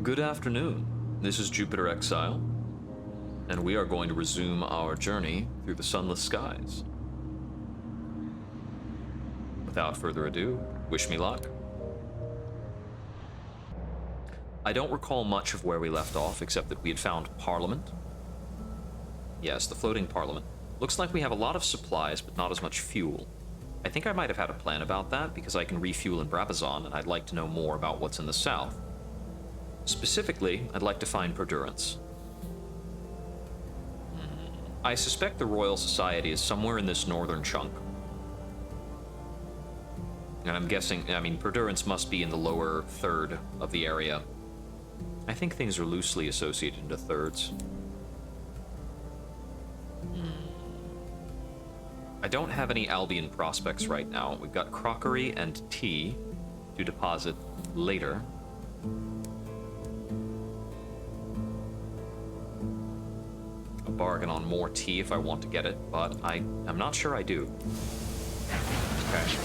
Good afternoon. This is Jupiter Exile, and we are going to resume our journey through the sunless skies. Without further ado, wish me luck. I don't recall much of where we left off, except that we had found Parliament. Yes, the floating Parliament. Looks like we have a lot of supplies, but not as much fuel. I think I might have had a plan about that, because I can refuel in Brabazon, and I'd like to know more about what's in the south. Specifically, I'd like to find Perdurance. I suspect the Royal Society is somewhere in this northern chunk. And I'm guessing, Perdurance must be in the lower third of the area. I think things are loosely associated into thirds. I don't have any Albion prospects right now. We've got crockery and tea to deposit later. A bargain on more tea if I want to get it, but I'm not sure I do. Okay.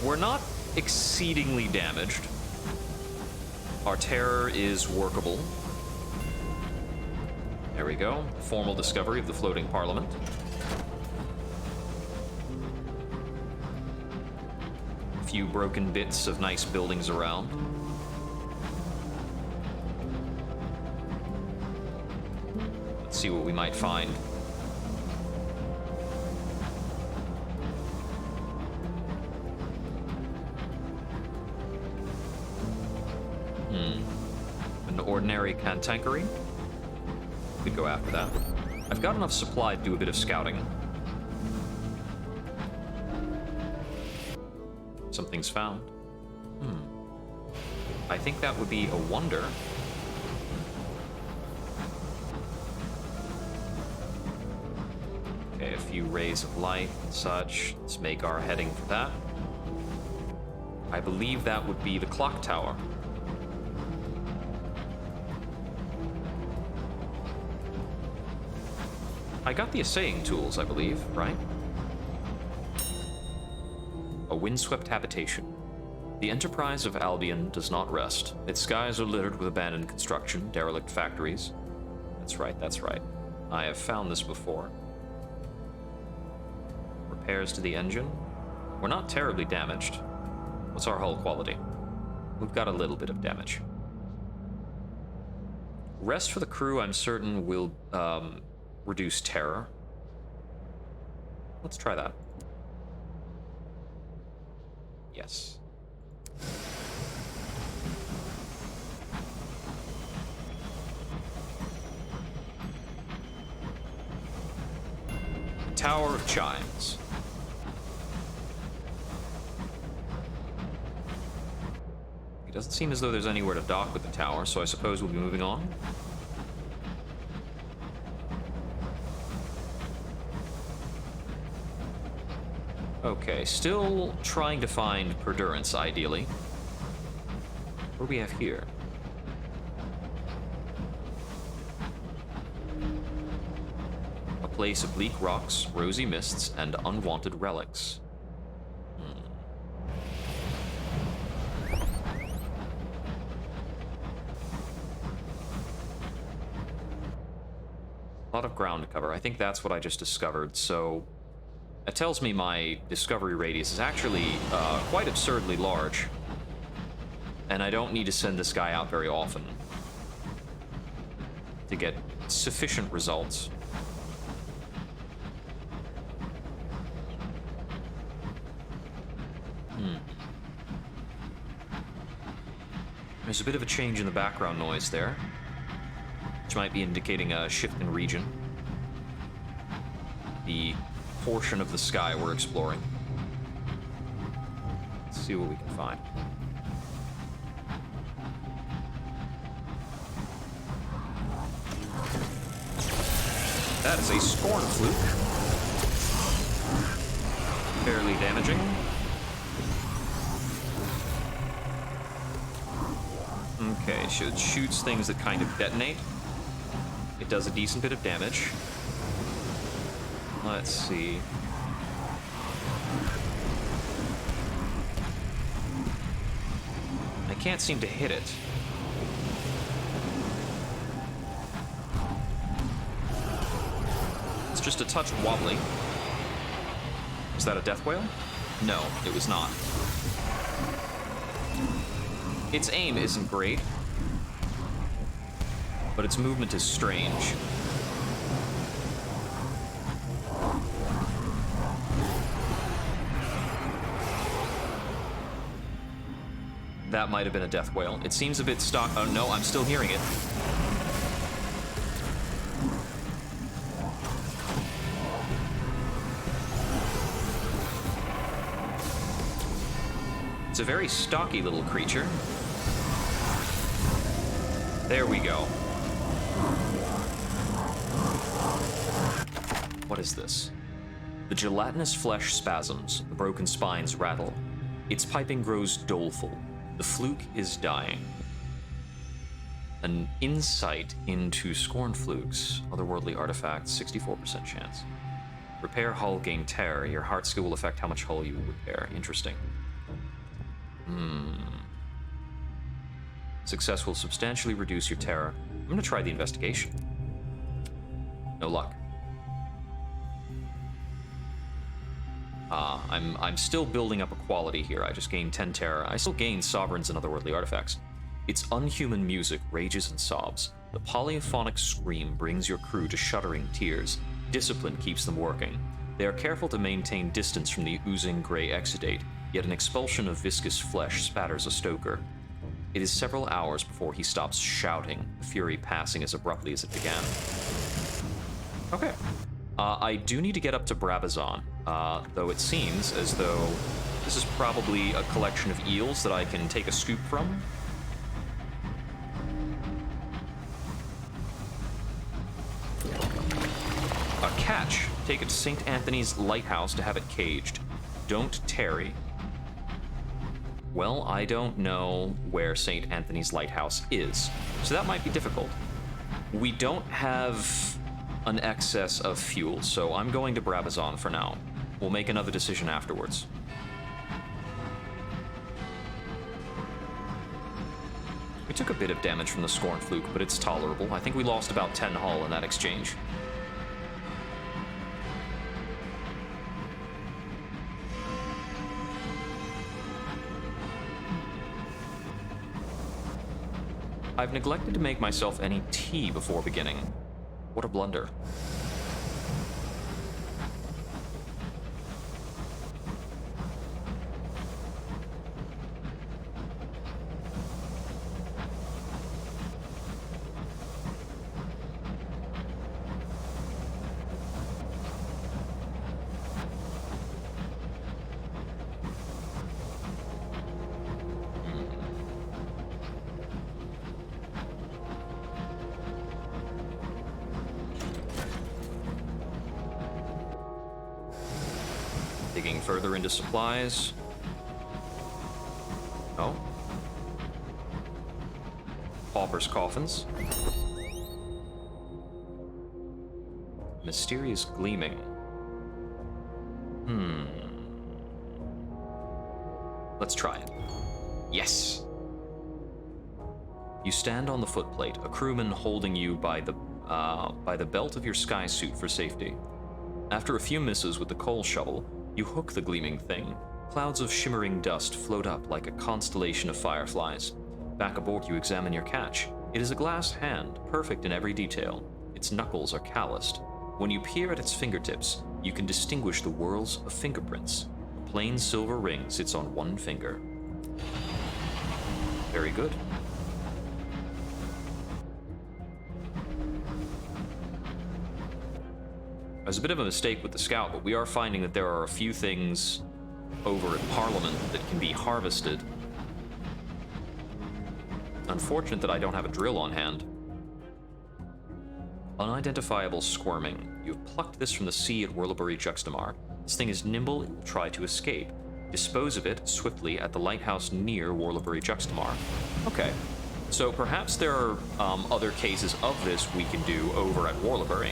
We're not exceedingly damaged. Our terror is workable. There we go. Formal discovery of the floating Parliament. A few broken bits of nice buildings around. Let's see what we might find. An ordinary cantankery. Could go after that. I've got enough supply to do a bit of scouting. Something's found. I think that would be a wonder. Okay, a few rays of light and such. Let's make our heading for that. I believe that would be the clock tower. I got the assaying tools, I believe, right? A windswept habitation. The enterprise of Albion does not rest. Its skies are littered with abandoned construction, derelict factories. That's right, that's right. I have found this before. Repairs to the engine. We're not terribly damaged. What's our hull quality? We've got a little bit of damage. Rest for the crew, I'm certain, will reduce terror. Let's try that. Yes. Tower of Chimes. It doesn't seem as though there's anywhere to dock with the tower, so I suppose we'll be moving on. Okay, still trying to find Perdurance, ideally. What do we have here? A place of bleak rocks, rosy mists, and unwanted relics. A lot of ground to cover. I think that's what I just discovered, so... It tells me my discovery radius is actually quite absurdly large. And I don't need to send this guy out very often to get sufficient results. There's a bit of a change in the background noise there, which might be indicating a shift in region. The portion of the sky we're exploring. Let's see what we can find. That is a scorn fluke. Fairly damaging. Okay, so it shoots things that kind of detonate. It does a decent bit of damage. Let's see. can't seem to hit it. It's just a touch wobbly. Was that a death whale? No, it was not. Its aim isn't great, but its movement is strange. That might have been a death whale. It seems a bit stock. Oh no, I'm still hearing it. It's a very stocky little creature. There we go. What is this? The gelatinous flesh spasms, the broken spines rattle. Its piping grows doleful. The fluke is dying. An insight into Scorn Fluke's otherworldly artifacts, 64% chance. Repair hull, gain terror. Your heart skill will affect how much hull you repair. Interesting. Success will substantially reduce your terror. I'm gonna try the investigation. No luck. I'm still building up a quality here. I just gained 10 terror. I still gain sovereigns and otherworldly artifacts. Its unhuman music rages and sobs. The polyphonic scream brings your crew to shuddering tears. Discipline keeps them working. They are careful to maintain distance from the oozing gray exudate, yet an expulsion of viscous flesh spatters a stoker. It is several hours before he stops shouting, the fury passing as abruptly as it began. Okay. I do need to get up to Brabazon, though it seems as though this is probably a collection of eels that I can take a scoop from. A catch. Take it to St. Anthony's Lighthouse to have it caged. Don't tarry. Well, I don't know where St. Anthony's Lighthouse is, so that might be difficult. We don't have an excess of fuel, so I'm going to Brabazon for now. We'll make another decision afterwards. We took a bit of damage from the Scorn Fluke, but it's tolerable. I think we lost about 10 hull in that exchange. I've neglected to make myself any tea before beginning. What a blunder. Digging further into supplies. Oh. Pauper's coffins. Mysterious gleaming. Let's try it. Yes! You stand on the footplate, a crewman holding you by the belt of your sky suit for safety. After a few misses with the coal shovel, you hook the gleaming thing. Clouds of shimmering dust float up like a constellation of fireflies. Back aboard, you examine your catch. It is a glass hand, perfect in every detail. Its knuckles are calloused. When you peer at its fingertips, you can distinguish the whorls of fingerprints. A plain silver ring sits on one finger. Very good. There's a bit of a mistake with the scout, but we are finding that there are a few things over at Parliament that can be harvested. Unfortunate that I don't have a drill on hand. Unidentifiable squirming. You've plucked this from the sea at Whirlbury Juxtamar. This thing is nimble, it will try to escape. Dispose of it swiftly at the lighthouse near Whirlbury Juxtamar. Okay, so perhaps there are other cases of this we can do over at Whirlbury.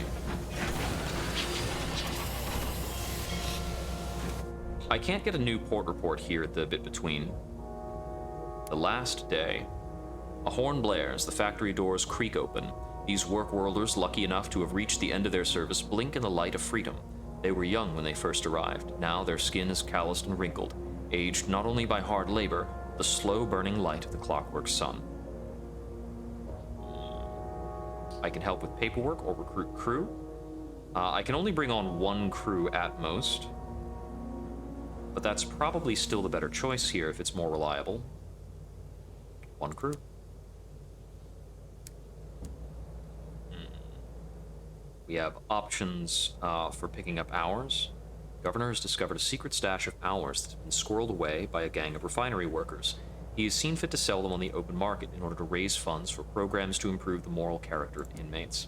I can't get a new port report here at the bit between. The last day. A horn blares, the factory doors creak open. These work-worlders, lucky enough to have reached the end of their service, blink in the light of freedom. They were young when they first arrived. Now their skin is calloused and wrinkled, aged not only by hard labor, but the slow-burning light of the clockwork sun. I can help with paperwork or recruit crew. I can only bring on one crew at most, but that's probably still the better choice here if it's more reliable. One crew. We have options for picking up hours. Governor has discovered a secret stash of hours that's been squirreled away by a gang of refinery workers. He has seen fit to sell them on the open market in order to raise funds for programs to improve the moral character of inmates.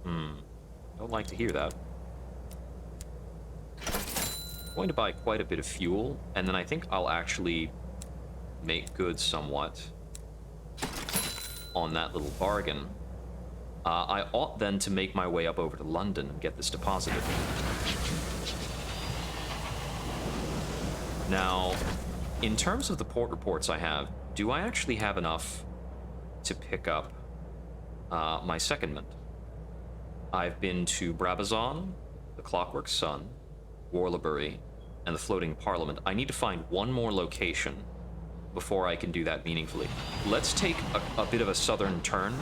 Don't like to hear that. I'm going to buy quite a bit of fuel, and then I think I'll actually make good somewhat on that little bargain. I ought then to make my way up over to London and get this deposited. Now, in terms of the port reports I have, do I actually have enough to pick up my secondment? I've been to Brabazon, the Clockwork Sun, Warlebury, and the Floating Parliament. I need to find one more location before I can do that meaningfully. Let's take a bit of a southern turn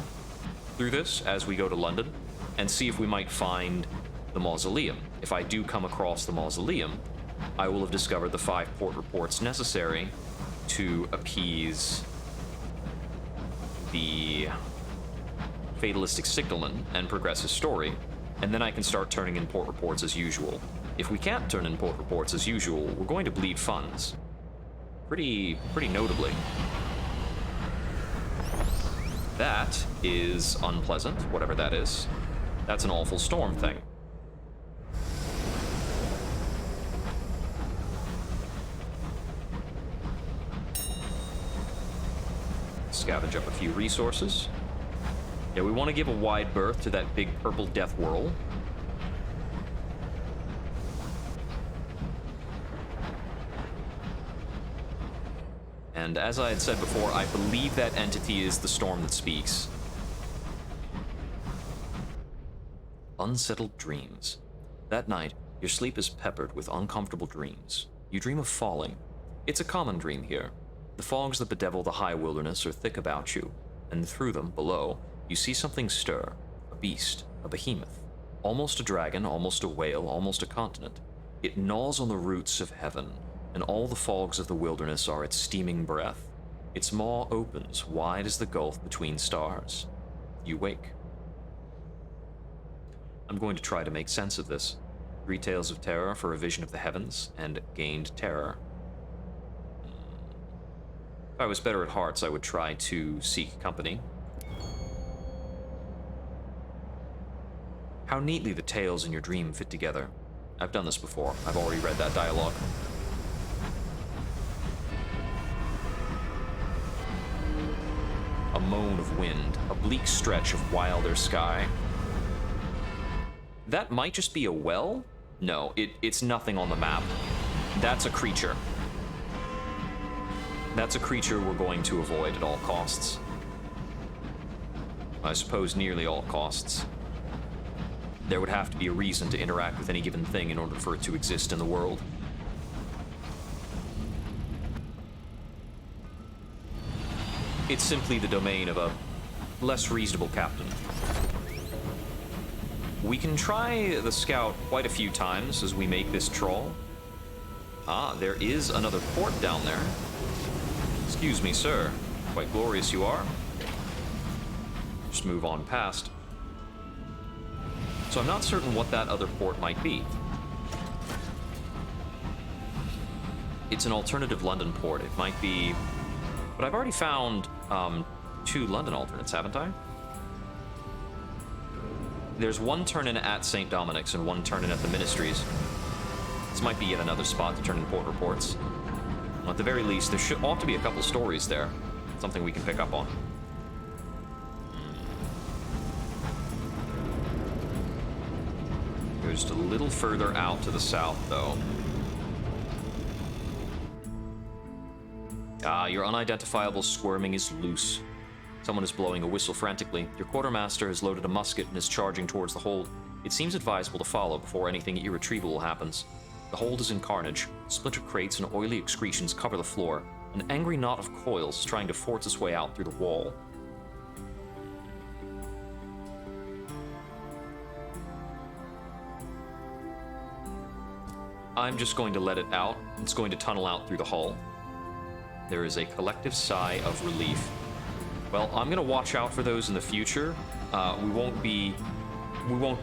through this as we go to London and see if we might find the mausoleum. If I do come across the mausoleum, I will have discovered the 5 port reports necessary to appease the fatalistic signalman and progress his story, and then I can start turning in port reports as usual. If we can't turn in port reports as usual, we're going to bleed funds. Pretty notably. That is unpleasant, whatever that is. That's an awful storm thing. Scavenge up a few resources. Yeah, we want to give a wide berth to that big purple death whirl. And as I had said before, I believe that entity is the storm that speaks. Unsettled dreams. That night, your sleep is peppered with uncomfortable dreams. You dream of falling. It's a common dream here. The fogs that bedevil the high wilderness are thick about you, and through them, below, you see something stir. A beast, a behemoth. Almost a dragon, almost a whale, almost a continent. It gnaws on the roots of heaven, and all the fogs of the wilderness are its steaming breath. Its maw opens, wide as the gulf between stars. You wake. I'm going to try to make sense of this. 3 tales of terror for a vision of the heavens, and gained terror. If I was better at hearts, I would try to seek company. How neatly the tales in your dream fit together. I've done this before. I've already read that dialogue. A moan of wind, a bleak stretch of wilder sky. That might just be a well? No, it's nothing on the map. That's a creature. That's a creature we're going to avoid at all costs. I suppose nearly all costs. There would have to be a reason to interact with any given thing in order for it to exist in the world. It's simply the domain of a less reasonable captain. We can try the scout quite a few times as we make this trawl. Ah, there is another port down there. Excuse me, sir. Quite glorious you are. Just move on past. So I'm not certain what that other port might be. It's an alternative London port. It might be... But I've already found 2 London alternates, haven't I? There's one turn-in at St. Dominic's and one turn-in at the Ministries. This might be yet another spot to turn in port reports. Well, at the very least, there ought to be a couple stories there. Something we can pick up on. Go just a little further out to the south, though. Your unidentifiable squirming is loose. Someone is blowing a whistle frantically. Your quartermaster has loaded a musket and is charging towards the hold. It seems advisable to follow before anything irretrievable happens. The hold is in carnage. Splintered crates and oily excretions cover the floor. An angry knot of coils is trying to force its way out through the wall. I'm just going to let it out. It's going to tunnel out through the hull. There is a collective sigh of relief. Well, I'm gonna watch out for those in the future. We won't be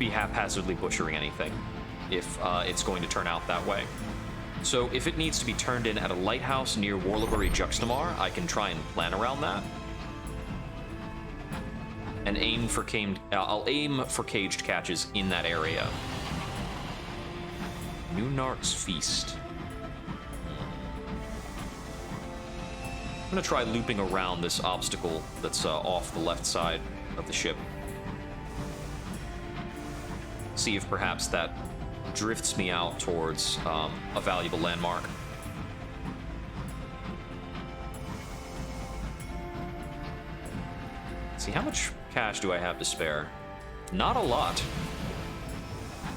haphazardly butchering anything if it's going to turn out that way. So if it needs to be turned in at a lighthouse near Warlebury Juxtamar, I can try and plan around that. And I'll aim for caged catches in that area. Nunark's Feast. I'm gonna try looping around this obstacle that's off the left side of the ship. See if perhaps that drifts me out towards a valuable landmark. See, how much cash do I have to spare? Not a lot.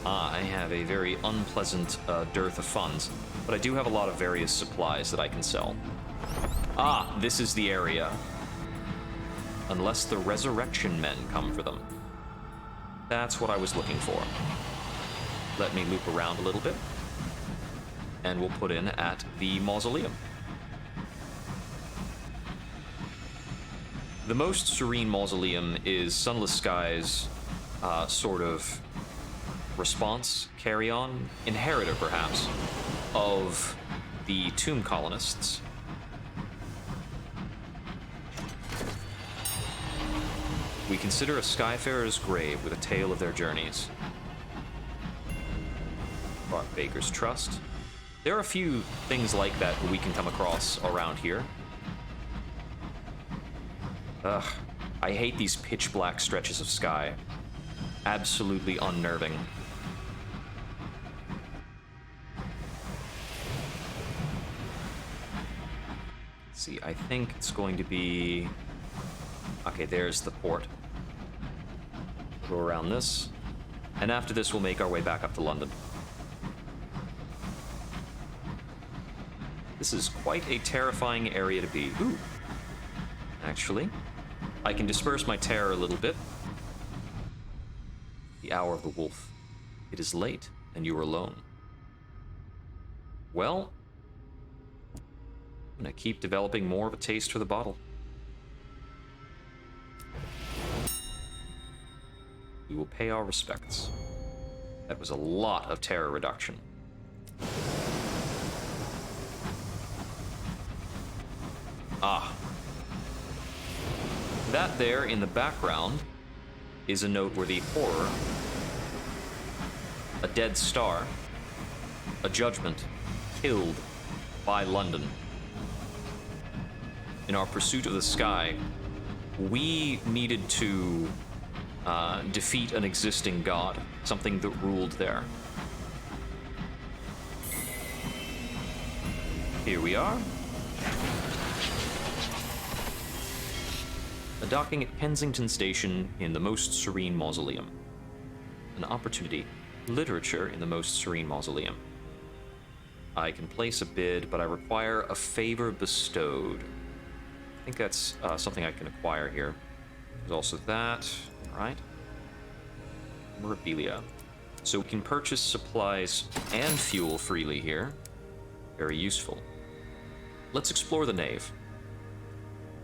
I have a very unpleasant dearth of funds, but I do have a lot of various supplies that I can sell. This is the area. Unless the resurrection men come for them. That's what I was looking for. Let me loop around a little bit. And we'll put in at the mausoleum. The most serene mausoleum is Sunless Sky's sort of response, carry-on, inheritor perhaps, of the tomb colonists. We consider a skyfarer's grave with a tale of their journeys. Bart Baker's Trust. There are a few things like that we can come across around here. Ugh, I hate these pitch black stretches of sky. Absolutely unnerving. Let's see, I think it's going to be... Okay, there's the port. Go around this. And after this, we'll make our way back up to London. This is quite a terrifying area to be. Ooh. Actually, I can disperse my terror a little bit. The hour of the wolf. It is late, and you are alone. Well, I'm gonna keep developing more of a taste for the bottle. We will pay our respects. That was a lot of terror reduction. That there in the background is a noteworthy horror. A dead star. A judgment. Killed by London. In our pursuit of the sky, we needed to defeat an existing god, something that ruled there. Here we are. A docking at Kensington Station in the Most Serene Mausoleum. An opportunity. Literature in the Most Serene Mausoleum. I can place a bid, but I require a favor bestowed. I think that's something I can acquire here. There's also that. Right? Memorabilia. So we can purchase supplies and fuel freely here. Very useful. Let's explore the nave.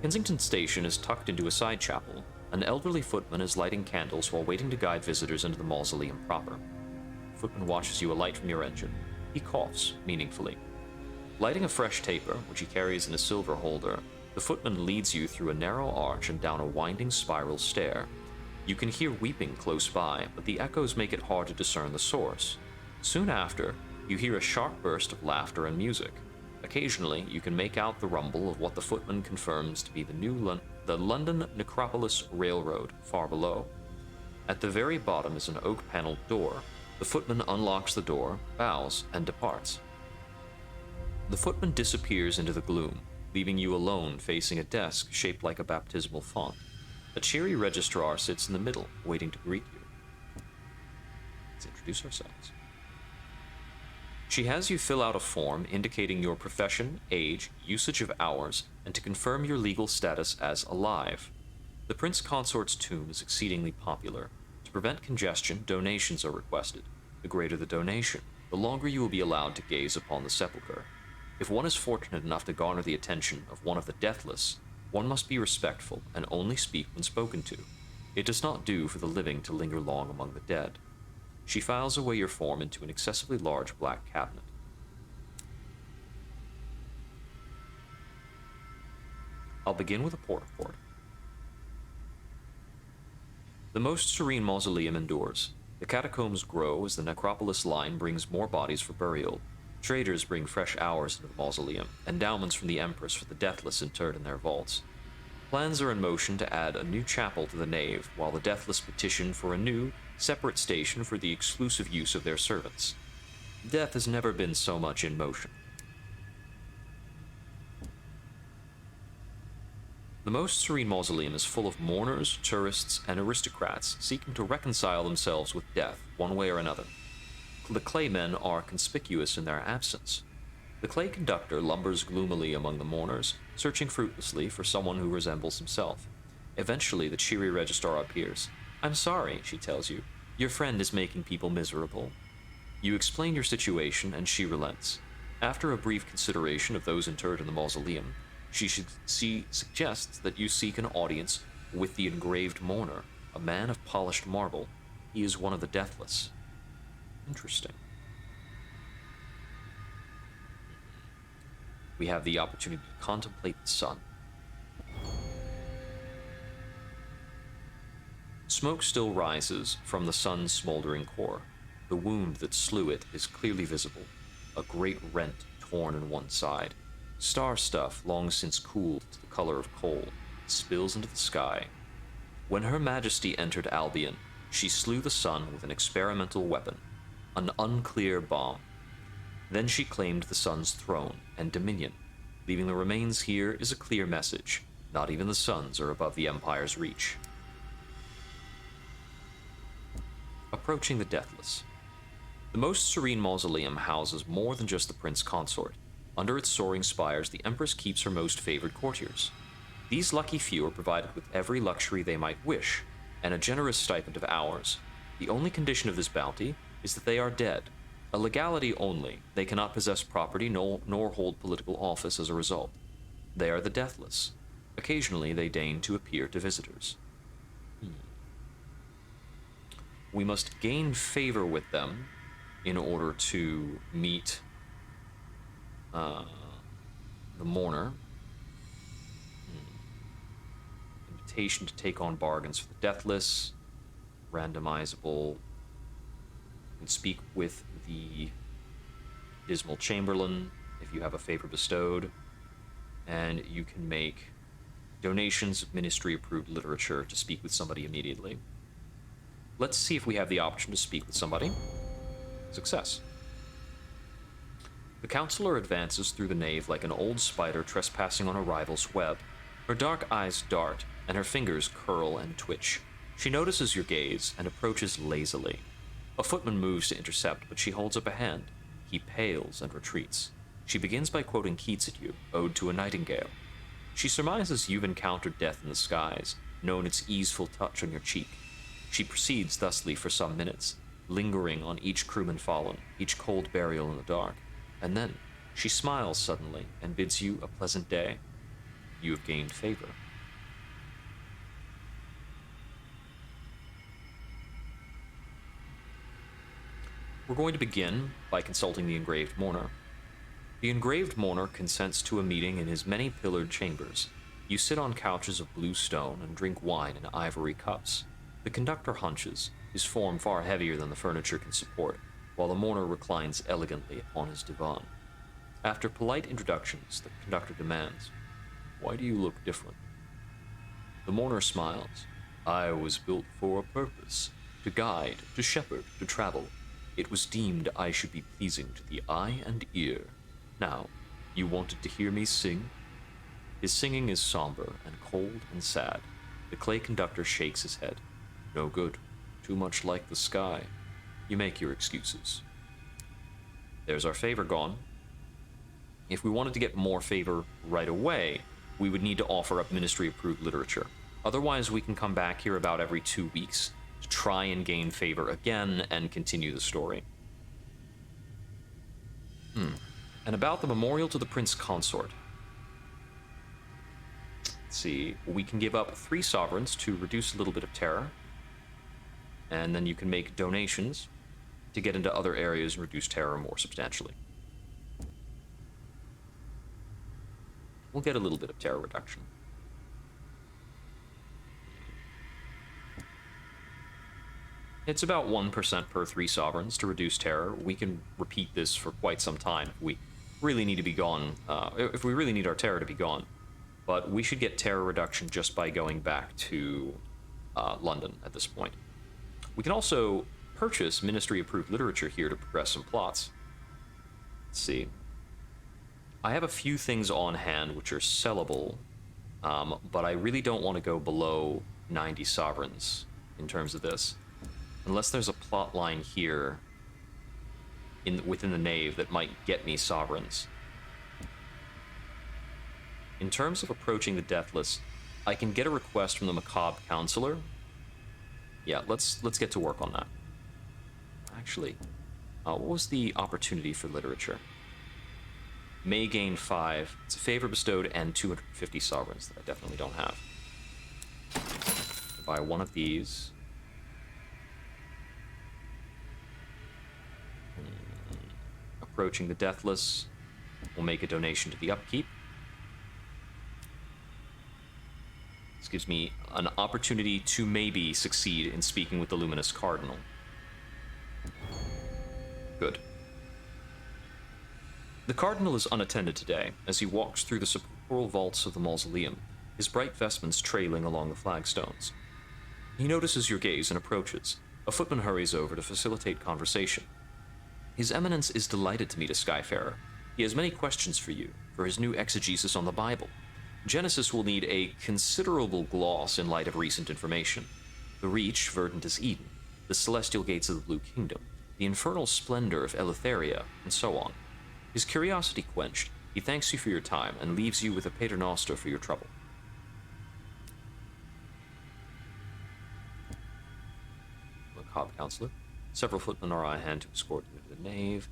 Kensington Station is tucked into a side chapel. An elderly footman is lighting candles while waiting to guide visitors into the mausoleum proper. The footman watches you alight from your engine. He coughs meaningfully. Lighting a fresh taper, which he carries in a silver holder, the footman leads you through a narrow arch and down a winding spiral stair. You can hear weeping close by, but the echoes make it hard to discern the source. Soon after, you hear a sharp burst of laughter and music. Occasionally, you can make out the rumble of what the footman confirms to be the London Necropolis Railroad far below. At the very bottom is an oak-paneled door. The footman unlocks the door, bows, and departs. The footman disappears into the gloom. leaving you alone facing a desk shaped like a baptismal font. A cheery registrar sits in the middle, waiting to greet you. Let's introduce ourselves. She has you fill out a form indicating your profession, age, usage of hours, and to confirm your legal status as alive. The Prince Consort's tomb is exceedingly popular. To prevent congestion, donations are requested. The greater the donation, the longer you will be allowed to gaze upon the sepulchre. If one is fortunate enough to garner the attention of one of the deathless, one must be respectful and only speak when spoken to. It does not do for the living to linger long among the dead. She files away your form into an excessively large black cabinet. I'll begin with a port report. The most serene mausoleum endures. The catacombs grow as the necropolis line brings more bodies for burial. Traders bring fresh hours into the mausoleum, endowments from the Empress for the deathless interred in their vaults. Plans are in motion to add a new chapel to the nave, while the deathless petition for a new, separate station for the exclusive use of their servants. Death has never been so much in motion. The most serene mausoleum is full of mourners, tourists, and aristocrats seeking to reconcile themselves with death, one way or another. The claymen are conspicuous in their absence. The clay conductor lumbers gloomily among the mourners, searching fruitlessly for someone who resembles himself. Eventually, the cheery registrar appears. "I'm sorry," she tells you. "Your friend is making people miserable." You explain your situation, and she relents. After a brief consideration of those interred in the mausoleum, she suggests that you seek an audience with the engraved mourner, a man of polished marble. He is one of the deathless. Interesting. We have the opportunity to contemplate the sun. Smoke still rises from the sun's smoldering core. The wound that slew it is clearly visible, a great rent torn in one side. Star stuff, long since cooled to the color of coal, spills into the sky. When Her Majesty entered Albion, she slew the sun with an experimental weapon, an unclear bomb. Then she claimed the sun's throne and dominion. Leaving the remains here is a clear message. Not even the suns are above the Empire's reach. Approaching the deathless. The most serene mausoleum houses more than just the Prince Consort. Under its soaring spires, the Empress keeps her most favored courtiers. These lucky few are provided with every luxury they might wish, and a generous stipend of hours. The only condition of this bounty is that they are dead. A legality only. They cannot possess property nor hold political office as a result. They are the deathless. Occasionally they deign to appear to visitors. We must gain favor with them in order to meet the mourner. Invitation to take on bargains for the deathless. Randomizable. You can speak with the dismal chamberlain if you have a favor bestowed. And you can make donations of ministry-approved literature to speak with somebody immediately. Let's see if we have the option to speak with somebody. Success. The counselor advances through the nave like an old spider trespassing on a rival's web. Her dark eyes dart, and her fingers curl and twitch. She notices your gaze and approaches lazily. A footman moves to intercept, but she holds up a hand. He pales and retreats. She begins by quoting Keats at you, Ode to a Nightingale. She surmises you've encountered death in the skies, known its easeful touch on your cheek. She proceeds thusly for some minutes, lingering on each crewman fallen, each cold burial in the dark. And then she smiles suddenly and bids you a pleasant day. You have gained favor. We're going to begin by consulting the engraved mourner. The engraved mourner consents to a meeting in his many-pillared chambers. You sit on couches of blue stone and drink wine in ivory cups. The conductor hunches, his form far heavier than the furniture can support, while the mourner reclines elegantly upon his divan. After polite introductions, the conductor demands, "Why do you look different?" The mourner smiles. "I was built for a purpose, to guide, to shepherd, to travel. It was deemed I should be pleasing to the eye and ear. Now, you wanted to hear me sing? His singing is somber and cold and sad. The clay conductor shakes his head. No good. Too much like the sky. You make your excuses. There's our favor gone. If we wanted to get more favor right away, we would need to offer up ministry-approved literature. Otherwise, we can come back here about every 2 weeks to try and gain favor again and continue the story. And about the memorial to the Prince Consort. Let's see, we can give up 3 sovereigns to reduce a little bit of terror. And then you can make donations to get into other areas and reduce terror more substantially. We'll get a little bit of terror reduction. It's about 1% per 3 sovereigns to reduce terror. We can repeat this for quite some time if we really need to be gone, if we really need our terror to be gone. But we should get terror reduction just by going back to London at this point. We can also purchase ministry-approved literature here to progress some plots. Let's see. I have a few things on hand which are sellable, but I really don't want to go below 90 sovereigns in terms of this. Unless there's a plot line here within the nave that might get me sovereigns. In terms of approaching the Deathless, I can get a request from the Macabre Counselor. Yeah, let's get to work on that. Actually, what was the opportunity for literature? May gain 5. It's a favor bestowed and 250 sovereigns that I definitely don't have. Buy one of these. Approaching the Deathless. We'll make a donation to the upkeep. This gives me an opportunity to maybe succeed in speaking with the Luminous Cardinal. Good. The Cardinal is unattended today, as he walks through the sepulchral vaults of the mausoleum, his bright vestments trailing along the flagstones. He notices your gaze and approaches. A footman hurries over to facilitate conversation. His Eminence is delighted to meet a Skyfarer. He has many questions for you, for his new exegesis on the Bible. Genesis will need a considerable gloss in light of recent information. The Reach, verdant as Eden, the celestial gates of the Blue Kingdom, the infernal splendor of Eleutheria, and so on. His curiosity quenched, he thanks you for your time and leaves you with a paternoster for your trouble. Macabre Counselor. Several footmen are on hand to escort you into the nave.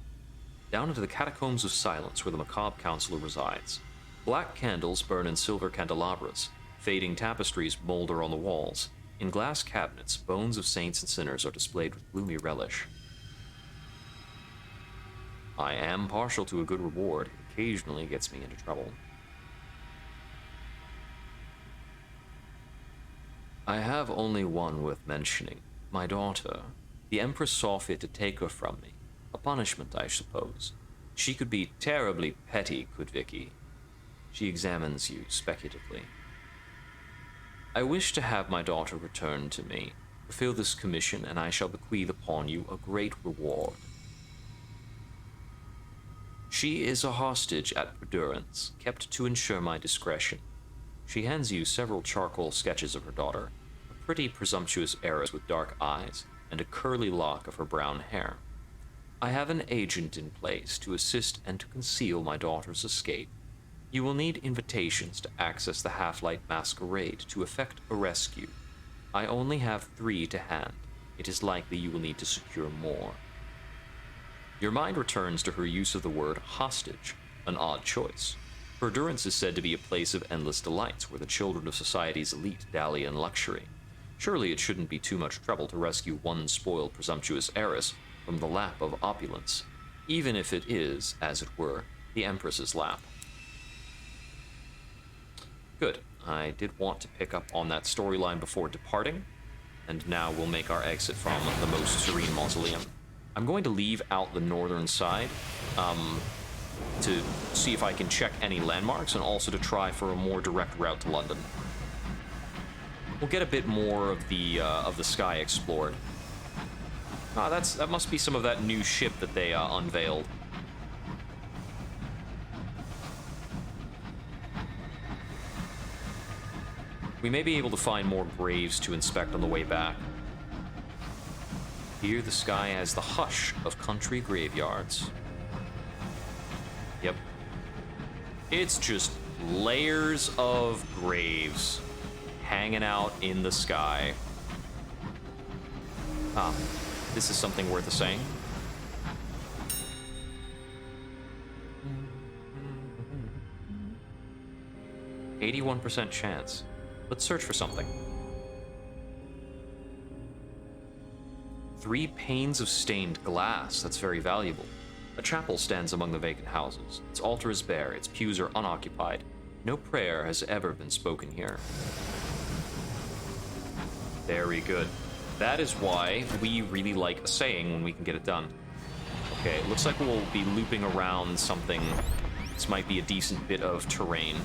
Down into the catacombs of silence where the Macabre Counselor resides. Black candles burn in silver candelabras. Fading tapestries molder on the walls. In glass cabinets, bones of saints and sinners are displayed with gloomy relish. I am partial to a good reward. It occasionally gets me into trouble. I have only one worth mentioning. My daughter. The Empress saw fit to take her from me. A punishment, I suppose. She could be terribly petty, could Vicky. She examines you speculatively. I wish to have my daughter returned to me. Fulfill this commission, and I shall bequeath upon you a great reward. She is a hostage at Perdurance, kept to ensure my discretion. She hands you several charcoal sketches of her daughter, a pretty presumptuous heiress with dark eyes, and a curly lock of her brown hair. I have an agent in place to assist and to conceal my daughter's escape. You will need invitations to access the Half-Light Masquerade to effect a rescue. I only have 3 to hand. It is likely you will need to secure more. Your mind returns to her use of the word hostage, an odd choice. Perdurance is said to be a place of endless delights where the children of society's elite dally in luxury. Surely it shouldn't be too much trouble to rescue one spoiled, presumptuous heiress from the lap of opulence, even if it is, as it were, the Empress's lap. Good. I did want to pick up on that storyline before departing, and now we'll make our exit from the Most Serene Mausoleum. I'm going to leave out the northern side to see if I can check any landmarks, and also to try for a more direct route to London. We'll get a bit more of the sky explored. Ah, that must be some of that new ship that they unveiled. We may be able to find more graves to inspect on the way back. Here, the sky has the hush of country graveyards. Yep. It's just layers of graves hanging out in the sky. Ah, this is something worth a saying. %81 chance. Let's search for something. 3 panes of stained glass. That's very valuable. A chapel stands among the vacant houses. Its altar is bare. Its pews are unoccupied. No prayer has ever been spoken here. Very good. That is why we really like a saying when we can get it done. Okay, it looks like we'll be looping around something. This might be a decent bit of terrain.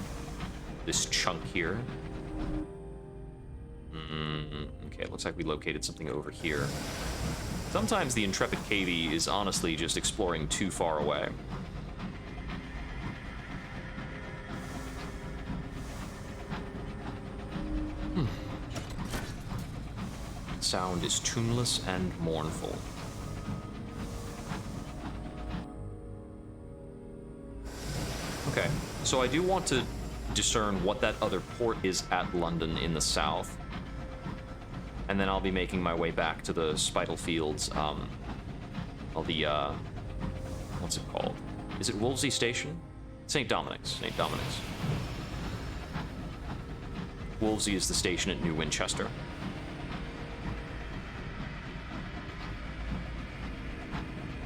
This chunk here. Okay, it looks like we located something over here. Sometimes the intrepid cavie is honestly just exploring too far away. Sound is tuneless and mournful. Okay, so I do want to discern what that other port is at London in the south. And then I'll be making my way back to the Spitalfields, what's it called? Is it Wolsey Station? St. Dominic's. St. Dominic's. Wolsey is the station at New Winchester.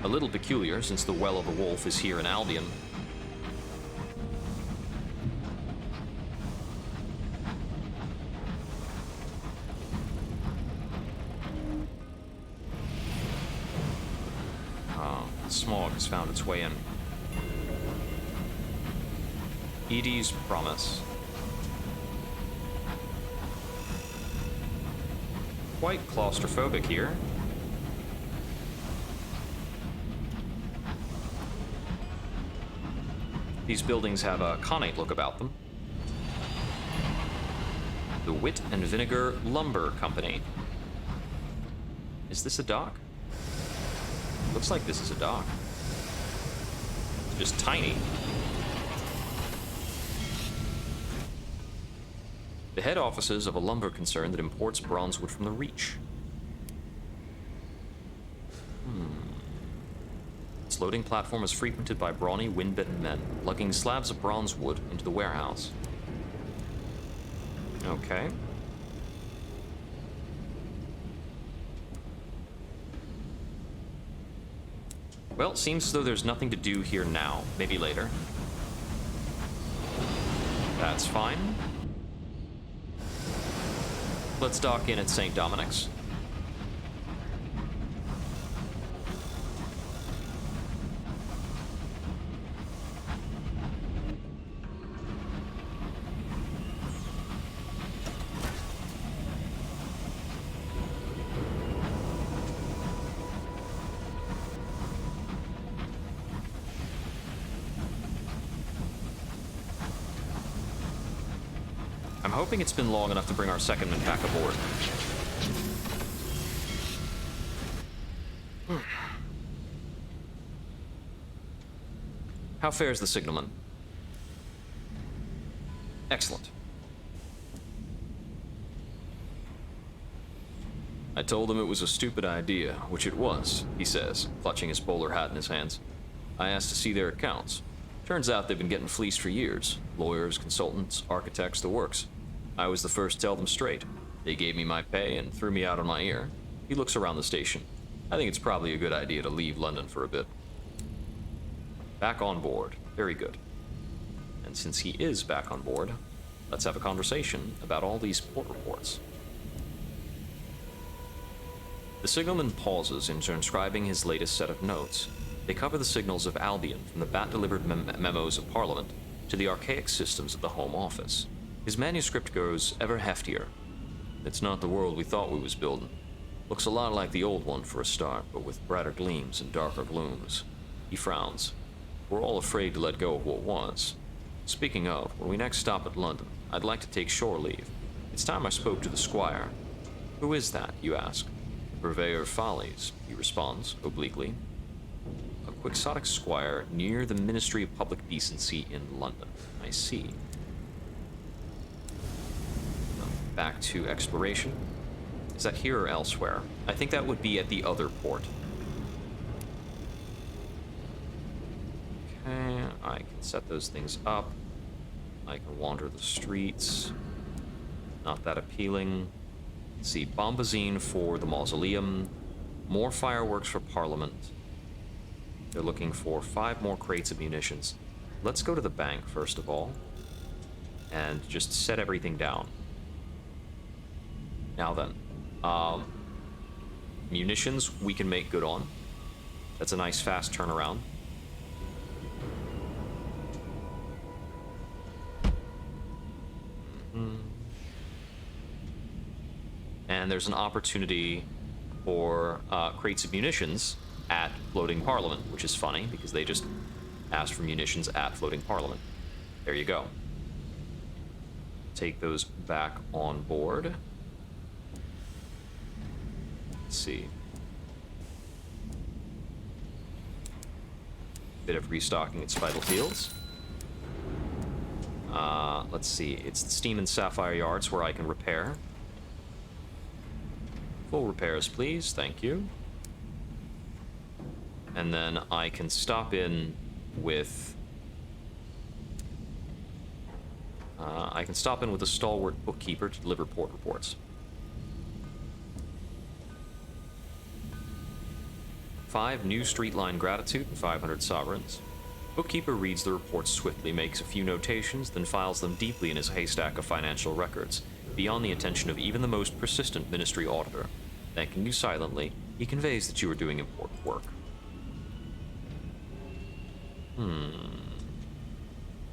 A little peculiar, since the Well of the Wolf is here in Albion. Smog has found its way in. Edie's Promise. Quite claustrophobic here. These buildings have a connate look about them. The Wit and Vinegar Lumber Company. Is this a dock? Looks like this is a dock. It's just tiny. The head offices of a lumber concern that imports bronze wood from the Reach. Its loading platform is frequented by brawny, wind-bitten men, lugging slabs of bronze wood into the warehouse. Okay. Well, seems as though there's nothing to do here now. Maybe later. That's fine. Let's dock in at St. Dominic's. I'm hoping it's been long enough to bring our secondman back aboard. How fares the signalman? Excellent. I told him it was a stupid idea, which it was, he says, clutching his bowler hat in his hands. I asked to see their accounts. Turns out they've been getting fleeced for years. Lawyers, consultants, architects, the works. I was the first to tell them straight. They gave me my pay and threw me out on my ear. He looks around the station. I think it's probably a good idea to leave London for a bit. Back on board. Very good. And since he is back on board, let's have a conversation about all these port reports. The signalman pauses in transcribing his latest set of notes. They cover the signals of Albion from the bat-delivered memos of Parliament to the archaic systems of the Home Office. His manuscript grows ever heftier. It's not the world we thought we was building. Looks a lot like the old one for a start, but with brighter gleams and darker glooms. He frowns. We're all afraid to let go of what was. Speaking of, when we next stop at London, I'd like to take shore leave. It's It's time I spoke to the squire. Who is that, you ask? Purveyor of Follies, he responds, obliquely. A quixotic squire near the Ministry of Public Decency in London. I see. Back to exploration. Is that here or elsewhere? I think that would be at the other port. Okay, I can set those things up. I can wander the streets. Not that appealing. Let's see, bombazine for the mausoleum. More fireworks for Parliament. They're looking for 5 more crates of munitions. Let's go to the bank, first of all. And just set everything down. Now then. Munitions we can make good on. That's a nice fast turnaround. And there's an opportunity for crates of munitions at Floating Parliament, which is funny because they just asked for munitions at Floating Parliament. There you go. Take those back on board. Let's see. Bit of restocking at Spital Fields. Let's see. It's the Steam and Sapphire Yards where I can repair. Full repairs, please. Thank you. And then I can stop in with... a stalwart bookkeeper to deliver port reports. 5 new street line gratitude and 500 sovereigns. Bookkeeper reads the reports swiftly, makes a few notations, then files them deeply in his haystack of financial records, beyond the attention of even the most persistent ministry auditor. Thanking you silently, he conveys that you are doing important work.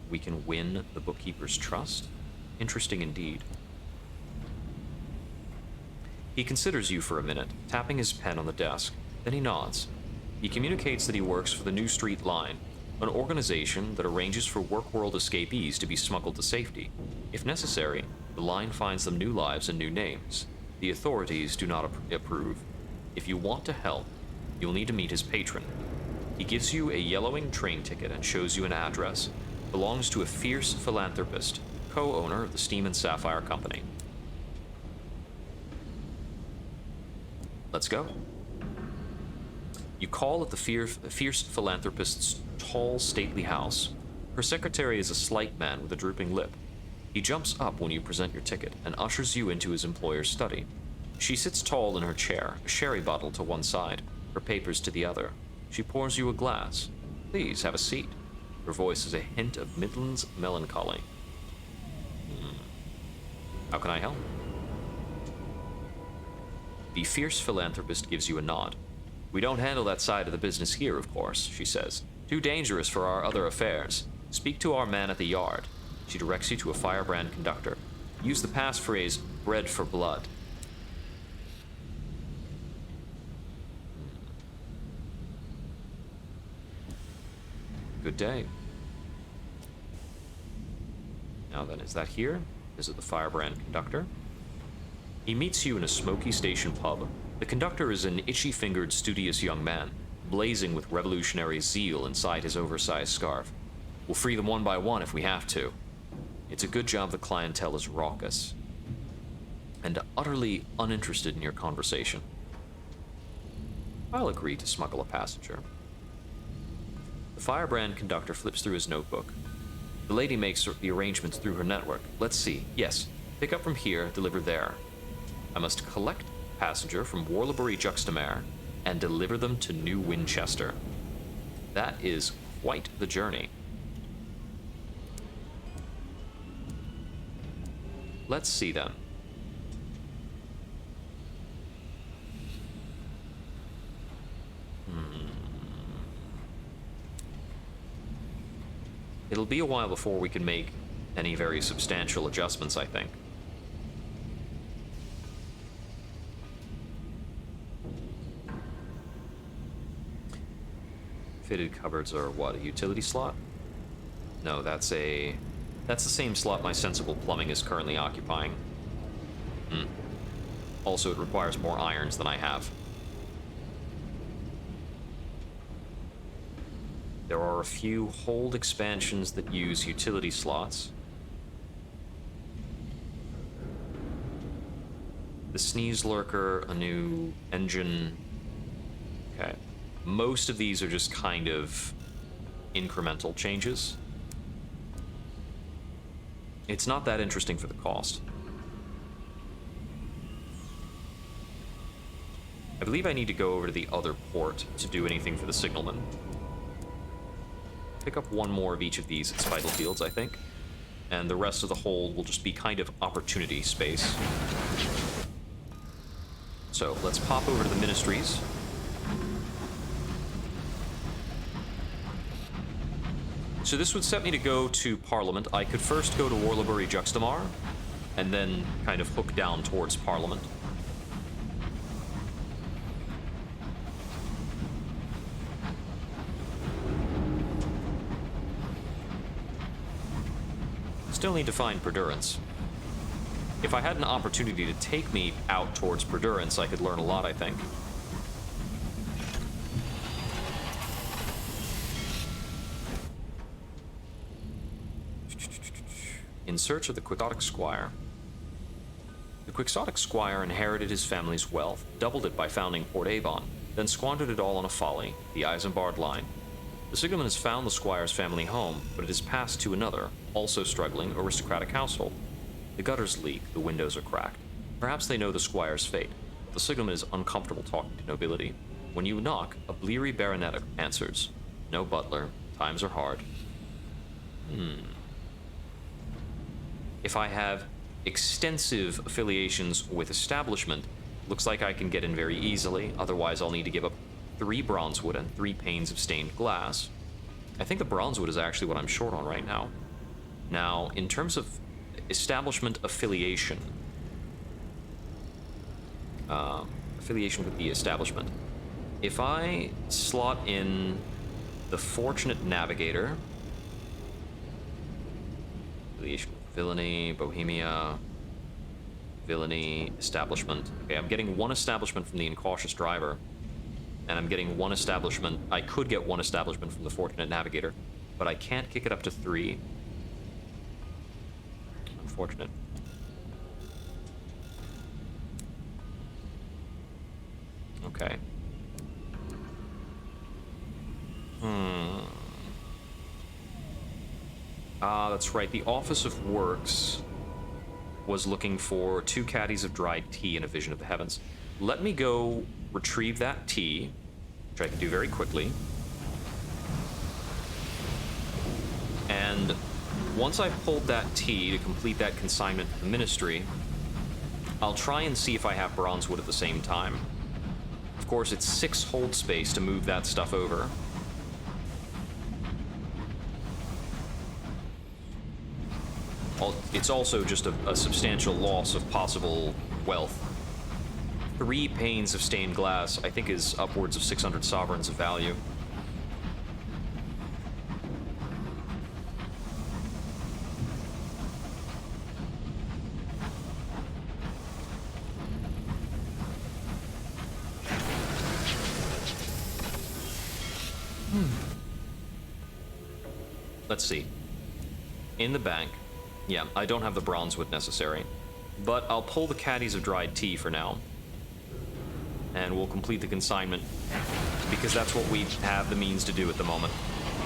We can win the bookkeeper's trust? Interesting indeed. He considers you for a minute, tapping his pen on the desk. Then he nods. He communicates that he works for the New Street Line, an organization that arranges for Workworld escapees to be smuggled to safety. If necessary, the line finds them new lives and new names. The authorities do not approve. If you want to help, you'll need to meet his patron. He gives you a yellowing train ticket and shows you an address. Belongs to a fierce philanthropist, co-owner of the Steam and Sapphire Company. Let's go. You call at the fierce philanthropist's tall, stately house. Her secretary is a slight man with a drooping lip. He jumps up when you present your ticket and ushers you into his employer's study. She sits tall in her chair, a sherry bottle to one side, her papers to the other. She pours you a glass. Please have a seat. Her voice has a hint of Midland's melancholy. How can I help? The fierce philanthropist gives you a nod. We don't handle that side of the business here, of course, she says. Too dangerous for our other affairs. Speak to our man at the yard. She directs you to a firebrand conductor. Use the passphrase, bread for blood. Good day. Now then, is that here? Is it the firebrand conductor? He meets you in a smoky station pub. The conductor is an itchy-fingered, studious young man, blazing with revolutionary zeal inside his oversized scarf. We'll free them one by one if we have to. It's a good job the clientele is raucous and utterly uninterested in your conversation. I'll agree to smuggle a passenger. The firebrand conductor flips through his notebook. The lady makes the arrangements through her network. Let's see. Yes, pick up from here, deliver there. I must collect passenger from Warlebury Juxtamare and deliver them to New Winchester. That is quite the journey. Let's see then. It'll be a while before we can make any very substantial adjustments, I think. Fitted cupboards are what, a utility slot? No, that's the same slot my sensible plumbing is currently occupying. Also, it requires more irons than I have. There are a few hold expansions that use utility slots. The Sneeze Lurker, a new engine. Okay. Most of these are just kind of incremental changes. It's not that interesting for the cost. I believe I need to go over to the other port to do anything for the signalman. Pick up one more of each of these at Spitalfields, I think. And the rest of the hold will just be kind of opportunity space. So let's pop over to the ministries. So this would set me to go to Parliament. I could first go to Warlebury Juxtamar, and then kind of hook down towards Parliament. Still need to find Perdurance. If I had an opportunity to take me out towards Perdurance, I could learn a lot, I think. In search of the Quixotic Squire. The Quixotic Squire inherited his family's wealth, doubled it by founding Port Avon, then squandered it all on a folly, the Isambard line. The signalman has found the Squire's family home, but it is passed to another, also struggling, aristocratic household. The gutters leak, the windows are cracked. Perhaps they know the Squire's fate. The signalman is uncomfortable talking to nobility. When you knock, a bleary baronet answers. No butler. Times are hard. If I have extensive affiliations with establishment, looks like I can get in very easily. Otherwise, I'll need to give up 3 bronzewood and 3 panes of stained glass. I think the bronzewood is actually what I'm short on right now. Now, in terms of establishment affiliation, affiliation with the establishment, if I slot in the Fortunate Navigator, affiliation with Villainy, Bohemia, Villainy, Establishment. Okay, I'm getting 1 establishment from the Incautious Driver, and I'm getting 1 establishment. I could get 1 establishment from the Fortunate Navigator, but I can't kick it up to 3. Unfortunate. Okay. That's right. The Office of Works was looking for 2 caddies of dried tea and a vision of the heavens. Let me go retrieve that tea, which I can do very quickly. And once I've pulled that tea to complete that consignment to the ministry, I'll try and see if I have bronzewood at the same time. Of course, it's 6 hold space to move that stuff over. It's also just a substantial loss of possible wealth. 3 panes of stained glass, I think, is upwards of 600 sovereigns of value. Let's see. In the bank. Yeah, I don't have the bronzewood necessary. But I'll pull the caddies of dried tea for now. And we'll complete the consignment, because that's what we have the means to do at the moment.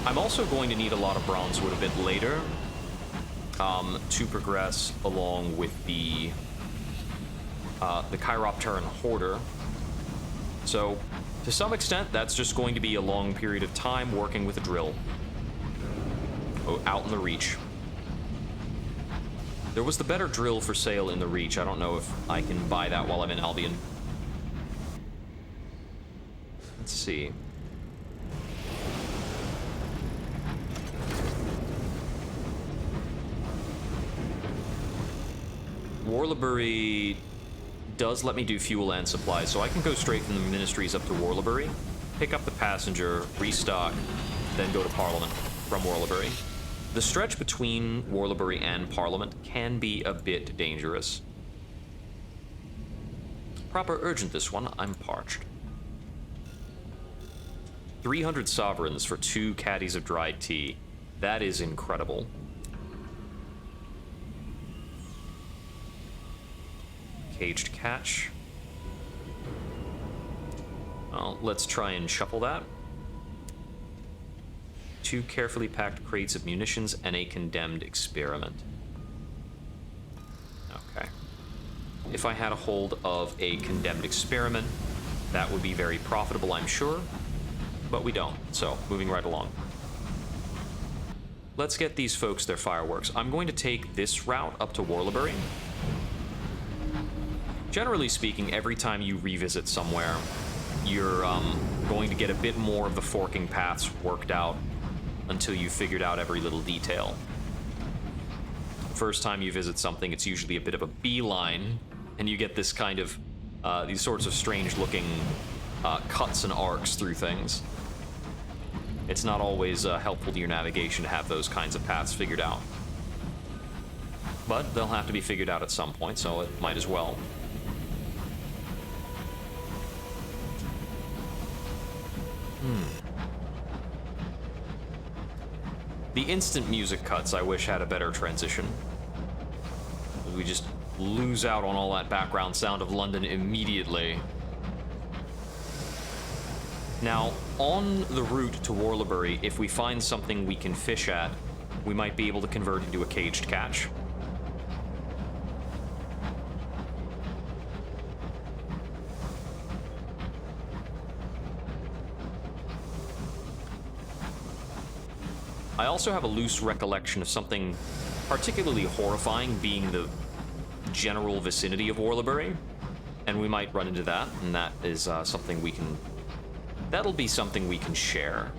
I'm also going to need a lot of bronzewood a bit later to progress along with the Chiropteran Hoarder. So, to some extent, that's just going to be a long period of time working with a drill. Out in the Reach. There was the better drill for sale in the Reach. I don't know if I can buy that while I'm in Albion. Let's see. Warlebury does let me do fuel and supplies, so I can go straight from the ministries up to Warlebury, pick up the passenger, restock, then go to Parliament from Warlebury. The stretch between Warlebury and Parliament can be a bit dangerous. Proper urgent, this one. I'm parched. 300 sovereigns for 2 caddies of dried tea. That is incredible. Caged catch. Well, let's try and shuffle that. 2 carefully packed crates of munitions and a condemned experiment. Okay. If I had a hold of a condemned experiment, that would be very profitable, I'm sure. But we don't, so moving right along. Let's get these folks their fireworks. I'm going to take this route up to Warlebury. Generally speaking, every time you revisit somewhere, you're going to get a bit more of the forking paths worked out until you've figured out every little detail. First time you visit something, it's usually a bit of a beeline, and you get this kind of, these sorts of strange-looking cuts and arcs through things. It's not always helpful to your navigation to have those kinds of paths figured out. But they'll have to be figured out at some point, so it might as well. The instant music cuts, I wish, had a better transition. We just lose out on all that background sound of London immediately. Now, on the route to Warlebury, if we find something we can fish at, we might be able to convert into a caged catch. I also have a loose recollection of something particularly horrifying being the general vicinity of Warlebury, and we might run into that, and that is something we can... That'll be something we can share.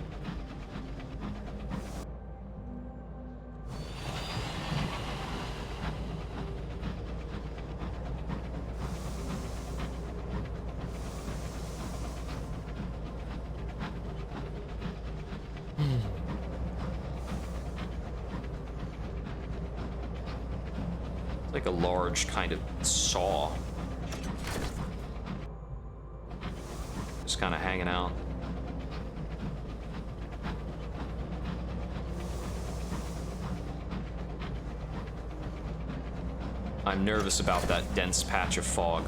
Like a large kind of saw. Just kind of hanging out. I'm nervous about that dense patch of fog.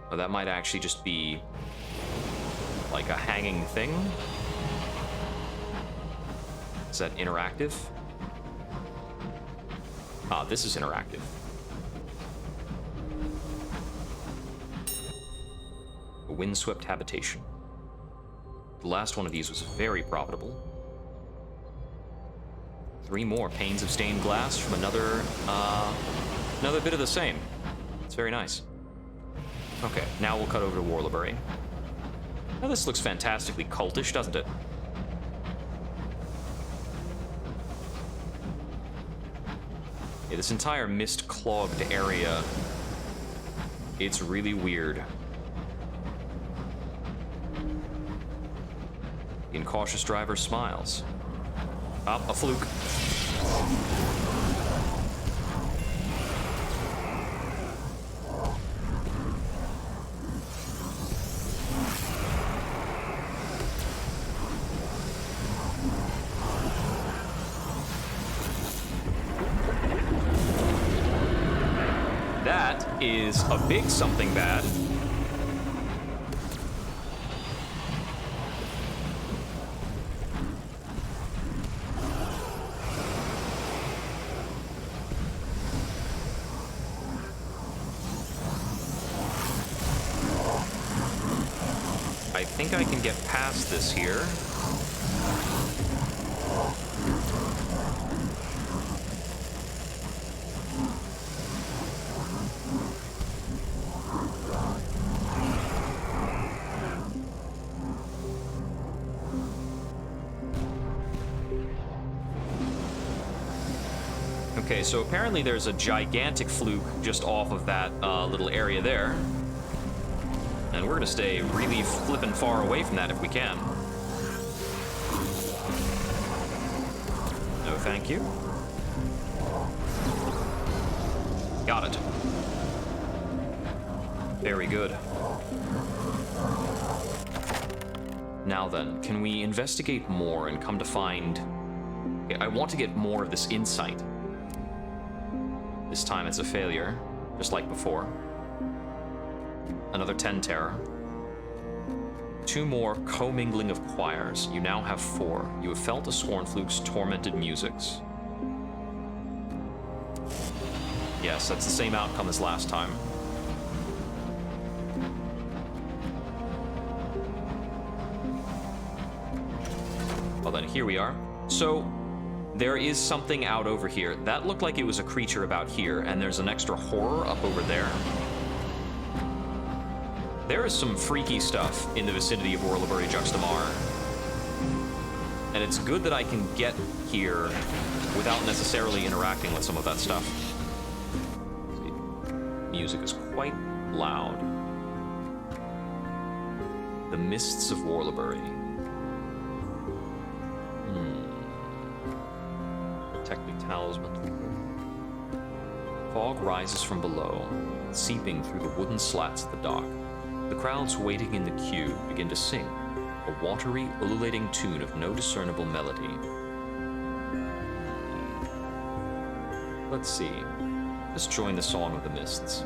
Oh, that might actually just be like a hanging thing. Is that interactive? Ah, this is interactive. A windswept habitation. The last one of these was very profitable. 3 more panes of stained glass from another bit of the same. It's very nice. Okay, now we'll cut over to Warlebury. Now this looks fantastically cultish, doesn't it? Yeah, this entire mist-clogged area, it's really weird. The incautious driver smiles. Ah, a fluke. That is a big something bad. I think I can get past this here. Okay, so apparently there's a gigantic fluke just off of that little area there. And we're gonna stay really flippin' far away from that if we can. thank you. Got it. Very good. Now then, can we investigate more and come to find... Okay, I want to get more of this insight. This time it's a failure, just like before. Another 10 terror. 2 more commingling of choirs. You now have 4. You have felt a Scornfluke's tormented musics. Yes, that's the same outcome as last time. Well then, here we are. So, there is something out over here. That looked like it was a creature about here, and there's an extra horror up over there. There is some freaky stuff in the vicinity of Orlebury Juxtamar. And it's good that I can get here without necessarily interacting with some of that stuff. Music is quite loud. The Mists of Orlebury. Protective talisman. Fog rises from below, seeping through the wooden slats at the dock. The crowds waiting in the queue begin to sing, a watery, ululating tune of no discernible melody. Let's see. Let's join the Song of the Mists.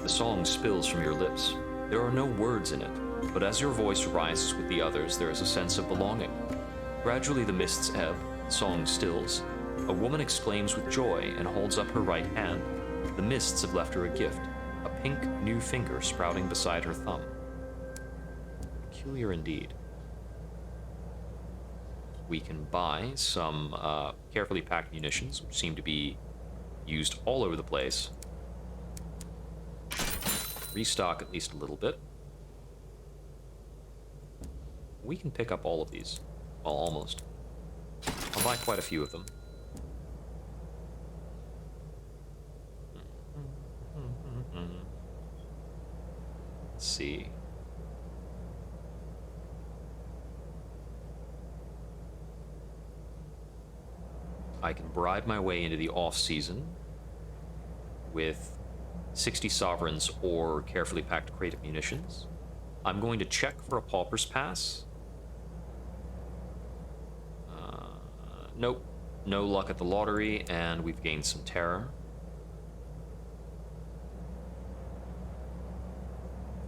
The song spills from your lips. There are no words in it, but as your voice rises with the others, there is a sense of belonging. Gradually the mists ebb, the song stills. A woman exclaims with joy and holds up her right hand. The mists have left her a gift. A pink new finger sprouting beside her thumb. Peculiar indeed. We can buy some carefully packed munitions, which seem to be used all over the place. Restock at least a little bit. We can pick up all of these. Well, almost. I'll buy quite a few of them. Let's see. I can bribe my way into the off-season with 60 sovereigns or carefully packed crate of munitions. I'm going to check for a pauper's pass. Nope. No luck at the lottery, and we've gained some terror.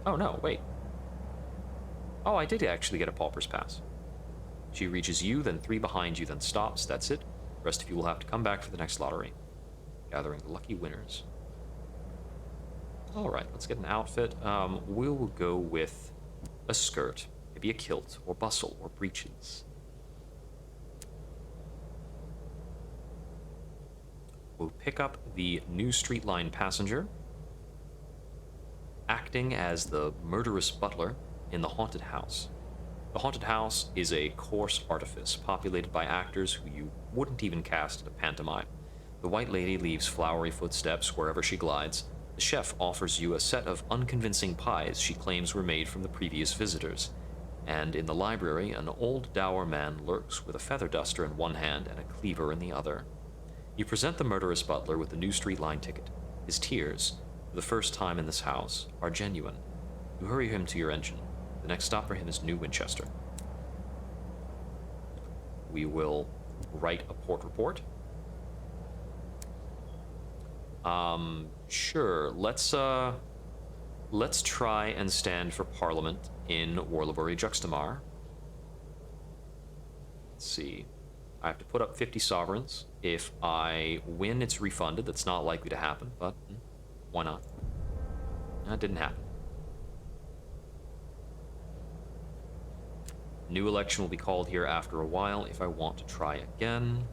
Oh, no, wait. Oh, I did actually get a pauper's pass. She reaches you, then 3 behind you, then stops. That's it. The rest of you will have to come back for the next lottery. Gathering the lucky winners. Alright, let's get an outfit. We'll go with a skirt, maybe a kilt, or bustle, or breeches. We'll pick up the New Street Line passenger, acting as the murderous butler in the haunted house. The haunted house is a coarse artifice populated by actors who you wouldn't even cast at a pantomime. The White Lady leaves flowery footsteps wherever she glides. The chef offers you a set of unconvincing pies she claims were made from the previous visitors. And in the library, an old dour man lurks with a feather duster in one hand and a cleaver in the other. You present the murderous butler with the New Street Line ticket. His tears, for the first time in this house, are genuine. You hurry him to your engine. The next stop for him is New Winchester. We will write a port report. Sure. Let's try and stand for Parliament in Orlebury Juxtamar. Let's see. I have to put up 50 sovereigns. If I win, it's refunded. That's not likely to happen, but why not? That didn't happen. New election will be called here after a while if I want to try again.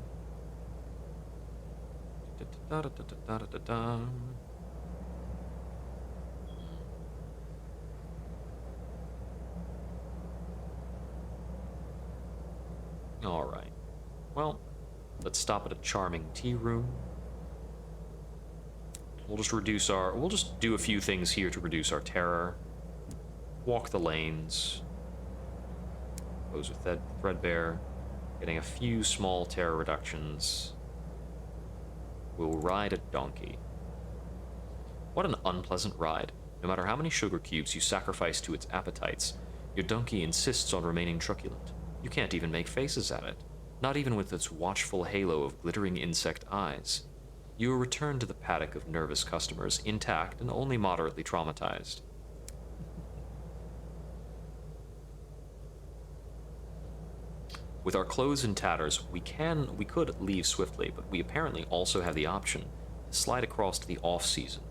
All right. Well, let's stop at a charming tea room. We'll just do a few things here to reduce our terror. Walk the lanes. Pose with Threadbare. Getting a few small terror reductions. We'll ride a donkey. What an unpleasant ride. No matter how many sugar cubes you sacrifice to its appetites, your donkey insists on remaining truculent. You can't even make faces at it, not even with its watchful halo of glittering insect eyes. You are returned to the paddock of nervous customers, intact and only moderately traumatized. With our clothes in tatters, we could leave swiftly, but we apparently also have the option to slide across to the off-season.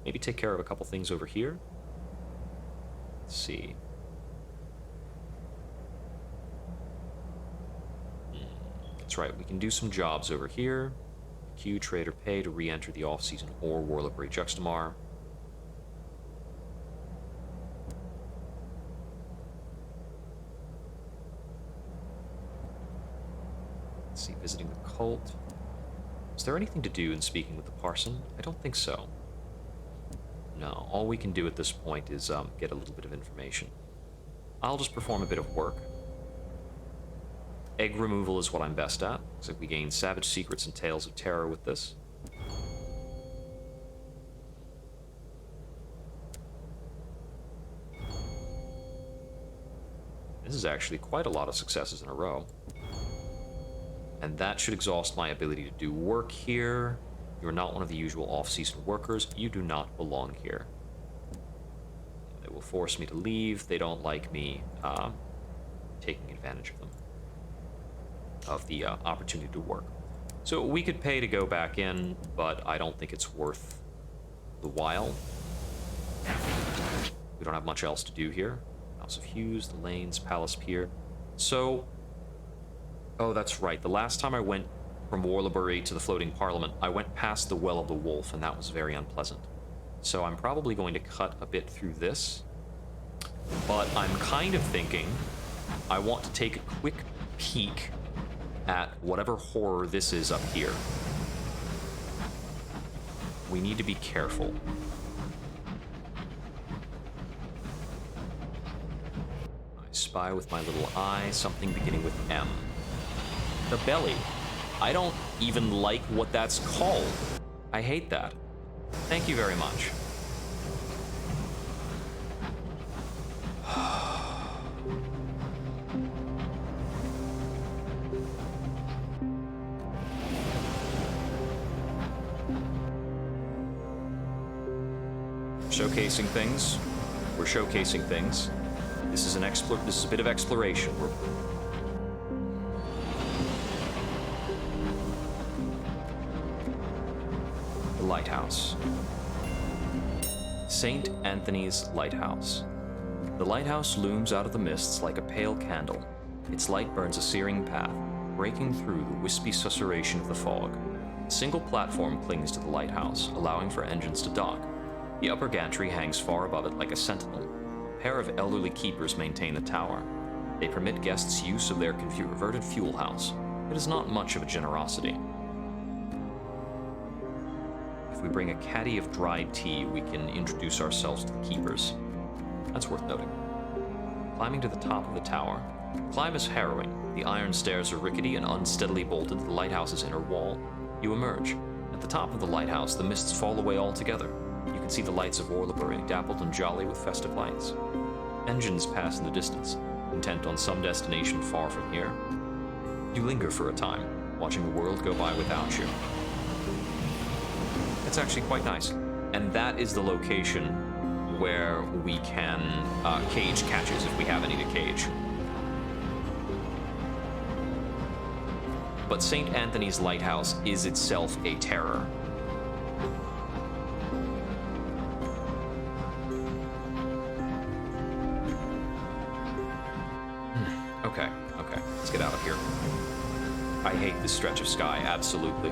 Maybe take care of a couple things over here? Let's see. That's right, we can do some jobs over here. Queue trade or pay to re-enter the off-season or Warlibrary Juxtamar. Let's see, visiting the cult. Is there anything to do in speaking with the parson? I don't think so. No, all we can do at this point is get a little bit of information. I'll just perform a bit of work. Egg removal is what I'm best at. Looks like we gain savage secrets and tales of terror with this. This is actually quite a lot of successes in a row. And that should exhaust my ability to do work here. You're not one of the usual off-season workers. You do not belong here. They will force me to leave. They don't like me taking advantage of them. Of the opportunity to work. So we could pay to go back in, but I don't think it's worth the while. We don't have much else to do here. House of Hughes, the Lanes, Palace Pier. So, oh, that's right. The last time I went from Warlibrary to the Floating Parliament, I went past the Well of the Wolf, and that was very unpleasant. So I'm probably going to cut a bit through this. But I'm kind of thinking I want to take a quick peek at whatever horror this is up here. We need to be careful. I spy with my little eye something beginning with M. The belly. I don't even like what that's called. I hate that. Thank you very much. Showcasing things. We're showcasing things. This is a bit of exploration. The lighthouse. St. Anthony's Lighthouse. The lighthouse looms out of the mists like a pale candle. Its light burns a searing path, breaking through the wispy susurration of the fog. A single platform clings to the lighthouse, allowing for engines to dock. The upper gantry hangs far above it like a sentinel. A pair of elderly keepers maintain the tower. They permit guests use of their converted fuel house. It is not much of a generosity. If we bring a caddy of dried tea, we can introduce ourselves to the keepers. That's worth noting. Climbing to the top of the tower. The climb is harrowing. The iron stairs are rickety and unsteadily bolted to the lighthouse's inner wall. You emerge. At the top of the lighthouse, the mists fall away altogether. You can see the lights of Warlibrary, dappled and jolly with festive lights. Engines pass in the distance, intent on some destination far from here. You linger for a time, watching the world go by without you. It's actually quite nice. And that is the location where we can cage catches if we have any to cage. But St. Anthony's Lighthouse is itself a terror. Okay, let's get out of here. I hate this stretch of sky, absolutely.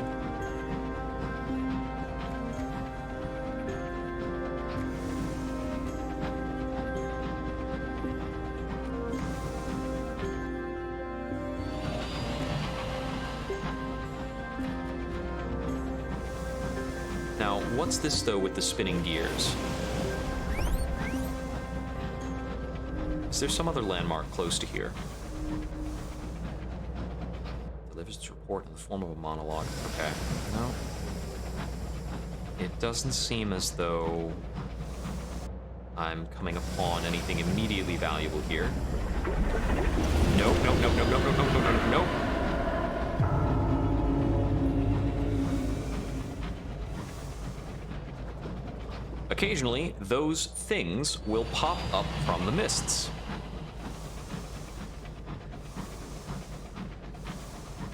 Now, what's this though with the spinning gears? Is there some other landmark close to here? delivers its report in the form of a monologue. Okay. No. It doesn't seem as though I'm coming upon anything immediately valuable here. Nope, nope, nope, nope, nope, nope, nope, nope, nope, nope. Occasionally, those things will pop up from the mists.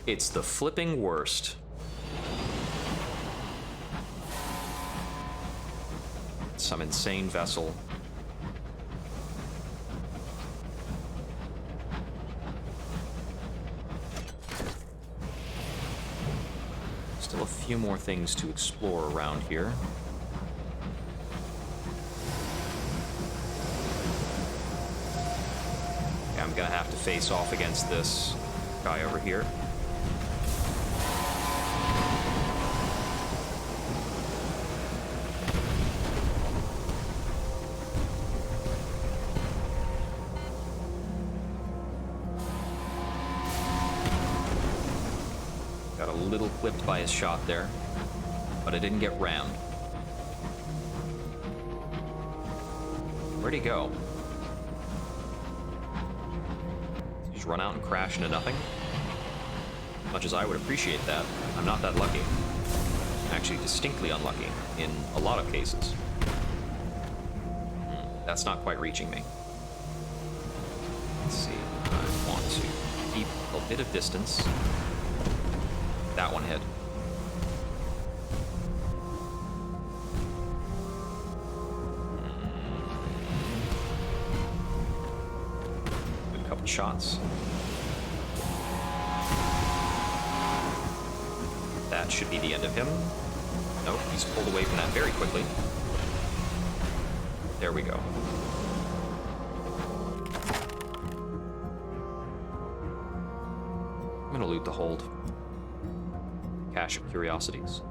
It's the flipping worst. Some insane vessel. Still a few more things to explore around here. Okay, I'm gonna have to face off against this guy over here. Clipped by his shot there, but it didn't get rammed. Where'd he go? Did he just run out and crash into nothing? Much as I would appreciate that, I'm not that lucky. Actually, distinctly unlucky in a lot of cases. That's not quite reaching me. Let's see. I want to keep a bit of distance. That one hit. Good couple shots. That should be the end of him. Nope, he's pulled away from that very quickly. There we go. I'm gonna loot the hold. Cache of curiosities.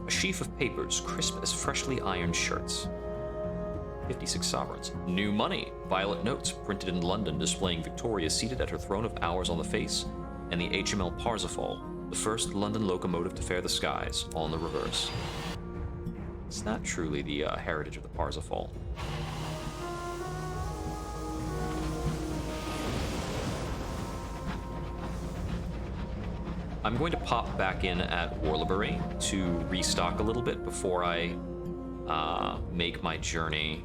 A sheaf of papers, crisp as freshly ironed shirts. 56 sovereigns. New money. Violet notes printed in London displaying Victoria seated at her throne of hours on the face, and the HML Parsifal, the first London locomotive to fare the skies, on the reverse. Is that truly the heritage of the Parsifal? I'm going to pop back in at Warlebury to restock a little bit before I make my journey.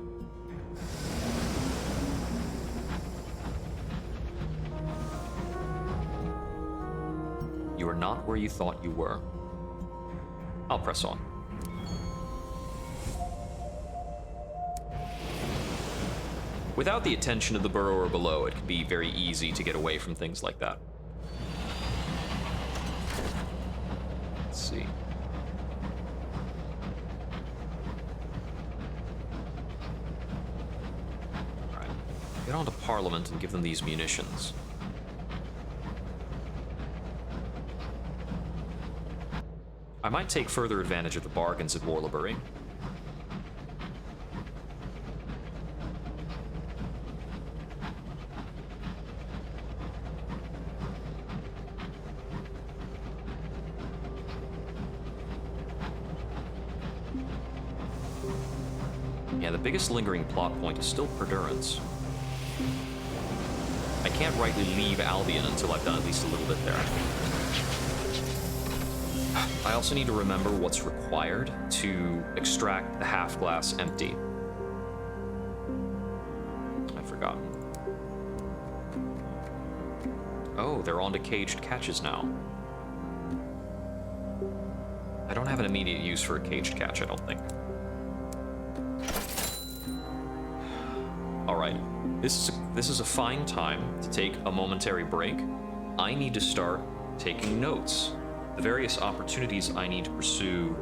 You are not where you thought you were. I'll press on. Without the attention of the burrower below, it can be very easy to get away from things like that. See. Alright. Get on to Parliament and give them these munitions. I might take further advantage of the bargains at Warlebury. Yeah, the biggest lingering plot point is still Perdurance. I can't rightly leave Albion until I've done at least a little bit there. I also need to remember what's required to extract the half-glass empty. I've forgotten. Oh, they're on to caged catches now. I don't have an immediate use for a caged catch, I don't think. Alright, this is a fine time to take a momentary break. I need to start taking notes. The various opportunities I need to pursue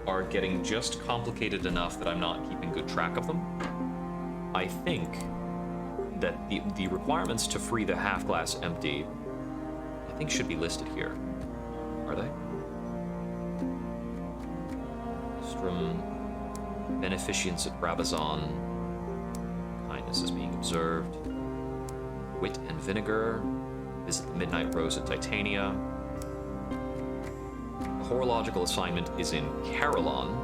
are getting just complicated enough that I'm not keeping good track of them. I think that the requirements to free the half-glass empty, I think should be listed here. Are they? From beneficence at Brabazon. Kindness is being observed. Wit and vinegar. Visit the Midnight Rose at Titania. Horological assignment is in Carillon.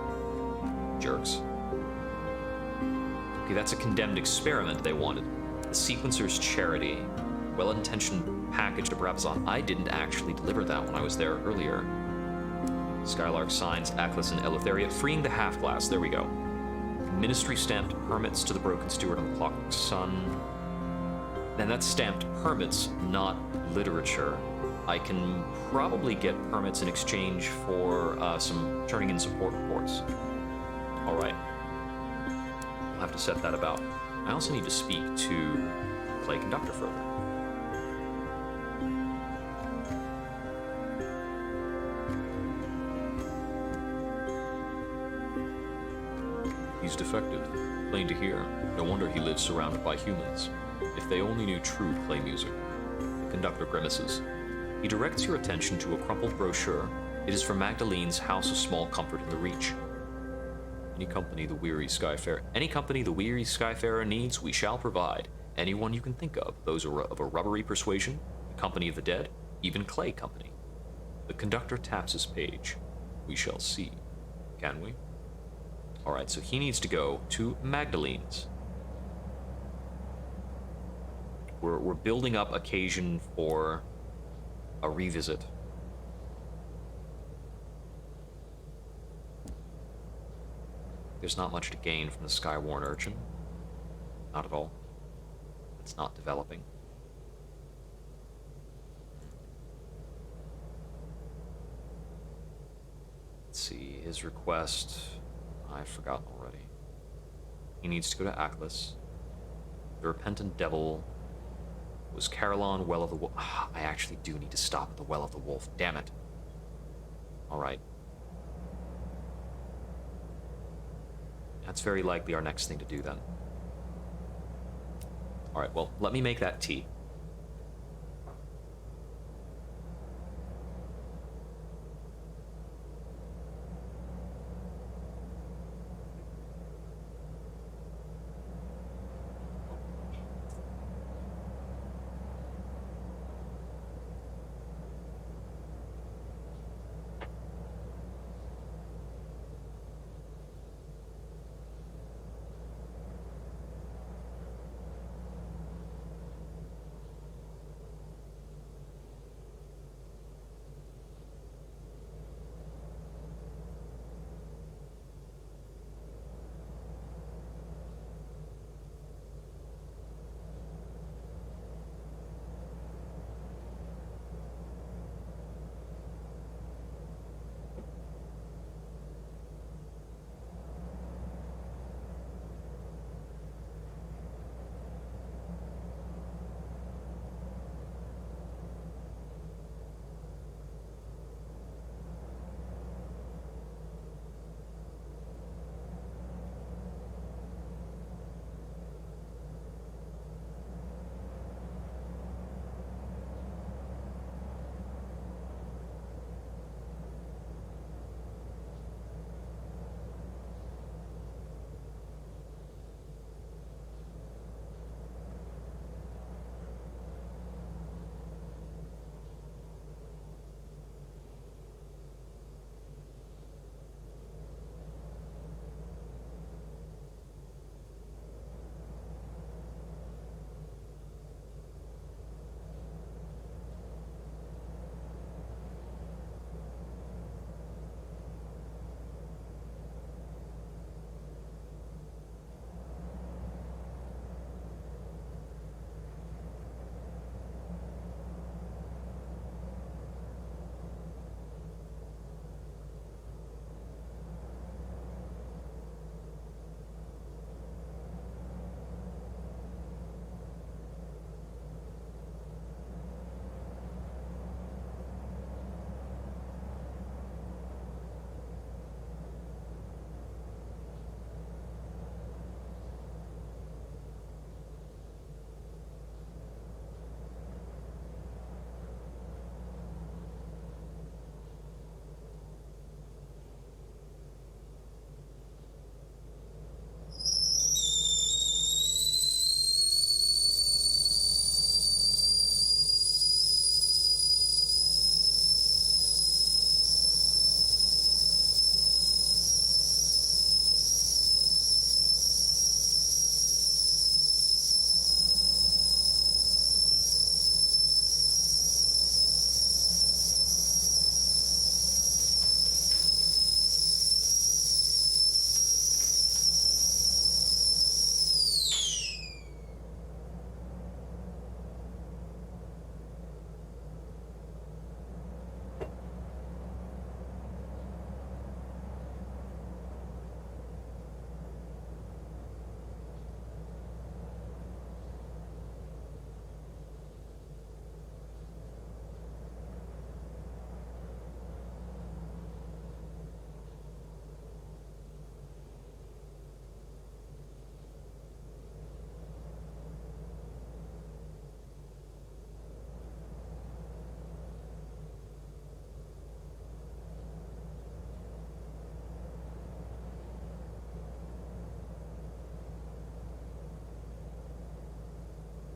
Jerks. Okay, that's a condemned experiment they wanted. The Sequencer's Charity. Well-intentioned package to Brabazon. I didn't actually deliver that when I was there earlier. Skylark signs Atlas and Eleutheria. Freeing the half-glass. There we go. Ministry stamped permits to the Broken Steward on the Clockwork Sun. And that's stamped permits, not literature. I can probably get permits in exchange for some turning in support reports. Alright. I'll have to set that about. I also need to speak to Clay Conductor further. He's defective. Plain to hear. No wonder he lives surrounded by humans. If they only knew true Clay music. The conductor grimaces. He directs your attention to a crumpled brochure. It is from Magdalene's House of Small Comfort in the Reach. Any company the weary Skyfarer needs, we shall provide. Anyone you can think of, those of a rubbery persuasion, the Company of the Dead, even Clay Company. The conductor taps his page. We shall see. Can we? Alright, so he needs to go to Magdalene's. We're building up occasion for a revisit. There's not much to gain from the Skywarn urchin. Not at all. It's not developing. Let's see, his request... I've forgotten already. He needs to go to Atlas. The Repentant Devil... was Carillon, Well of the Wolf. I actually do need to stop at the Well of the Wolf. Damn it. Alright. That's very likely our next thing to do then. Alright, well, let me make that tea.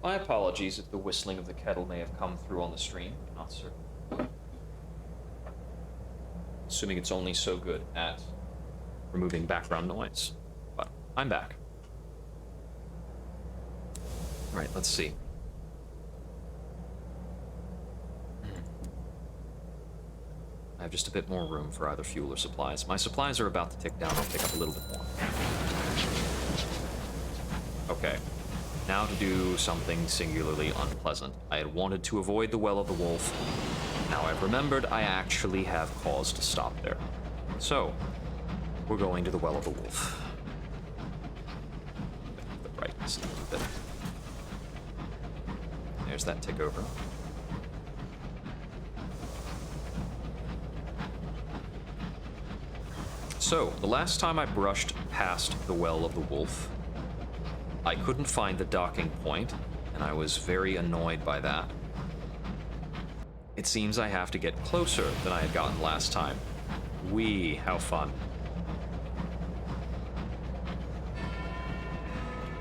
My apologies if the whistling of the kettle may have come through on the stream. Not certain. Assuming it's only so good at removing background noise. But I'm back. Right, let's see. I have just a bit more room for either fuel or supplies. My supplies are about to tick down. I'll pick up a little bit more. Okay. Now to do something singularly unpleasant. I had wanted to avoid the Well of the Wolf. Now I've remembered I actually have cause to stop there. So, we're going to the Well of the Wolf. The brightness a little bit. There's that tick over. So, the last time I brushed past the Well of the Wolf, I couldn't find the docking point, and I was very annoyed by that. It seems I have to get closer than I had gotten last time. Whee, how fun.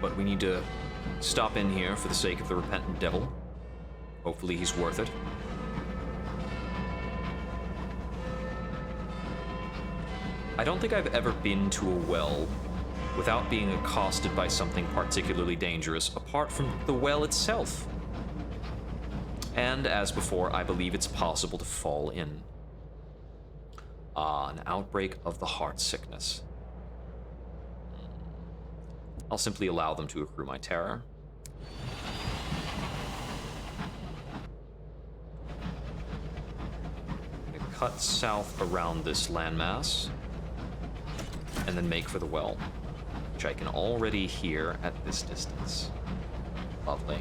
But we need to stop in here for the sake of the repentant devil. Hopefully he's worth it. I don't think I've ever been to a well without being accosted by something particularly dangerous, apart from the well itself. And as before, I believe it's possible to fall in. An outbreak of the heart sickness. I'll simply allow them to accrue my terror. I'm gonna cut south around this landmass, and then make for the well, which I can already hear at this distance. Lovely.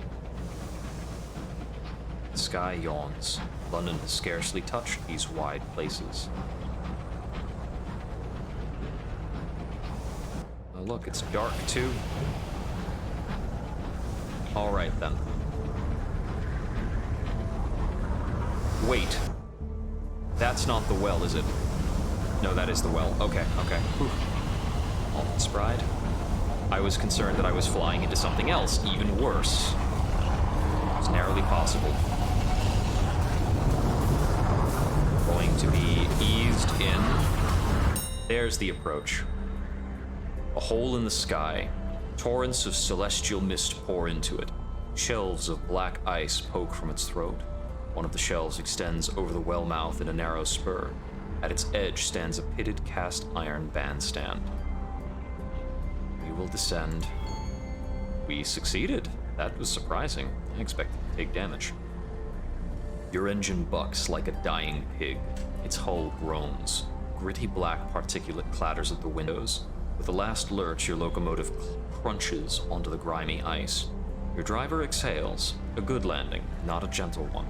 The sky yawns. London has scarcely touched these wide places. Oh look, it's dark too. Alright then. Wait. That's not the well, is it? No, that is the well. Okay, okay. Whew. Almond Sprite. I was concerned that I was flying into something else, even worse. It's narrowly possible. Going to be eased in. There's the approach. A hole in the sky. Torrents of celestial mist pour into it. Shelves of black ice poke from its throat. One of the shelves extends over the well mouth in a narrow spur. At its edge stands a pitted cast iron bandstand. We will descend. We succeeded. That was surprising. I expected to take damage. Your engine bucks like a dying pig. Its hull groans. Gritty black particulate clatters at the windows. With the last lurch, your locomotive crunches onto the grimy ice. Your driver exhales. A good landing, not a gentle one.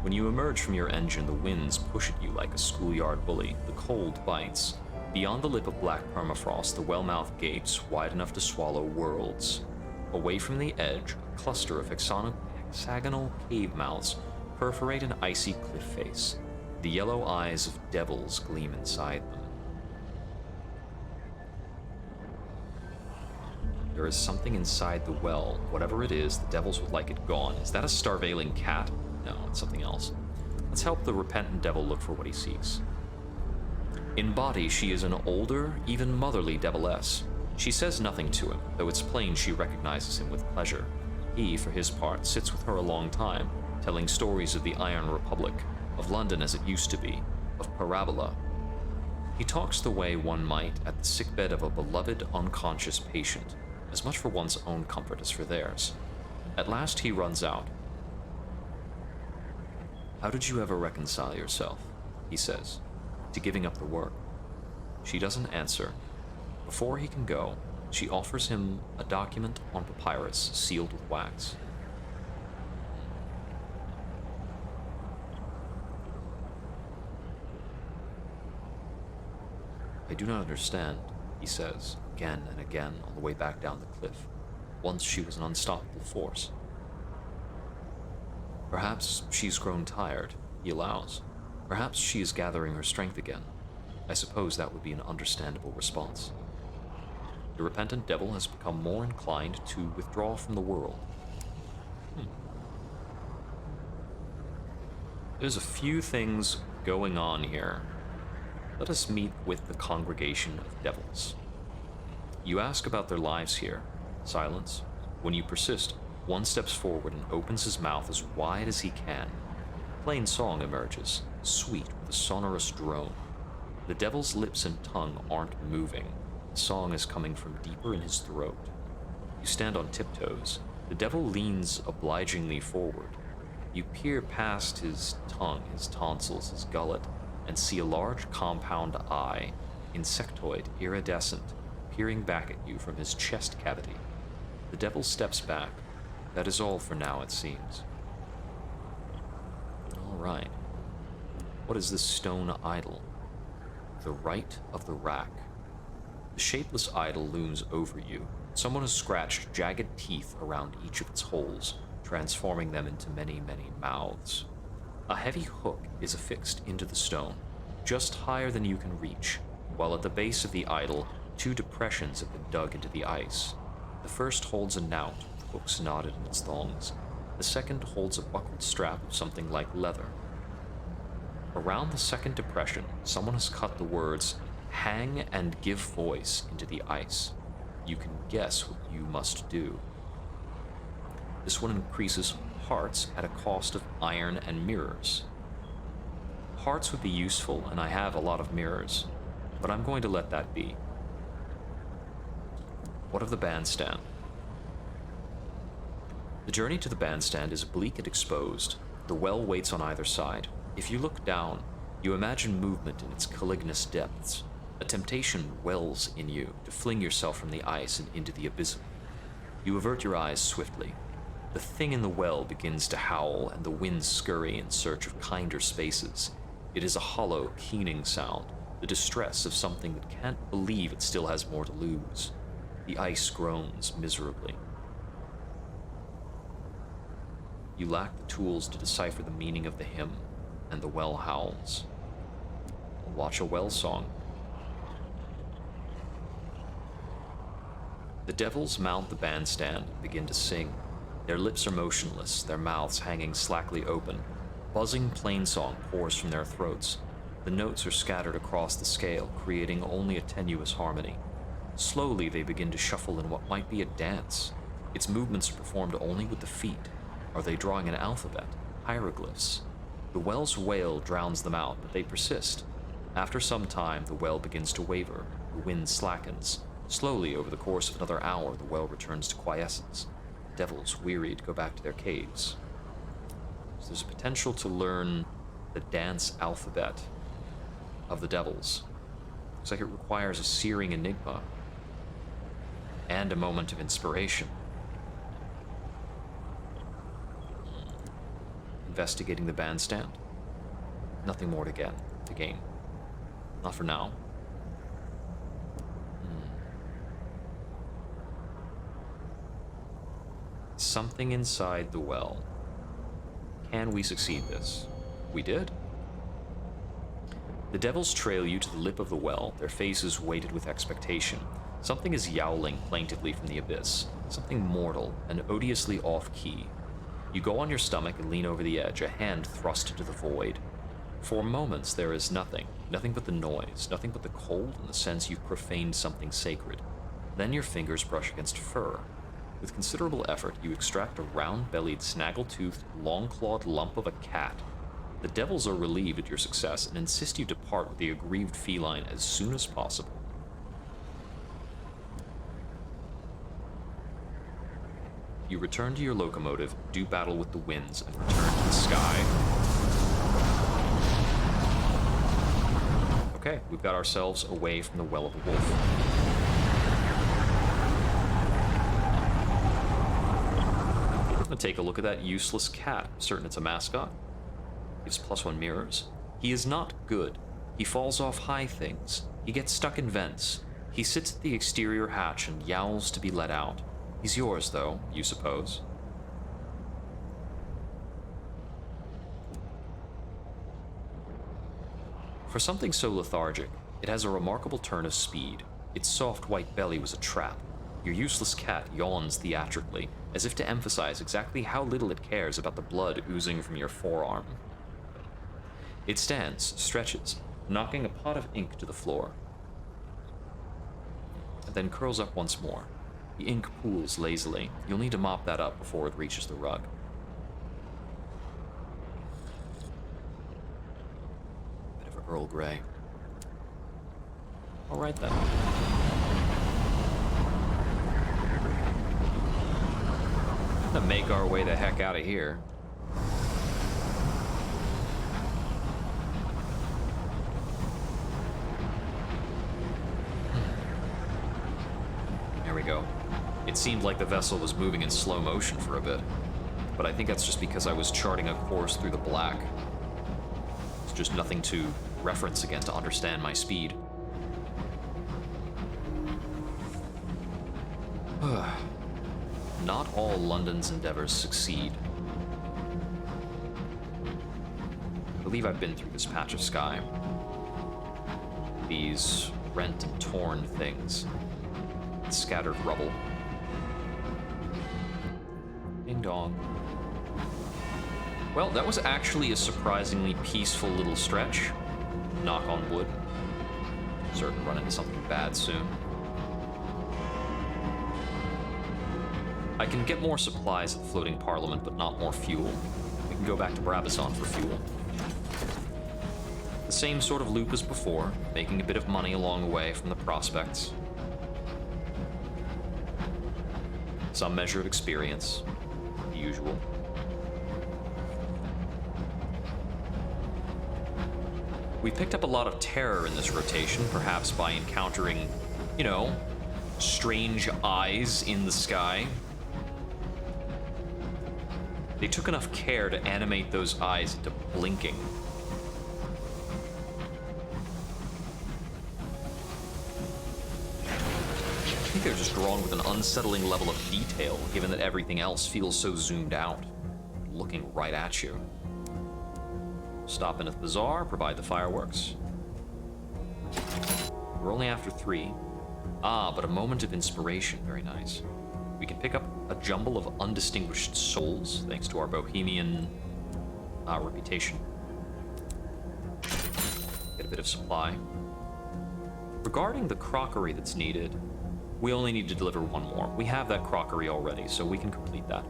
When you emerge from your engine, the winds push at you like a schoolyard bully. The cold bites. Beyond the lip of black permafrost, the well-mouthed gapes, wide enough to swallow worlds. Away from the edge, a cluster of hexagonal cave mouths perforate an icy cliff face. The yellow eyes of devils gleam inside them. There is something inside the well. Whatever it is, the devils would like it gone. Is that a starvailing cat? No, it's something else. Let's help the repentant devil look for what he seeks. In body, she is an older, even motherly deviless. She says nothing to him, though it's plain she recognizes him with pleasure. He, for his part, sits with her a long time, telling stories of the Iron Republic, of London as it used to be, of Parabola. He talks the way one might at the sickbed of a beloved, unconscious patient, as much for one's own comfort as for theirs. At last he runs out. How did you ever reconcile yourself, he says, to giving up the work? She doesn't answer. Before he can go, she offers him a document on papyrus sealed with wax. I do not understand, he says, again and again on the way back down the cliff. Once she was an unstoppable force. Perhaps she's grown tired, he allows. Perhaps she is gathering her strength again. I suppose that would be an understandable response. The repentant devil has become more inclined to withdraw from the world. There's a few things going on here. Let us meet with the congregation of devils. You ask about their lives here. Silence. When you persist, one steps forward and opens his mouth as wide as he can. Plain song emerges, sweet with a sonorous drone. The devil's lips and tongue aren't moving. The song is coming from deeper in his throat. You stand on tiptoes. The devil leans obligingly forward. You peer past his tongue, his tonsils, his gullet, and see a large compound eye, insectoid, iridescent, peering back at you from his chest cavity. The devil steps back. That is all for now, it seems. All right. What is this stone idol? The Rite of the Rack. The shapeless idol looms over you. Someone has scratched jagged teeth around each of its holes, transforming them into many, many mouths. A heavy hook is affixed into the stone, just higher than you can reach, while at the base of the idol, 2 depressions have been dug into the ice. The first holds a knout, with hooks knotted in its thongs. The second holds a buckled strap of something like leather. Around the second depression, someone has cut the words, "Hang and give voice," into the ice. You can guess what you must do. This one increases hearts at a cost of iron and mirrors. Hearts would be useful, and I have a lot of mirrors, but I'm going to let that be. What of the bandstand? The journey to the bandstand is bleak and exposed. The well waits on either side. If you look down, you imagine movement in its calignous depths. A temptation wells in you to fling yourself from the ice and into the abysm. You avert your eyes swiftly. The thing in the well begins to howl, and the winds scurry in search of kinder spaces. It is a hollow, keening sound, the distress of something that can't believe it still has more to lose. The ice groans miserably. You lack the tools to decipher the meaning of the hymn, and the well howls. Watch a well song. The devils mount the bandstand and begin to sing. Their lips are motionless, their mouths hanging slackly open. Buzzing plainsong pours from their throats. The notes are scattered across the scale, creating only a tenuous harmony. Slowly they begin to shuffle in what might be a dance. Its movements are performed only with the feet. Are they drawing an alphabet? Hieroglyphs? The well's wail drowns them out, but they persist. After some time, the well begins to waver. The wind slackens. Slowly, over the course of another hour, the well returns to quiescence. The devils, wearied, go back to their caves. So there's a potential to learn the dance alphabet of the devils. Looks like it requires a searing enigma and a moment of inspiration. Investigating the bandstand. Nothing more to gain. Not for now. Something inside the well. Can we succeed this? We did. The devils trail you to the lip of the well, their faces weighted with expectation. Something is yowling plaintively from the abyss. Something mortal and odiously off-key. You go on your stomach and lean over the edge, a hand thrust into the void. For moments there is nothing but the noise, nothing but the cold and the sense you've profaned something sacred. Then your fingers brush against fur. With considerable effort, you extract a round-bellied, snaggle-toothed, long-clawed lump of a cat. The devils are relieved at your success and insist you depart with the aggrieved feline as soon as possible. You return to your locomotive, do battle with the winds, and return to the sky. Okay, we've got ourselves away from the Well of the Wolf. I'm gonna take a look at that useless cat. I'm certain it's a mascot. Gives +1 mirrors. He is not good. He falls off high things. He gets stuck in vents. He sits at the exterior hatch and yowls to be let out. He's yours, though, you suppose. For something so lethargic, it has a remarkable turn of speed. Its soft white belly was a trap. Your useless cat yawns theatrically, as if to emphasize exactly how little it cares about the blood oozing from your forearm. It stands, stretches, knocking a pot of ink to the floor, and then curls up once more. The ink pools lazily. You'll need to mop that up before it reaches the rug. Bit of Earl Grey. All right then. Gonna make our way the heck out of here. There we go. It seemed like the vessel was moving in slow motion for a bit, but I think that's just because I was charting a course through the black. It's just nothing to reference again to understand my speed. Not all London's endeavors succeed. I believe I've been through this patch of sky. These rent and torn things. Scattered rubble. Ding dong. Well, that was actually a surprisingly peaceful little stretch. Knock on wood. Certain to run into something bad soon. I can get more supplies at the floating parliament, but not more fuel. We can go back to Brabazon for fuel. The same sort of loop as before, making a bit of money along the way from the prospects. Some measure of experience, the usual. We picked up a lot of terror in this rotation, perhaps by encountering, you know, strange eyes in the sky. They took enough care to animate those eyes into blinking. I think they're just drawn with an unsettling level of detail, given that everything else feels so zoomed out, looking right at you. Stop in at the bazaar, provide the fireworks. We're only after 3. Ah, but a moment of inspiration, very nice. We can pick up a jumble of undistinguished souls, thanks to our bohemian reputation. Get a bit of supply. Regarding the crockery that's needed, we only need to deliver 1 more. We have that crockery already, so we can complete that.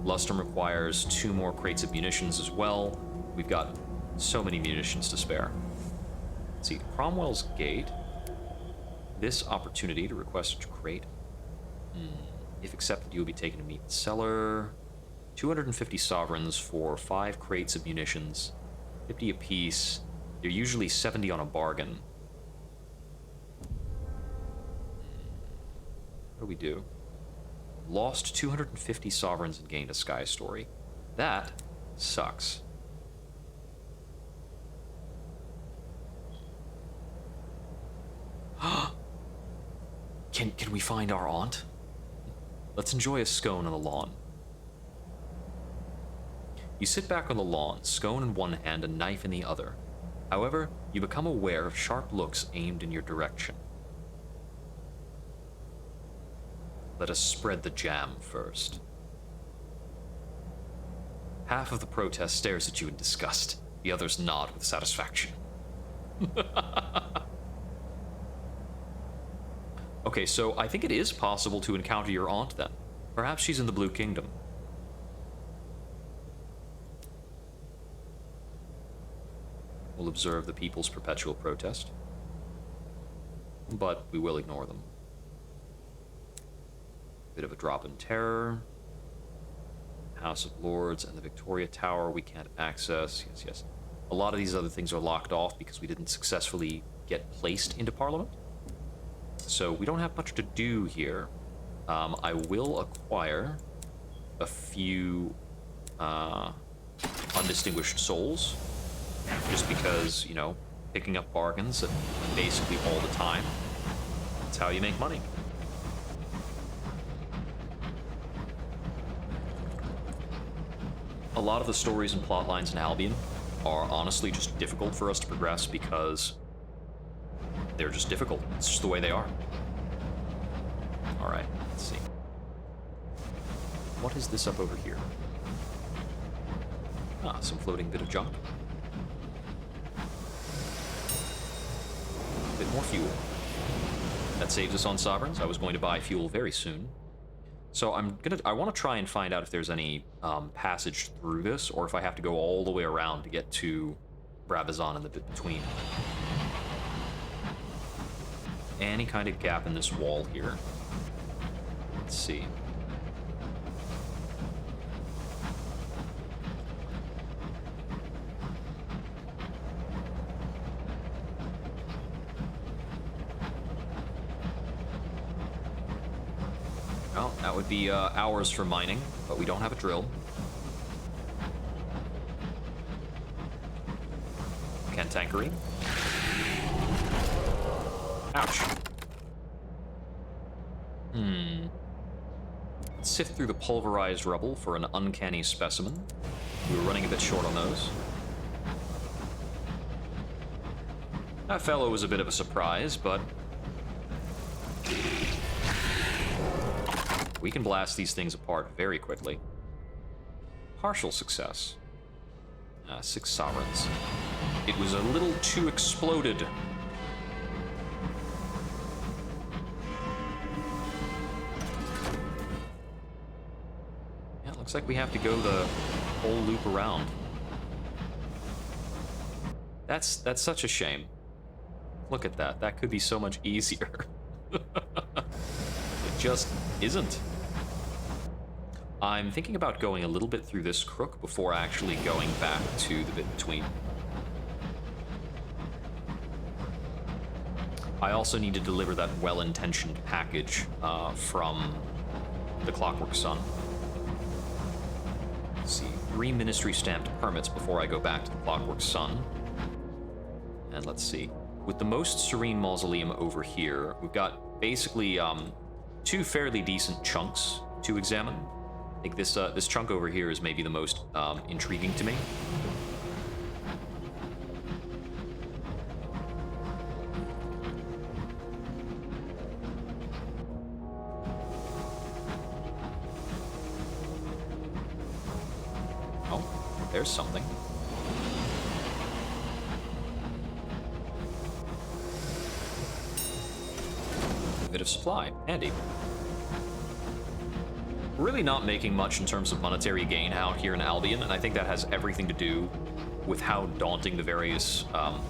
Lustrum requires 2 more crates of munitions as well. We've got so many munitions to spare. Let's see, Cromwell's Gate. This opportunity to request a crate. If accepted, you will be taken to meet the seller. 250 sovereigns for 5 crates of munitions. 50 apiece. They're usually 70 on a bargain. What do we do? Lost 250 sovereigns and gained a sky story. That sucks. Can we find our aunt? Let's enjoy a scone on the lawn. You sit back on the lawn, scone in one hand, a knife in the other. However, you become aware of sharp looks aimed in your direction. Let us spread the jam first. Half of the protest stares at you in disgust. The others nod with satisfaction. Okay, so I think it is possible to encounter your aunt then. Perhaps she's in the Blue Kingdom. We'll observe the people's perpetual protest, but we will ignore them. Bit of a drop in terror. House of Lords and the Victoria Tower we can't access. Yes, yes. A lot of these other things are locked off because we didn't successfully get placed into Parliament. So we don't have much to do here. I will acquire a few undistinguished souls, just because, you know, picking up bargains at basically all the time. That's how you make money. A lot of the stories and plot lines in Albion are honestly just difficult for us to progress because they're just difficult. It's just the way they are. All right. Let's see. What is this up over here? Ah, some floating bit of junk. A bit more fuel. That saves us on sovereigns. I was going to buy fuel very soon. So I want to try and find out if there's any passage through this, or if I have to go all the way around to get to Brabazon in the bit between. Any kind of gap in this wall here. Let's see. Well, that would be hours for mining, but we don't have a drill. Cantankerine. Ouch. Let's sift through the pulverized rubble for an uncanny specimen. We were running a bit short on those. That fellow was a bit of a surprise, but we can blast these things apart very quickly. Partial success. 6 sovereigns. It was a little too exploded. Yeah, it looks like we have to go the whole loop around. That's such a shame. Look at that. That could be so much easier. It just isn't. I'm thinking about going a little bit through this crook before actually going back to the bit between. I also need to deliver that well-intentioned package from the Clockwork Sun. Let's see, 3 ministry-stamped permits before I go back to the Clockwork Sun. And let's see. With the most serene mausoleum over here, we've got basically 2 fairly decent chunks to examine. I think this chunk over here is maybe the most intriguing to me. Oh, there's something. A bit of supply, handy. We're really not making much in terms of monetary gain out here in Albion, and I think that has everything to do with how daunting the various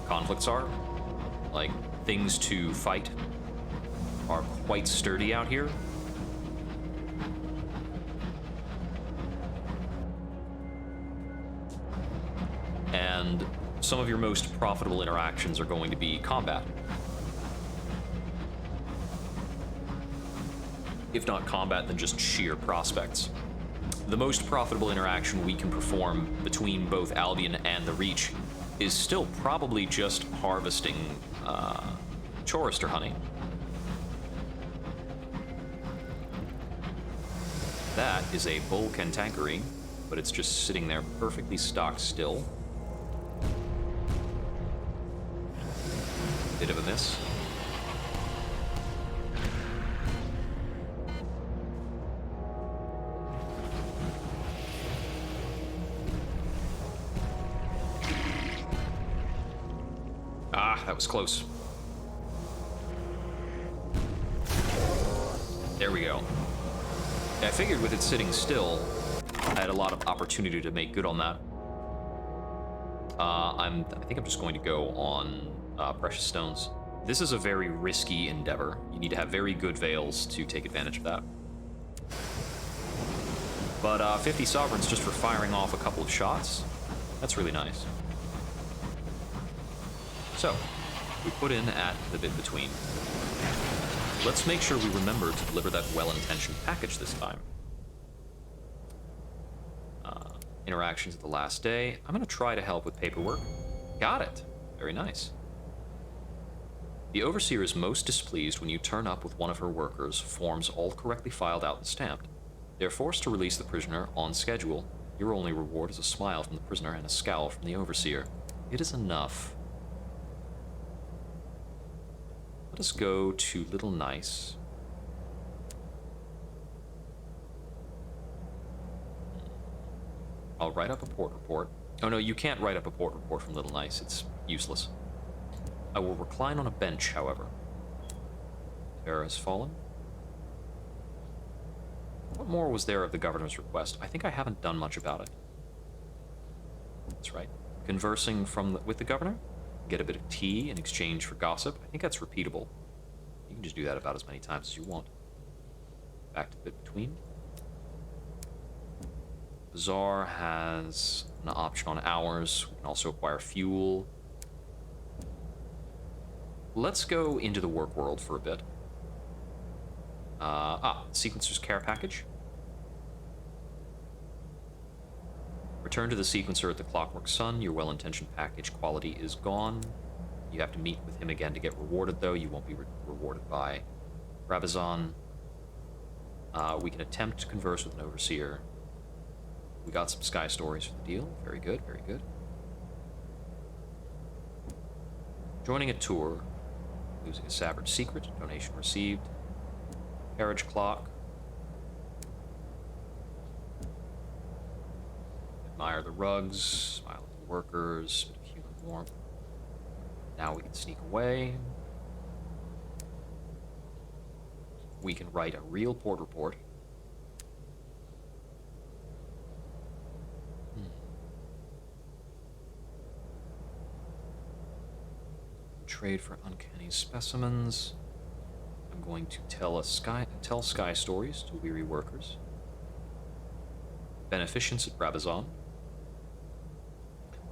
conflicts are. Like, things to fight are quite sturdy out here. And some of your most profitable interactions are going to be combat. If not combat, then just sheer prospects. The most profitable interaction we can perform between both Albion and the Reach is still probably just harvesting Chorister honey. That is a bull cantankerine, but it's just sitting there perfectly stock still. Bit of a miss. That was close. There we go. I figured with it sitting still, I had a lot of opportunity to make good on that. I think I'm just going to go on precious stones. This is a very risky endeavor. You need to have very good veils to take advantage of that. But 50 sovereigns just for firing off a couple of shots. That's really nice. So, we put in at the bit between. Let's make sure we remember to deliver that well-intentioned package this time. Interactions at the last day. I'm going to try to help with paperwork. Got it. Very nice. The Overseer is most displeased when you turn up with one of her workers, forms all correctly filed out and stamped. They are forced to release the prisoner on schedule. Your only reward is a smile from the prisoner and a scowl from the Overseer. It is enough. Let us go to Little Nice. I'll write up a port report. Oh no, you can't write up a port report from Little Nice. It's useless. I will recline on a bench, however. Terra has fallen. What more was there of the governor's request? I think I haven't done much about it. That's right. Conversing with the governor, get a bit of tea in exchange for gossip. I think that's repeatable. You can just do that about as many times as you want. Back to the bit between. Bazaar has an option on hours. We can also acquire fuel. Let's go into the work world for a bit. Sequencer's care package. Return to the sequencer at the Clockwork Sun. Your well-intentioned package quality is gone. You have to meet with him again to get rewarded, though. You won't be rewarded by Brabazon. We can attempt to converse with an overseer. We got some sky stories for the deal. Very good, very good. Joining a tour. Losing a savage secret. Donation received. Carriage clock. Admire the rugs. Smile at the workers. Bit of human warmth. Now we can sneak away. We can write a real port report. Trade for uncanny specimens. I'm going to tell sky stories to weary workers. Beneficence at Brabazon.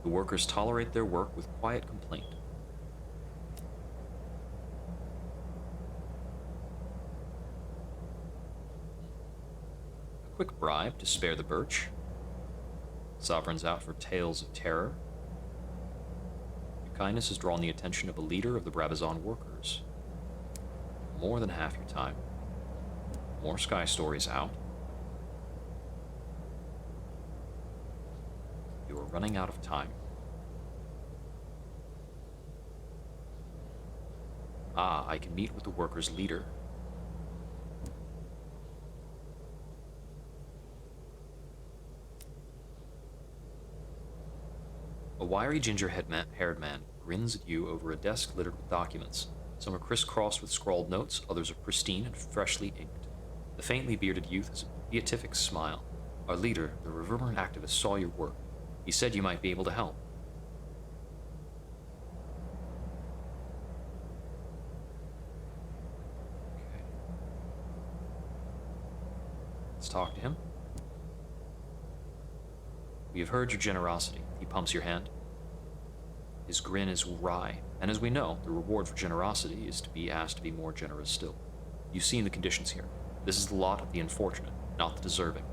The workers tolerate their work with quiet complaint. A quick bribe to spare the birch. Sovereigns out for tales of terror. Your kindness has drawn the attention of a leader of the Brabazon workers. More than half your time. More sky stories out. You are running out of time. I can meet with the workers' leader. A wiry ginger-haired man grins at you over a desk littered with documents. Some are crisscrossed with scrawled notes, others are pristine and freshly inked. The faintly bearded youth has a beatific smile. Our leader, the reverberant activist, saw your work. He said you might be able to help. Okay. Let's talk to him. We have heard your generosity. He pumps your hand. His grin is wry, and as we know, the reward for generosity is to be asked to be more generous still. You've seen the conditions here. This is the lot of the unfortunate, not the deserving.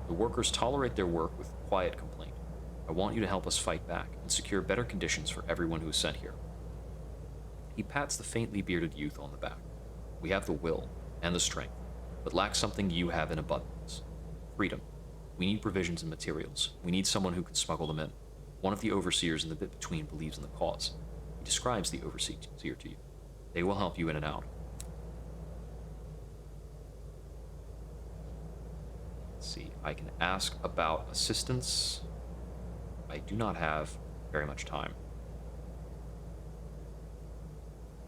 The workers tolerate their work with quiet complaint. I want you to help us fight back and secure better conditions for everyone who is sent here. He pats the faintly bearded youth on the back. We have the will and the strength, but lack something you have in abundance. Freedom. We need provisions and materials. We need someone who can smuggle them in. One of the overseers in the bit between believes in the cause. He describes the overseer to you. They will help you in and out. Let's see. I can ask about assistance. I do not have very much time.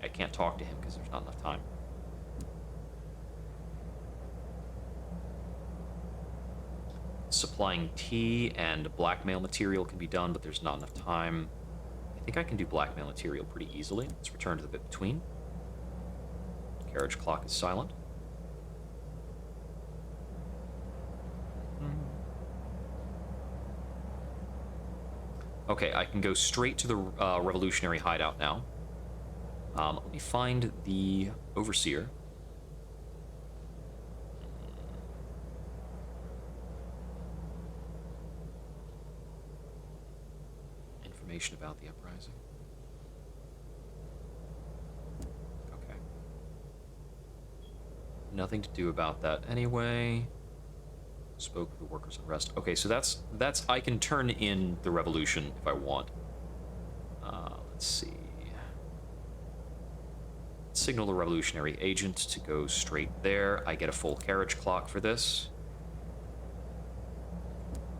I can't talk to him because there's not enough time. Supplying tea and blackmail material can be done, but there's not enough time. I think I can do blackmail material pretty easily. Let's return to the bit between. Carriage clock is silent. Okay, I can go straight to the revolutionary hideout now. Let me find the overseer. Information about the uprising. Okay. Nothing to do about that anyway. Spoke of the workers' unrest. Okay, so that's I can turn in the revolution if I want. Let's see. Signal the revolutionary agent to go straight there. I get a full carriage clock for this.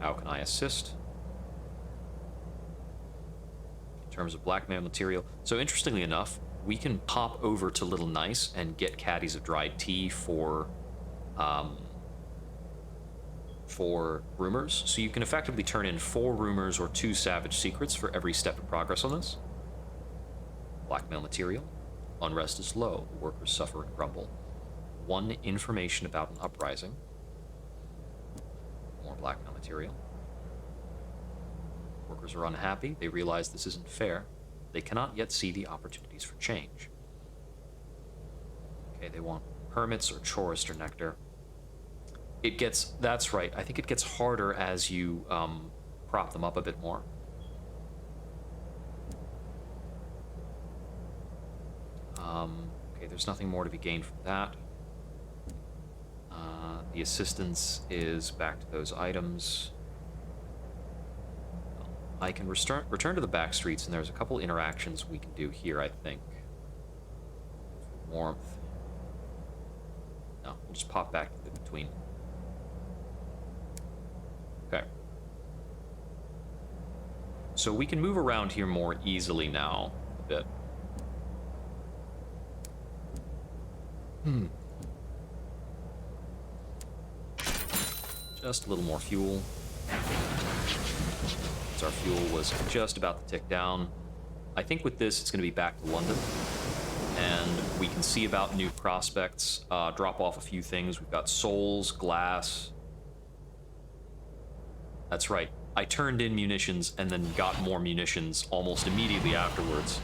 How can I assist? In terms of blackmail material. So interestingly enough, we can pop over to Little Nice and get caddies of dried tea for rumors. So you can effectively turn in 4 rumors or 2 savage secrets for every step of progress on this. Blackmail material. Unrest is low. The workers suffer and grumble. 1 information about an uprising. More blackmail material. Workers are unhappy. They realize this isn't fair. They cannot yet see the opportunities for change. Okay, they want hermits or chorist or nectar. It gets, that's right, I think it gets harder as you prop them up a bit more. Okay, there's nothing more to be gained from that. The assistance is back to those items. I can return to the back streets, and there's a couple interactions we can do here, I think. Warmth. No, we'll just pop back in between. Okay. So we can move around here more easily now, a bit. Just a little more fuel. Our fuel was just about to tick down. I think with this, it's going to be back to London. And we can see about new prospects, drop off a few things. We've got souls, glass. That's right. I turned in munitions and then got more munitions almost immediately afterwards.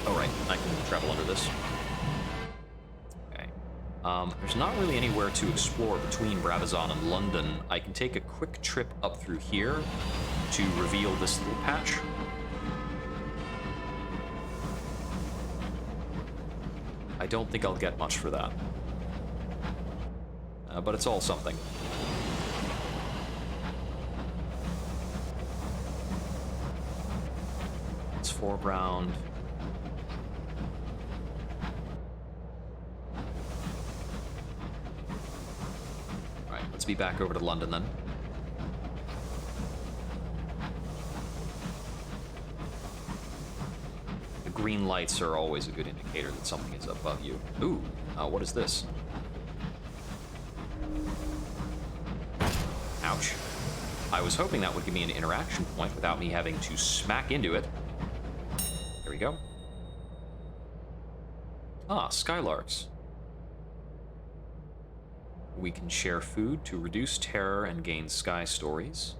All right, I can travel under this. There's not really anywhere to explore between Bravazan and London. I can take a quick trip up through here to reveal this little patch. I don't think I'll get much for that. But it's all something. It's foreground. Let's be back over to London then. The green lights are always a good indicator that something is above you. Ooh, what is this? Ouch. I was hoping that would give me an interaction point without me having to smack into it. There we go. Ah, skylarks. We can share food to reduce terror and gain sky stories.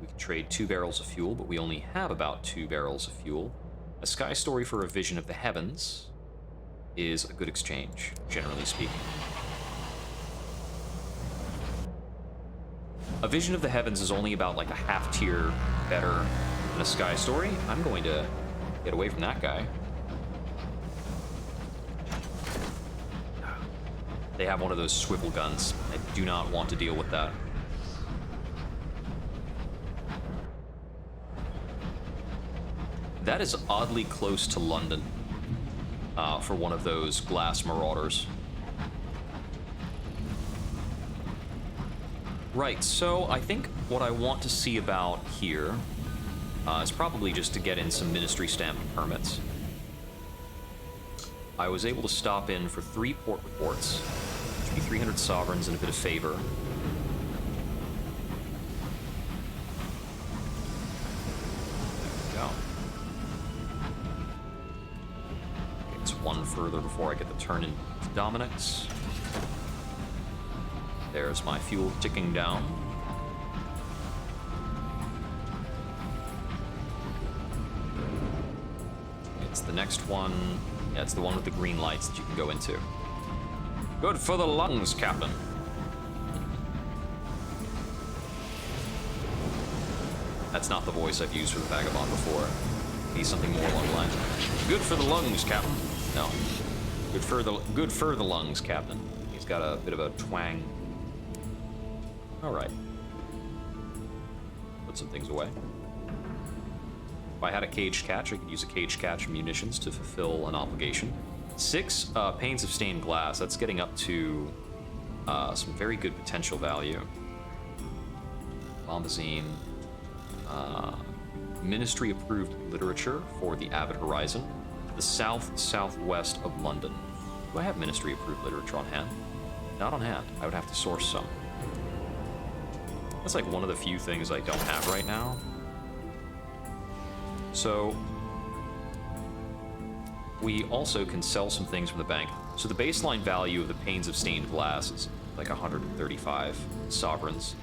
We can trade 2 barrels of fuel, but we only have about 2 barrels of fuel. A sky story for a vision of the heavens is a good exchange, generally speaking. A vision of the heavens is only about like a half tier better than a sky story. I'm going to get away from that guy. They have one of those swivel guns. I do not want to deal with that. That is oddly close to London for one of those glass marauders. Right, so I think what I want to see about here is probably just to get in some ministry stamp permits. I was able to stop in for 3 port reports, which would be 300 sovereigns and a bit of favor. There we go. Okay, it's 1 further before I get the turn into Dominic's. There's my fuel ticking down. It's the next one. Yeah, it's the one with the green lights that you can go into. Good for the lungs, Captain. That's not the voice I've used for the Vagabond before. He's something more along the lines of, good for the lungs, Captain. No. Good for the lungs, Captain. He's got a bit of a twang. Alright. Put some things away. If I had a caged catch, I could use a caged catch munitions to fulfill an obligation. 6 panes of stained glass. That's getting up to some very good potential value. Bombazine. Ministry-approved literature for the Avid Horizon. The southwest of London. Do I have ministry-approved literature on hand? Not on hand. I would have to source some. That's like one of the few things I don't have right now. So we also can sell some things from the bank. So the baseline value of the panes of stained glass is like 135 sovereigns.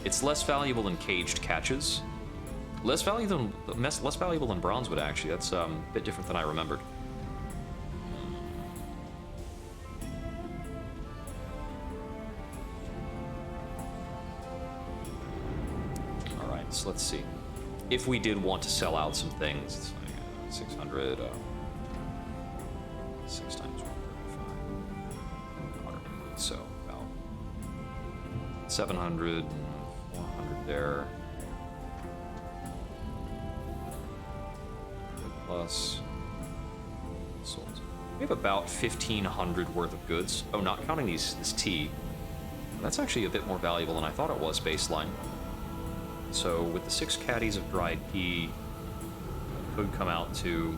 It's less valuable than caged catches. Less valuable than bronzewood, actually. That's a bit different than I remembered. All right, so let's see. If we did want to sell out some things, it's like 600. 6 times 135. So about 700, 400 there. Plus sold. We have about 1,500 worth of goods. Oh, not counting this tea. That's actually a bit more valuable than I thought it was baseline. So with the 6 caddies of dried tea, it could come out to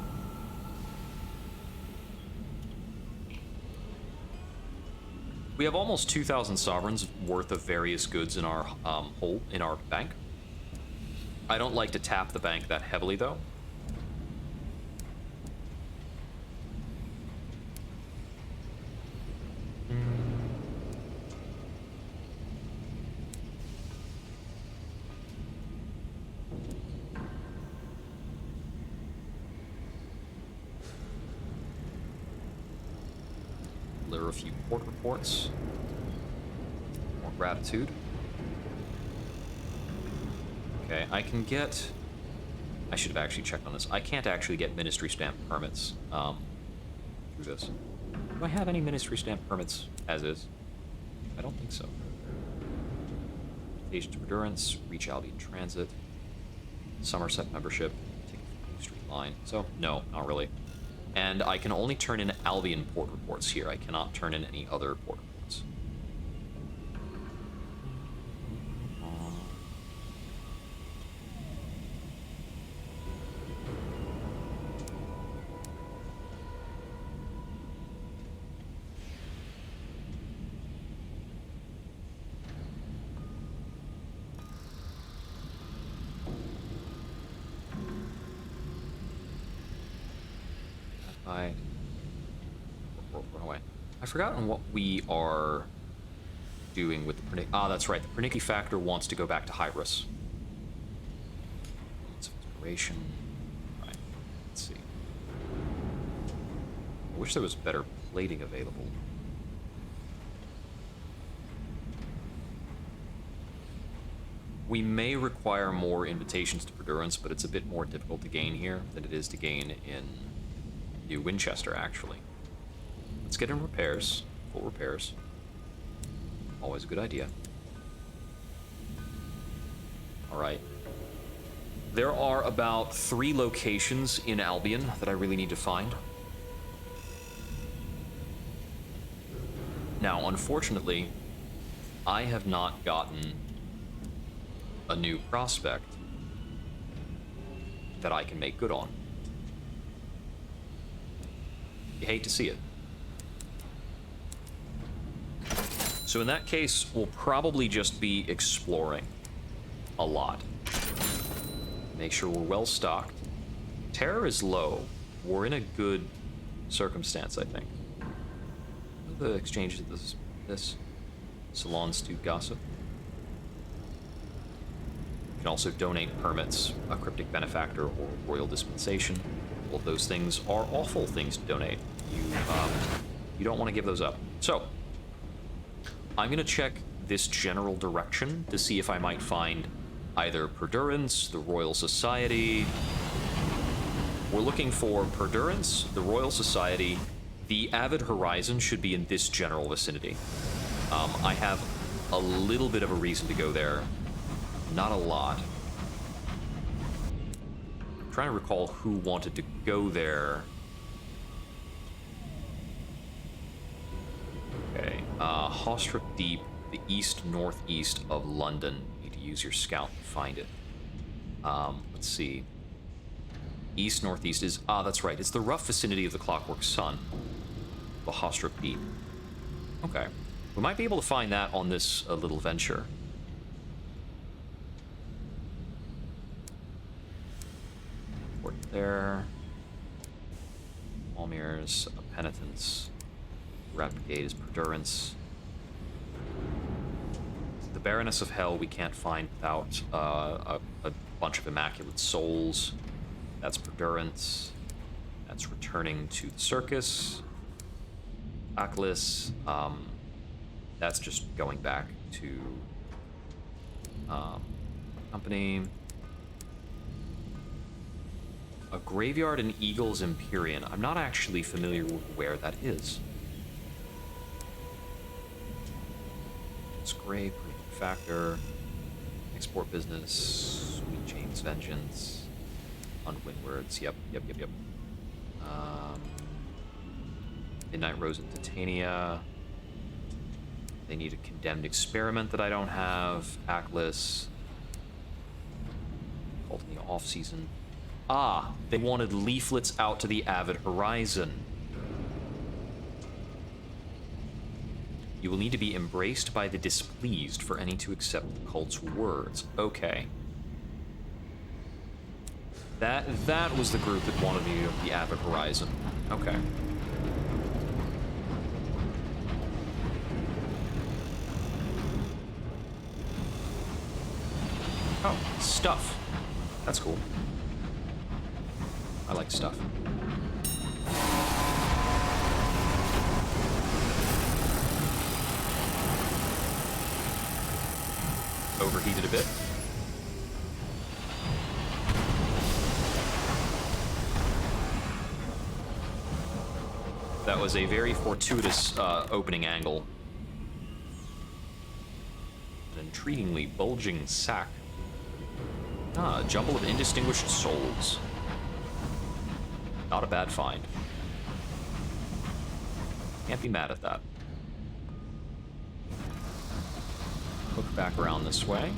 we have almost 2,000 sovereigns worth of various goods in our in our bank. I don't like to tap the bank that heavily though. A few port reports. More gratitude. Okay, I can get... I should have actually checked on this. I can't actually get ministry stamp permits through this. Do I have any ministry stamp permits as is? I don't think so. Invitation to Endurance, Reach Albion Transit, Somerset membership, Ticket for New Street Line. So, no, not really. And I can only turn in Albion port reports here. I cannot turn in any other port reports. I've forgotten what we are doing with the Pernick. Ah, that's right. The Pernicky factor wants to go back to Hybris. It's inspiration. Right. Let's see. I wish there was better plating available. We may require more invitations to Perdurance, but it's a bit more difficult to gain here than it is to gain in New Winchester, actually. Let's get in repairs. Full repairs. Always a good idea. Alright. There are about 3 locations in Albion that I really need to find. Now, unfortunately, I have not gotten a new prospect that I can make good on. You hate to see it. So in that case, we'll probably just be exploring a lot. Make sure we're well stocked. Terror is low. We're in a good circumstance, I think. The exchange of this Salon Stewed Gossip. You can also donate permits, a cryptic benefactor, or royal dispensation. All of those things are awful things to donate. You don't want to give those up. So, I'm going to check this general direction to see if I might find either Perdurance, the Royal Society. We're looking for Perdurance, the Royal Society. The Avid Horizon should be in this general vicinity. I have a little bit of a reason to go there. Not a lot. I'm trying to recall who wanted to go there. Hostrip Deep, the east-northeast of London. You need to use your scout to find it. Let's see. East-northeast is... Ah, that's right. It's the rough vicinity of the Clockwork Sun. The Hostrip Deep. Okay. We might be able to find that on this little venture. Port there. Almir's Penitence. Rat Brigade is Perdurance. The Baroness of Hell we can't find without a bunch of Immaculate Souls. That's Perdurance. That's returning to the circus. Aklis. That's just going back to company. A graveyard in Eagle's Empyrean. I'm not actually familiar with where that is. It's Grey, Factor, Export Business, Sweet James Vengeance, Unwindwards. Yep. Midnight Rose and Titania. They need a Condemned Experiment that I don't have. Aklis. Called in the off-season. Ah, they wanted leaflets out to the Avid Horizon. You will need to be embraced by the displeased for any to accept the cult's words. Okay. That was the group that wanted the Avid Horizon. Okay. Oh, stuff. That's cool. I like stuff. Overheated a bit. That was a very fortuitous opening angle. An intriguingly bulging sack. Ah, a jumble of indistinguished souls. Not a bad find. Can't be mad at that. Look back around this way.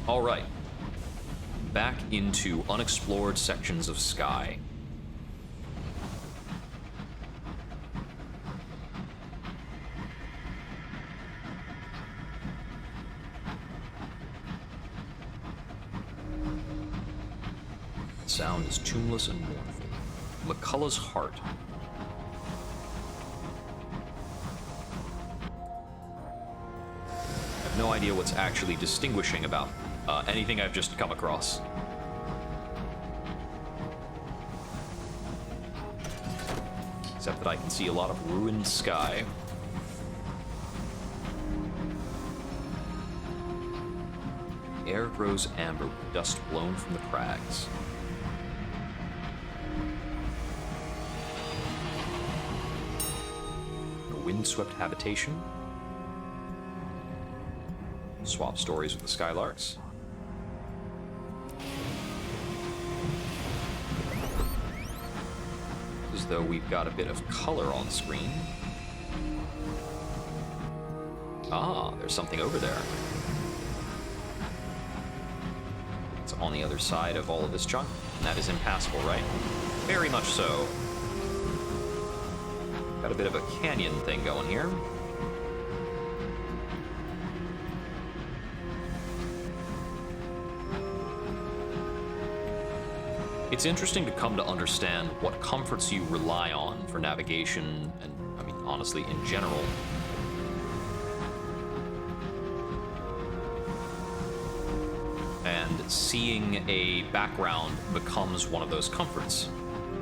All right. Back into unexplored sections of sky. Sound is tuneless and mournful. McCullough's Heart. I have no idea what's actually distinguishing about anything I've just come across. Except that I can see a lot of ruined sky. Air grows amber with dust blown from the crags. Windswept habitation. Swap stories with the Skylarks. As though we've got a bit of color on screen. Ah, there's something over there. It's on the other side of all of this junk, and that is impassable, right? Very much so. Got a bit of a canyon thing going here. It's interesting to come to understand what comforts you rely on for navigation, and, I mean, honestly, in general. And seeing a background becomes one of those comforts.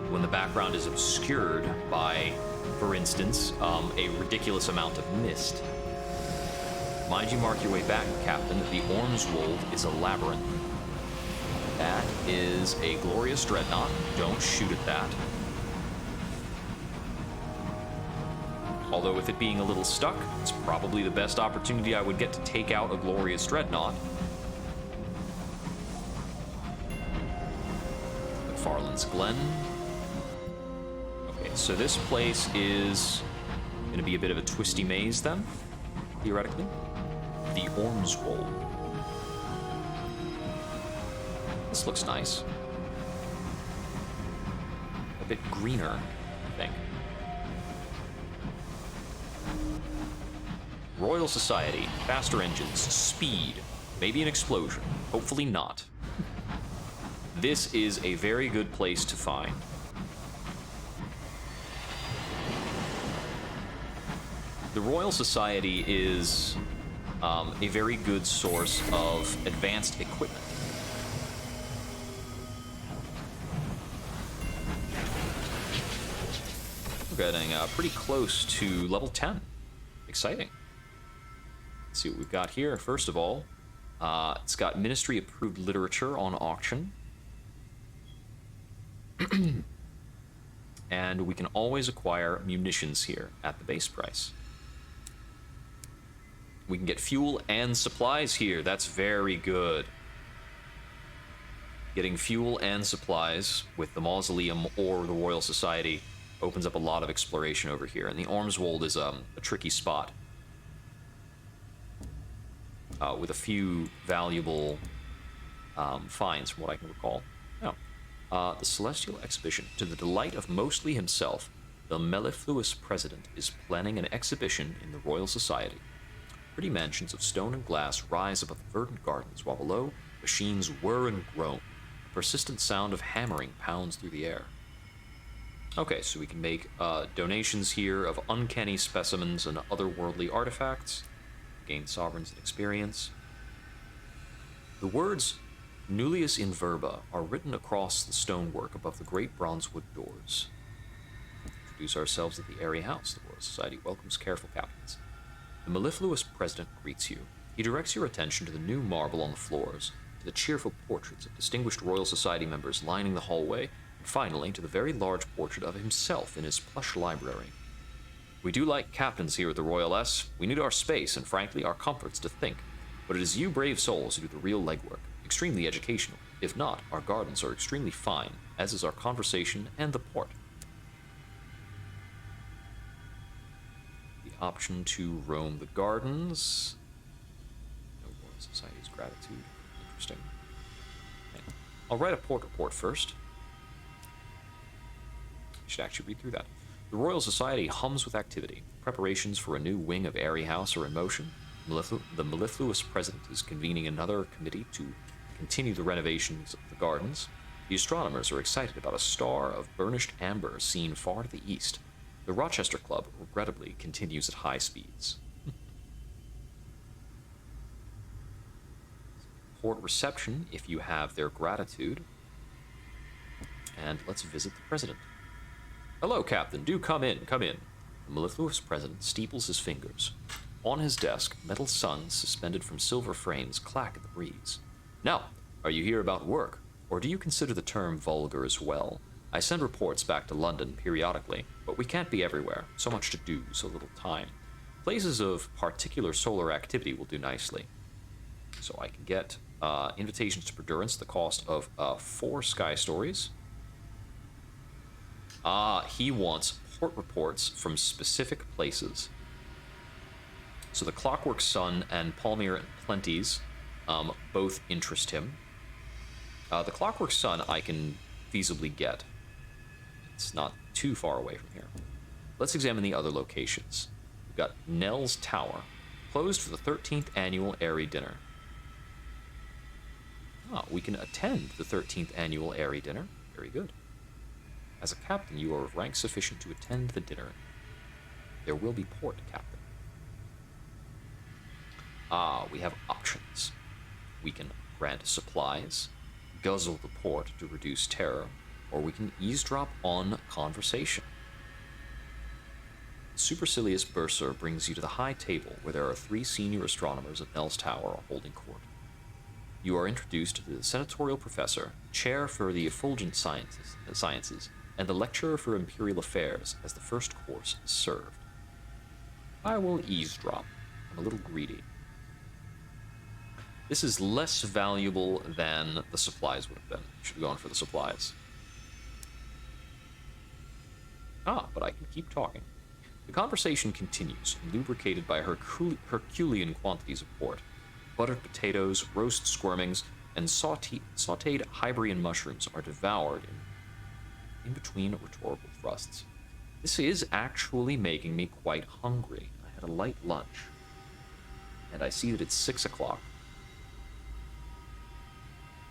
When the background is obscured by, for instance, a ridiculous amount of mist. Mind you mark your way back, Captain, that the Ormswold is a labyrinth. That is a glorious dreadnought. Don't shoot at that. Although with it being a little stuck, it's probably the best opportunity I would get to take out a glorious dreadnought. Farland's Glen. Okay, so this place is going to be a bit of a twisty maze then, theoretically. The Ormswold. This looks nice. A bit greener, I think. Royal Society, faster engines, speed, maybe an explosion, hopefully not. This is a very good place to find. The Royal Society is a very good source of advanced equipment. We're getting pretty close to level 10. Exciting. Let's see what we've got here. First of all, it's got ministry-approved literature on auction. And we can always acquire munitions here at the base price. We can get fuel and supplies here. That's very good. Getting fuel and supplies with the Mausoleum or the Royal Society opens up a lot of exploration over here. And the Ormswold is a tricky spot. With a few valuable finds from what I can recall. Oh. The Celestial Exhibition. To the delight of mostly himself, the mellifluous president is planning an exhibition in the Royal Society. Pretty mansions of stone and glass rise above the verdant gardens, while below, machines whir and groan. A persistent sound of hammering pounds through the air. Okay, so we can make donations here of uncanny specimens and otherworldly artifacts. Gain sovereigns and experience. The words Nullius in Verba are written across the stonework above the great bronzewood doors. Introduce ourselves at the airy house. The Royal Society welcomes careful captains. The mellifluous president greets you. He directs your attention to the new marble on the floors, to the cheerful portraits of distinguished Royal Society members lining the hallway, and finally to the very large portrait of himself in his plush library. We do like captains here at the Royal S. We need our space and, frankly, our comforts to think. But it is you brave souls who do the real legwork. Extremely educational. If not, our gardens are extremely fine, as is our conversation and the port. The option to roam the gardens. No Royal Society's gratitude. Interesting. Okay. I'll write a port report first. I should actually read through that. The Royal Society hums with activity. Preparations for a new wing of Airy House are in motion. The mellifluous president is convening another committee to continue the renovations of the gardens. The astronomers are excited about a star of burnished amber seen far to the east. The Rochester Club, regrettably, continues at high speeds. Port reception, if you have their gratitude. And let's visit the president. Hello, Captain. Do come in, come in. The mellifluous president steeples his fingers. On his desk, metal suns suspended from silver frames clack in the breeze. Now, are you here about work, or do you consider the term vulgar as well? I send reports back to London periodically, but we can't be everywhere. So much to do, so little time. Places of particular solar activity will do nicely. So I can get invitations to Perdurance, the cost of 4 sky stories. He wants port reports from specific places. So the Clockwork Sun and Palmyra and Plenties both interest him. The Clockwork Sun I can feasibly get. It's not too far away from here. Let's examine the other locations. We've got Nell's Tower, closed for the 13th annual Airy Dinner. We can attend the 13th annual Airy Dinner. Very good. As a captain, you are of rank sufficient to attend the dinner. There will be port, Captain. We have options. We can grant supplies, guzzle the port to reduce terror, or we can eavesdrop on conversation. The supercilious bursar brings you to the high table where there are 3 senior astronomers of Nell's Tower holding court. You are introduced to the senatorial professor, chair for the effulgent sciences, and the lecturer for imperial affairs as the first course is served. I will eavesdrop. I'm a little greedy. This is less valuable than the supplies would have been. Should be going for the supplies. Ah, but I can keep talking. The conversation continues, lubricated by Herculean quantities of port. Buttered potatoes, roast squirmings, and sauteed Hybrian mushrooms are devoured in between rhetorical thrusts. This is actually making me quite hungry. I had a light lunch, and I see that it's 6 o'clock.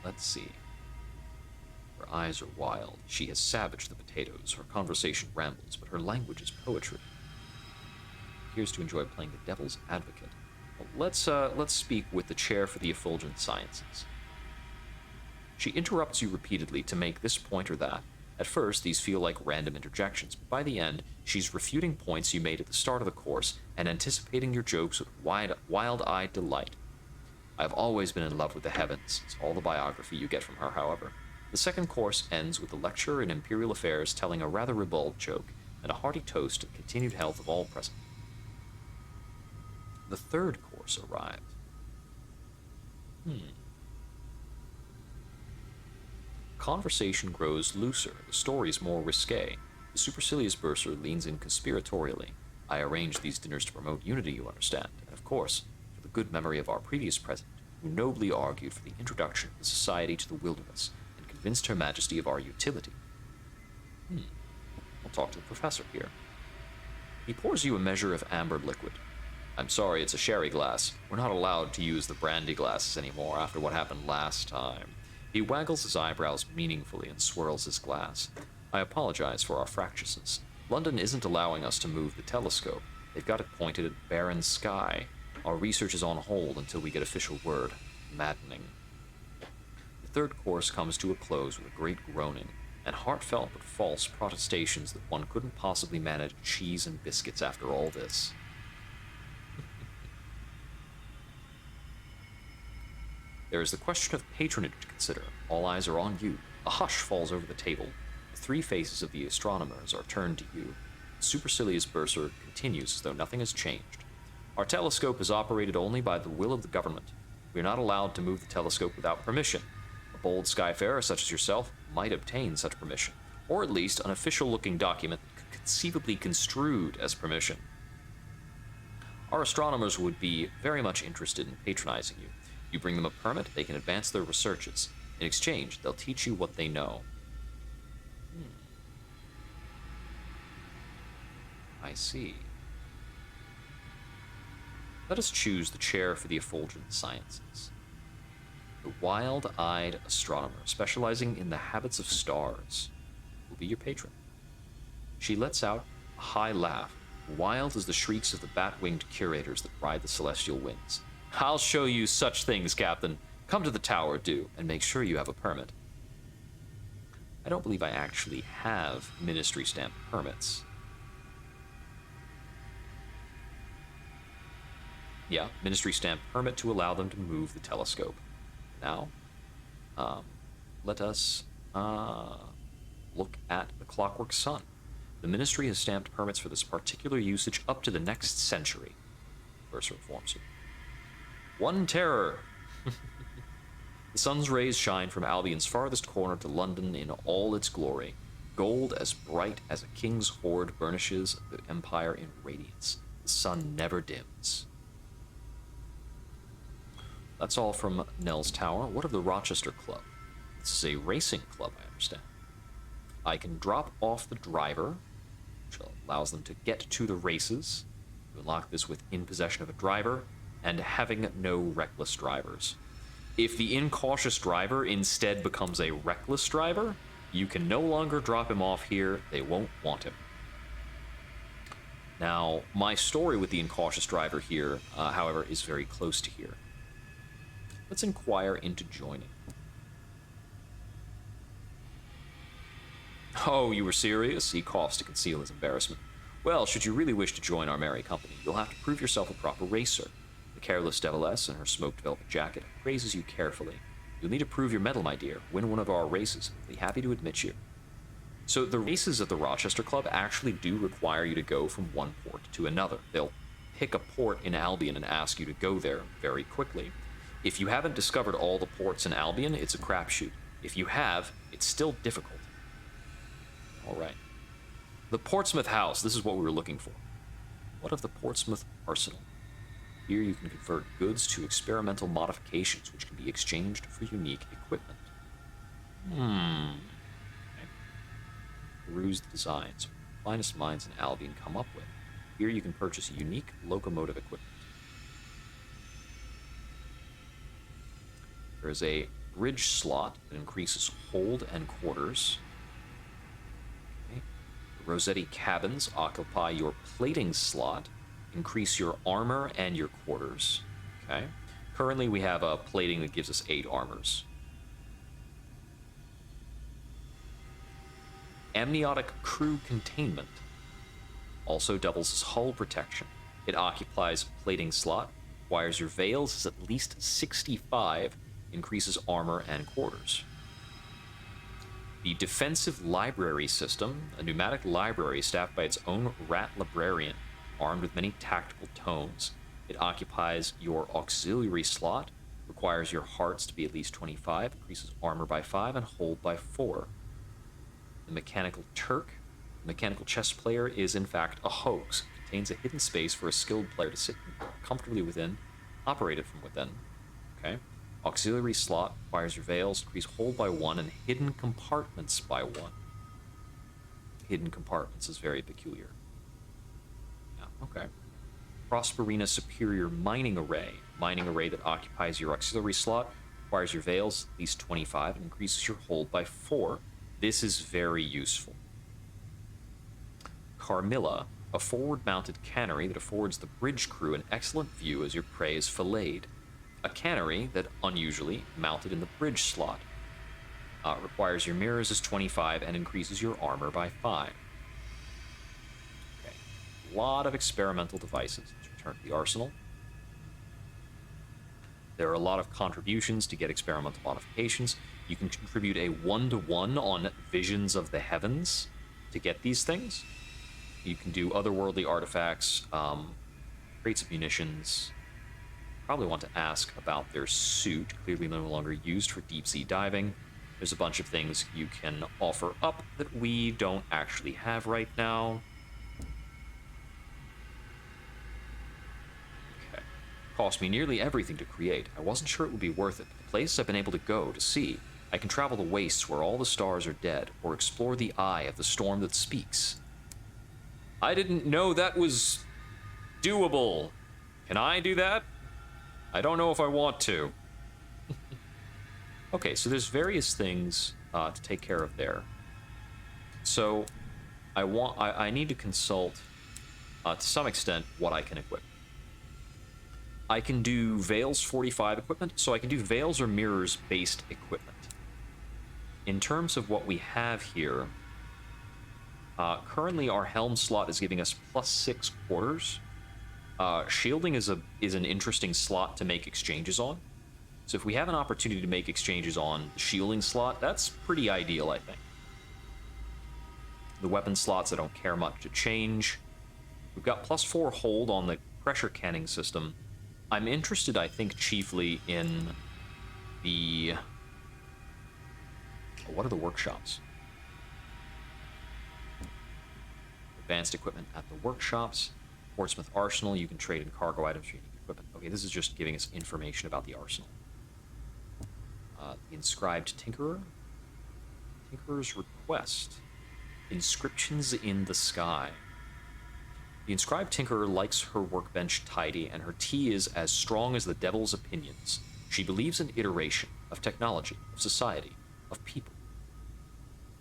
Let's see. Her eyes are wild. She has savaged the potatoes. Her conversation rambles, but her language is poetry. Appears to enjoy playing the devil's advocate. Well, let's speak with the chair for the effulgent sciences. She interrupts you repeatedly to make this point or that. At first, these feel like random interjections, but by the end, she's refuting points you made at the start of the course and anticipating your jokes with wild-eyed delight. I've always been in love with the heavens, is all the biography you get from her, however. The second course ends with a lecturer in imperial affairs telling a rather ribald joke and a hearty toast to the continued health of all present. The third course arrived. Conversation grows looser, the story's more risque. The supercilious bursar leans in conspiratorially. I arranged these dinners to promote unity, you understand, and of course, for the good memory of our previous president, who nobly argued for the introduction of the society to the wilderness and convinced Her Majesty of our utility. I'll talk to the professor here. He pours you a measure of amber liquid. I'm sorry, it's a sherry glass. We're not allowed to use the brandy glasses anymore after what happened last time. He waggles his eyebrows meaningfully and swirls his glass. I apologize for our fractiousness. London isn't allowing us to move the telescope. They've got it pointed at barren sky. Our research is on hold until we get official word. Maddening. The third course comes to a close with a great groaning, and heartfelt but false protestations that one couldn't possibly manage cheese and biscuits after all this. There is the question of patronage to consider. All eyes are on you. A hush falls over the table. The three faces of the astronomers are turned to you. The supercilious bursar continues as though nothing has changed. Our telescope is operated only by the will of the government. We are not allowed to move the telescope without permission. A bold skyfarer such as yourself might obtain such permission, or at least an official-looking document that could conceivably construed as permission. Our astronomers would be very much interested in patronizing you. You bring them a permit, they can advance their researches. In exchange, they'll teach you what they know. I see. Let us choose the chair for the effulgent sciences. The wild-eyed astronomer, specializing in the habits of stars, will be your patron. She lets out a high laugh, wild as the shrieks of the bat-winged curators that ride the celestial winds. I'll show you such things, Captain. Come to the tower, do, and make sure you have a permit. I don't believe I actually have ministry stamp permits. Yeah, ministry stamp permit to allow them to move the telescope. Now, let us look at the clockwork sun. The ministry has stamped permits for this particular usage up to the next century. Bursar informs you. One terror. The sun's rays shine from Albion's farthest corner to London in all its glory. Gold as bright as a king's hoard burnishes the empire in radiance. The sun never dims. That's all from Nell's Tower. What of the Rochester Club? This is a racing club, I understand. I can drop off the driver, which allows them to get to the races. You unlock this with in possession of a driver and having no reckless drivers. If the incautious driver instead becomes a reckless driver, you can no longer drop him off here. They won't want him. Now, my story with the incautious driver here, however, is very close to here. Let's inquire into joining. Oh, you were serious? He coughs to conceal his embarrassment. Well, should you really wish to join our merry company, you'll have to prove yourself a proper racer. The careless deviless in her smoked velvet jacket praises you carefully. You'll need to prove your mettle, my dear. Win one of our races. We'll be happy to admit you. So the races at the Rochester Club actually do require you to go from one port to another. They'll pick a port in Albion and ask you to go there very quickly. If you haven't discovered all the ports in Albion, it's a crapshoot. If you have, it's still difficult. All right. The Portsmouth House. This is what we were looking for. What of the Portsmouth Arsenal? Here you can convert goods to experimental modifications, which can be exchanged for unique equipment. Okay. Peruse the designs. Finest minds in Albion come up with. Here you can purchase unique locomotive equipment. There is a bridge slot that increases hold and quarters. Okay. The Rossetti cabins occupy your plating slot, increase your armor and your quarters. Okay. Currently we have a plating that gives us 8 armors. Amniotic crew containment also doubles as hull protection. It occupies plating slot, requires your veils is at least 65, increases armor and quarters. The defensive library system, a pneumatic library staffed by its own rat librarian, armed with many tactical tomes. It occupies your auxiliary slot, requires your hearts to be at least 25, increases armor by 5, and hold by 4. The mechanical Turk, the mechanical chess player, is in fact a hoax. It contains a hidden space for a skilled player to sit comfortably within, operate it from within. Okay. Auxiliary slot requires your veils, increase hold by 1, and hidden compartments by 1. Hidden compartments is very peculiar. Yeah, okay. Prosperina Superior Mining Array. Mining array that occupies your auxiliary slot, requires your veils at least 25, and increases your hold by 4. This is very useful. Carmilla, a forward-mounted cannery that affords the bridge crew an excellent view as your prey is filleted. A cannery that, unusually, mounted in the bridge slot. Requires your mirrors as 25 and increases your armor by 5. Okay. A lot of experimental devices. Let's return to the arsenal. There are a lot of contributions to get experimental modifications. You can contribute a 1-to-1 on Visions of the Heavens to get these things. You can do otherworldly artifacts, crates of munitions. Probably want to ask about their suit, clearly no longer used for deep-sea diving. There's a bunch of things you can offer up that we don't actually have right now. Okay. Cost me nearly everything to create. I wasn't sure it would be worth it. The places I've been able to go to see. I can travel the wastes where all the stars are dead, or explore the eye of the storm that speaks. I didn't know that was doable. Can I do that? I don't know if I want to. Okay, so there's various things to take care of there. So I need to consult to some extent what I can equip. I can do Veils 45 equipment, so I can do Veils or Mirrors based equipment. In terms of what we have here, currently our helm slot is giving us +6 quarters. Shielding is an interesting slot to make exchanges on. So if we have an opportunity to make exchanges on the shielding slot, that's pretty ideal, I think. The weapon slots I don't care much to change. We've got +4 hold on the pressure canning system. I'm interested, I think, chiefly in the... What are the workshops? Advanced equipment at the workshops. Portsmouth Arsenal, you can trade in cargo items for unique equipment. Okay, this is just giving us information about the arsenal. The Inscribed Tinkerer. Tinkerer's Request. Inscriptions in the Sky. The Inscribed Tinkerer likes her workbench tidy, and her tea is as strong as the devil's opinions. She believes in iteration, of technology, of society, of people.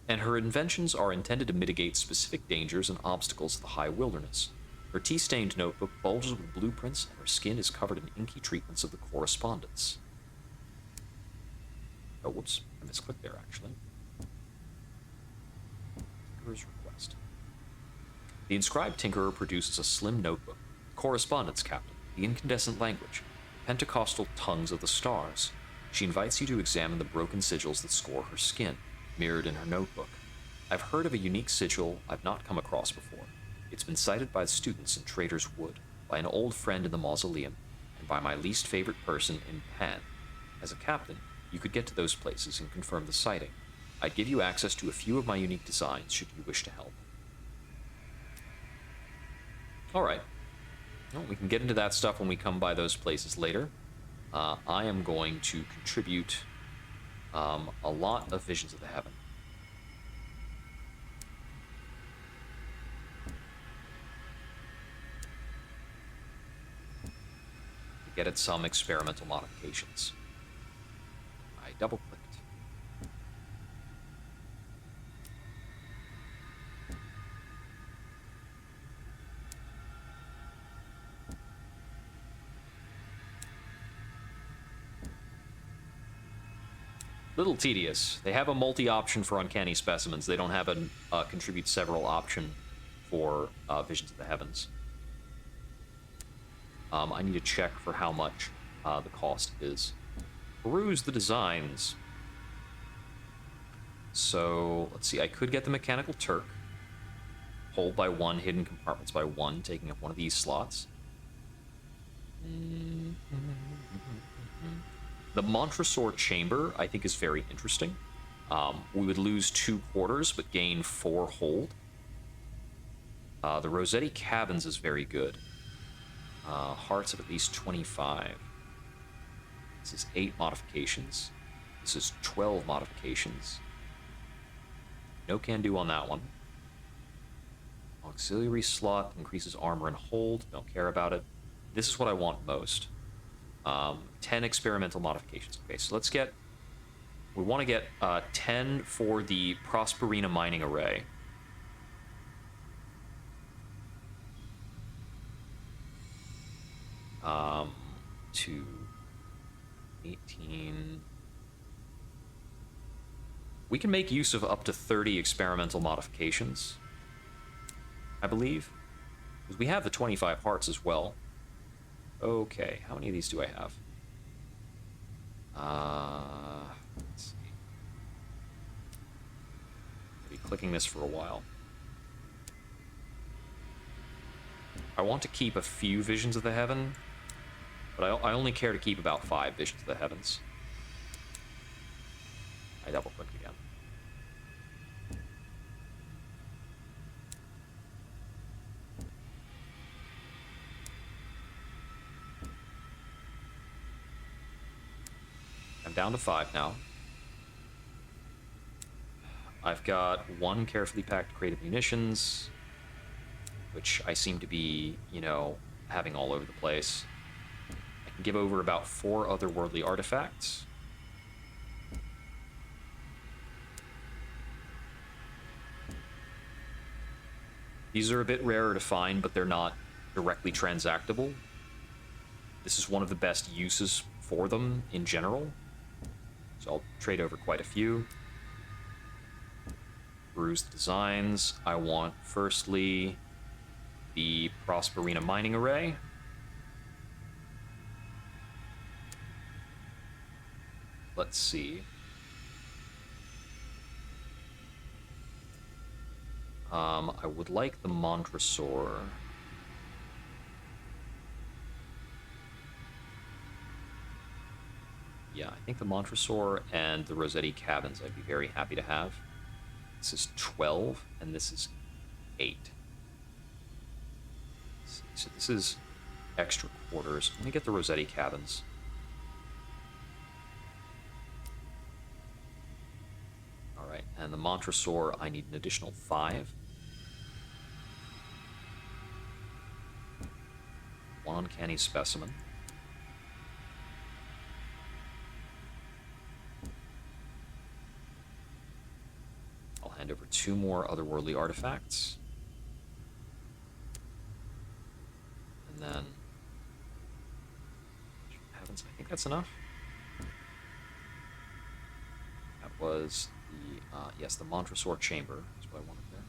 And her inventions are intended to mitigate specific dangers and obstacles of the high wilderness. Her tea-stained notebook bulges with blueprints, and her skin is covered in inky treatments of the correspondence. Oh, whoops. I misclicked there, actually. Tinkerer's Request. The Inscribed Tinkerer produces a slim notebook. Correspondence Captain. The Incandescent Language. Pentecostal Tongues of the Stars. She invites you to examine the broken sigils that score her skin, mirrored in her notebook. I've heard of a unique sigil I've not come across before. It's been cited by students in Trader's Wood, by an old friend in the mausoleum, and by my least favorite person in Pan. As a captain, you could get to those places and confirm the sighting. I'd give you access to a few of my unique designs should you wish to help. All right. Well, we can get into that stuff when we come by those places later. I am going to contribute a lot of Visions of the Heaven. To get at some experimental modifications. I double-clicked. Little tedious. They have a multi-option for Uncanny Specimens. They don't have a contribute several option for Visions of the Heavens. I need to check for how much the cost is. Peruse the designs. So, let's see. I could get the Mechanical Turk. Hold by 1, hidden compartments by 1, taking up one of these slots. The Montresor Chamber, I think, is very interesting. We would lose 2 quarters, but gain 4 hold. The Rossetti Cabins is very good. Hearts of at least 25. This is 8 modifications. This is 12 modifications. No can do on that one. Auxiliary slot increases armor and hold. Don't care about it. This is what I want most. 10 experimental modifications. Okay, so let's get... We want to get 10 for the Prosperina Mining Array. To 18... We can make use of up to 30 experimental modifications, I believe. Because we have the 25 hearts as well. Okay, how many of these do I have? Let's see. I'll be clicking this for a while. I want to keep a few Visions of the Heaven, but I only care to keep about 5 Visions of the Heavens. I double-clicked again. I'm down to 5 now. I've got 1 carefully packed crate of munitions, which I seem to be, you know, having all over the place. I can give over about 4 otherworldly artifacts. These are a bit rarer to find, but they're not directly transactable. This is one of the best uses for them in general. So I'll trade over quite a few. Peruse the designs. I want, firstly, the Prosperina Mining Array. Let's see. I would like the Montresor. Yeah, I think the Montresor and the Rossetti Cabins I'd be very happy to have. This is 12, and this is 8. So this is extra quarters. Let me get the Rossetti Cabins. Alright, and the Montresor, I need an additional 5. 1 Uncanny Specimen. I'll hand over 2 more otherworldly artifacts. And then... Heavens, I think that's enough. That was the, yes, the Montresor Chamber is what I wanted there.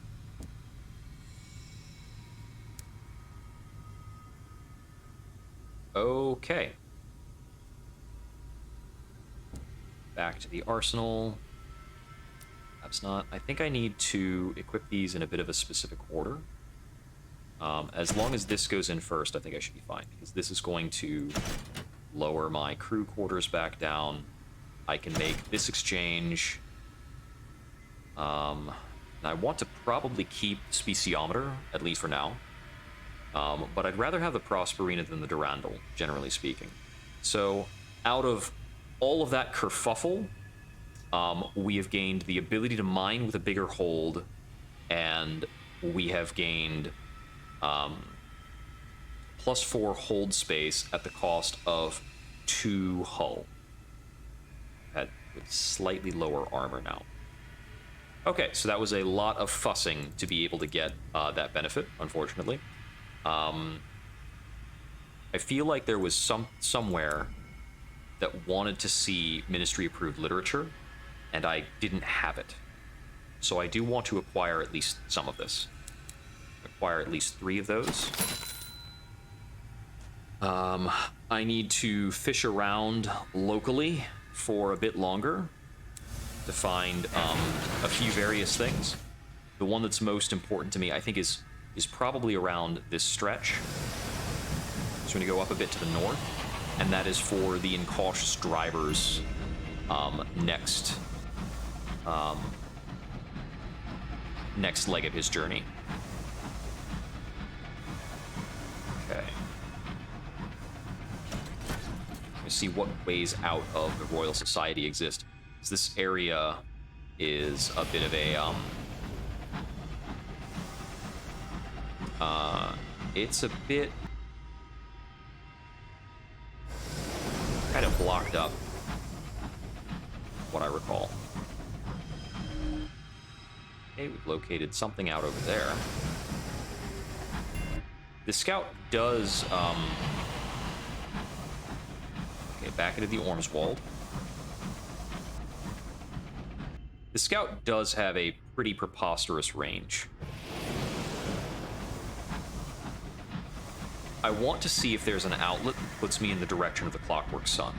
Okay. Back to the arsenal. That's not... I think I need to equip these in a bit of a specific order. As long as this goes in first, I think I should be fine, because this is going to lower my crew quarters back down. I can make this exchange. And I want to probably keep Speciometer, at least for now. but I'd rather have the Prosperina than the Durandal, generally speaking. So, out of all of that kerfuffle, we have gained the ability to mine with a bigger hold, and we have gained +4 hold space at the cost of 2 hull. With slightly lower armor now. Okay, so that was a lot of fussing to be able to get that benefit, unfortunately. I feel like there was somewhere that wanted to see ministry-approved literature, and I didn't have it. So I do want to acquire at least some of this. Acquire at least 3 of those. I need to fish around locally for a bit longer to find a few various things. The one that's most important to me, I think, is probably around this stretch. So I'm going to go up a bit to the north, and that is for the incautious driver's next leg of his journey. Okay. See what ways out of the Royal Society exist. This area is a bit of a it's a bit kind of blocked up, what I recall. Okay, we've located something out over there. The scout does back into the Ormswald. The scout does have a pretty preposterous range. I want to see if there's an outlet that puts me in the direction of the Clockwork Sun.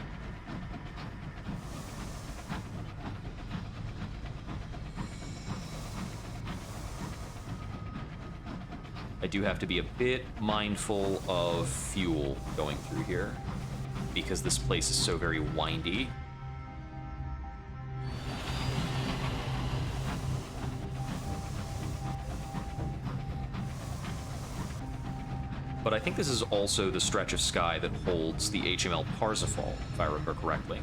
I do have to be a bit mindful of fuel going through here, because this place is so very windy. But I think this is also the stretch of sky that holds the HML Parsifal, if I remember correctly.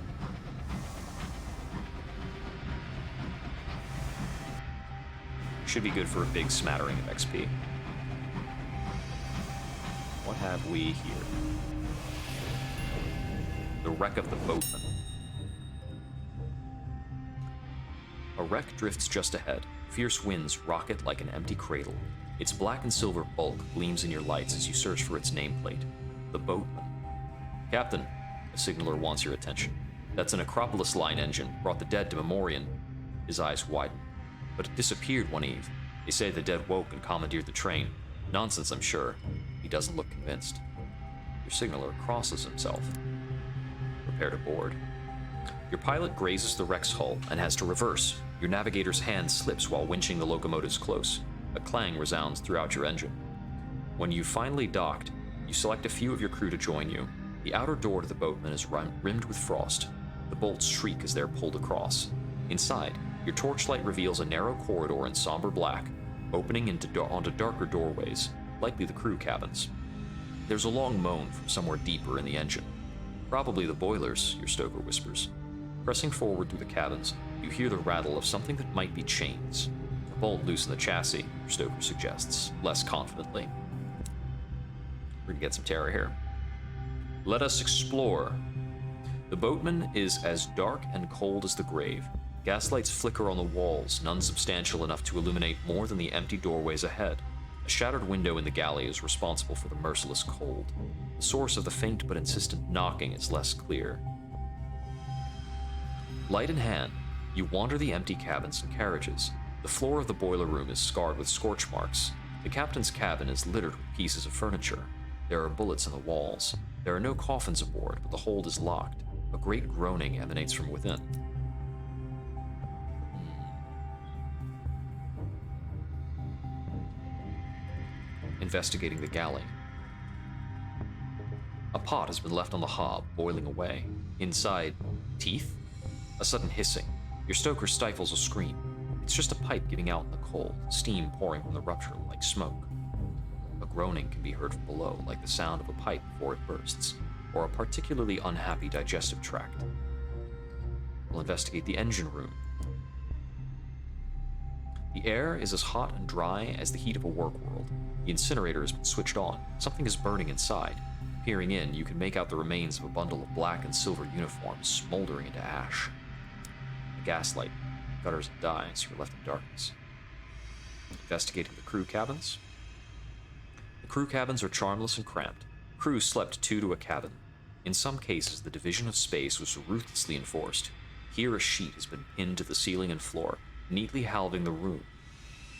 Should be good for a big smattering of XP. What have we here? The wreck of the boatman. A wreck drifts just ahead. Fierce winds rocket like an empty cradle. Its black and silver bulk gleams in your lights as you search for its nameplate. The boatman. Captain, a signaler wants your attention. That's an Acropolis line engine, brought the dead to Memorian. His eyes widen. But it disappeared one eve. They say the dead woke and commandeered the train. Nonsense, I'm sure. He doesn't look convinced. Your signaler crosses himself. Prepare to board. Your pilot grazes the wreck's hull and has to reverse. Your navigator's hand slips while winching the locomotives close. A clang resounds throughout your engine. When you've finally docked, you select a few of your crew to join you. The outer door to the boatman is rimmed with frost. The bolts shriek as they're pulled across. Inside, your torchlight reveals a narrow corridor in somber black, opening onto darker doorways, likely the crew cabins. There's a long moan from somewhere deeper in the engine. Probably the boilers, your stoker whispers. Pressing forward through the cabins, you hear the rattle of something that might be chains. A bolt loose in the chassis, your stoker suggests, less confidently. We're gonna get some terror here. Let us explore. The boatman is as dark and cold as the grave. Gaslights flicker on the walls, none substantial enough to illuminate more than the empty doorways ahead. A shattered window in the galley is responsible for the merciless cold. The source of the faint but insistent knocking is less clear. Light in hand, you wander the empty cabins and carriages. The floor of the boiler room is scarred with scorch marks. The captain's cabin is littered with pieces of furniture. There are bullets in the walls. There are no coffins aboard, but the hold is locked. A great groaning emanates from within. Investigating the galley. A pot has been left on the hob, boiling away. Inside, teeth? A sudden hissing. Your stoker stifles a scream. It's just a pipe giving out in the cold, steam pouring from the rupture like smoke. A groaning can be heard from below, like the sound of a pipe before it bursts, or a particularly unhappy digestive tract. We'll investigate the engine room. The air is as hot and dry as the heat of a work world. The incinerator has been switched on. Something is burning inside. Peering in, you can make out the remains of a bundle of black and silver uniforms smoldering into ash. A gaslight gutters and dies. You're left in darkness. Investigating the crew cabins. The crew cabins are charmless and cramped. Crews slept two to a cabin. In some cases, the division of space was ruthlessly enforced. Here, a sheet has been pinned to the ceiling and floor, neatly halving the room.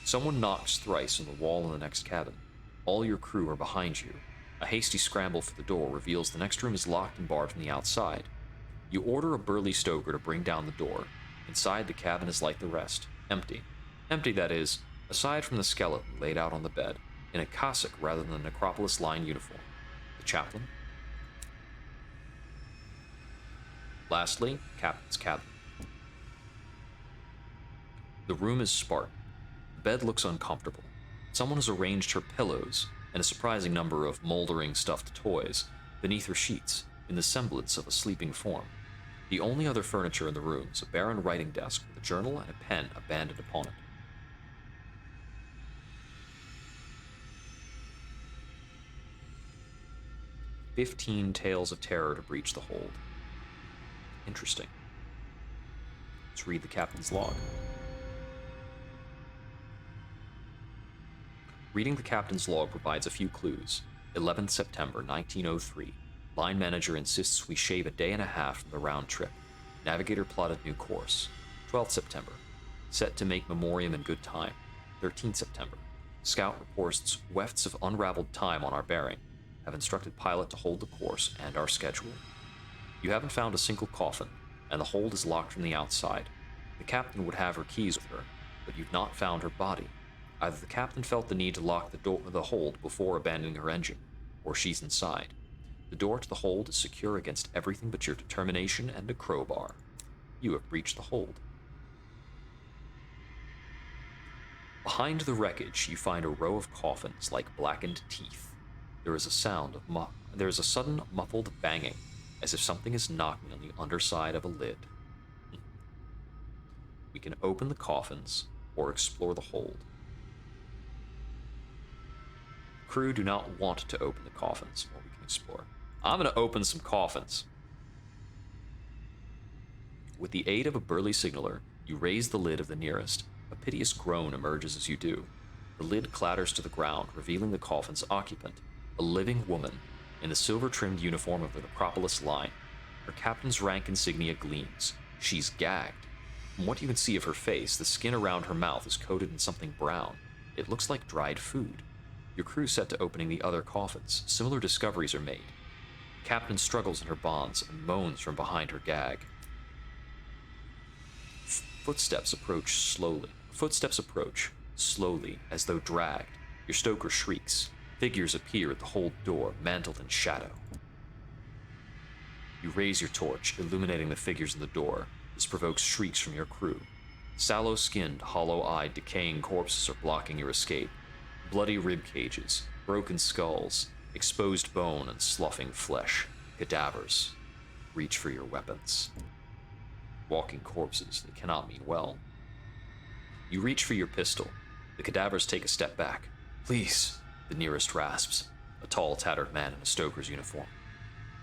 Someone knocks thrice on the wall in the next cabin. All your crew are behind you. A hasty scramble for the door reveals the next room is locked and barred from the outside. You order a burly stoker to bring down the door. Inside, the cabin is like the rest. Empty. Empty, that is, aside from the skeleton laid out on the bed, in a cassock rather than a Necropolis-lined uniform. The chaplain. Lastly, captain's cabin. The room is sparse. The bed looks uncomfortable. Someone has arranged her pillows and a surprising number of moldering stuffed toys beneath her sheets in the semblance of a sleeping form. The only other furniture in the room is a barren writing desk with a journal and a pen abandoned upon it. "15 tales of terror to breach the hold." Interesting. Let's read the captain's log. Reading the captain's log provides a few clues. 11th September 1903. Line manager insists we shave a day and a half from the round trip. Navigator plotted new course. 12th September. Set to make memoriam in good time. 13th September. Scout reports wefts of unraveled time on our bearing. Have instructed pilot to hold the course and our schedule. You haven't found a single coffin, and the hold is locked from the outside. The captain would have her keys with her, but you've not found her body. Either the captain felt the need to lock the hold before abandoning her engine, or she's inside. The door to the hold is secure against everything but your determination and a crowbar. You have breached the hold. Behind the wreckage, you find a row of coffins like blackened teeth. There is a sudden muffled banging, as if something is knocking on the underside of a lid. We can open the coffins or explore the hold. Crew do not want to open the coffins, or we can explore. I'm going to open some coffins. With the aid of a burly signaler, you raise the lid of the nearest. A piteous groan emerges as you do. The lid clatters to the ground, revealing the coffin's occupant, a living woman in the silver-trimmed uniform of the Necropolis line. Her captain's rank insignia gleams. She's gagged. From what you can see of her face, the skin around her mouth is coated in something brown. It looks like dried food. Your crew set to opening the other coffins. Similar discoveries are made. The captain struggles in her bonds and moans from behind her gag. Footsteps approach, slowly, as though dragged. Your stoker shrieks. Figures appear at the hold door, mantled in shadow. You raise your torch, illuminating the figures in the door. This provokes shrieks from your crew. Sallow-skinned, hollow-eyed, decaying corpses are blocking your escape. Bloody rib cages, broken skulls, exposed bone and sloughing flesh. Cadavers. Reach for your weapons. Walking corpses, they cannot mean well. You reach for your pistol. The cadavers take a step back. "Please," the nearest rasps, a tall, tattered man in a stoker's uniform.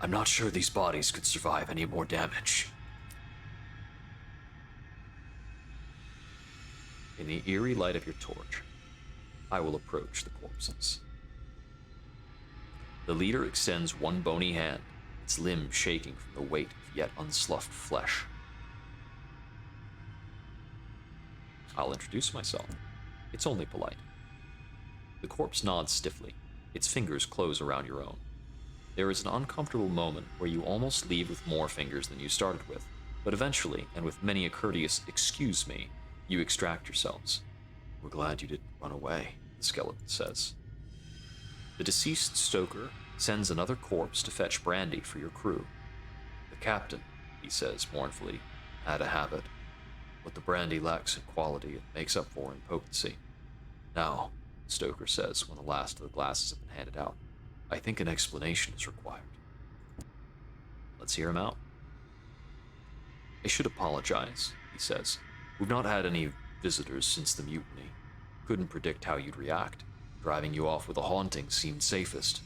"I'm not sure these bodies could survive any more damage." In the eerie light of your torch, I will approach the corpses. The leader extends one bony hand, its limb shaking from the weight of yet unsloughed flesh. I'll introduce myself. It's only polite. The corpse nods stiffly. Its fingers close around your own. There is an uncomfortable moment where you almost leave with more fingers than you started with, but eventually, and with many a courteous "excuse me," you extract yourselves. "We're glad you didn't run away," the skeleton says. The deceased stoker sends another corpse to fetch brandy for your crew. "The captain," he says mournfully, "had a habit. What the brandy lacks in quality, it makes up for in potency. Now, Stoker says when the last of the glasses have been handed out. I think an explanation is required. Let's hear him out. I should apologize, he says. We've not had any visitors since the mutiny. Couldn't predict how you'd react. Driving you off with a haunting seemed safest.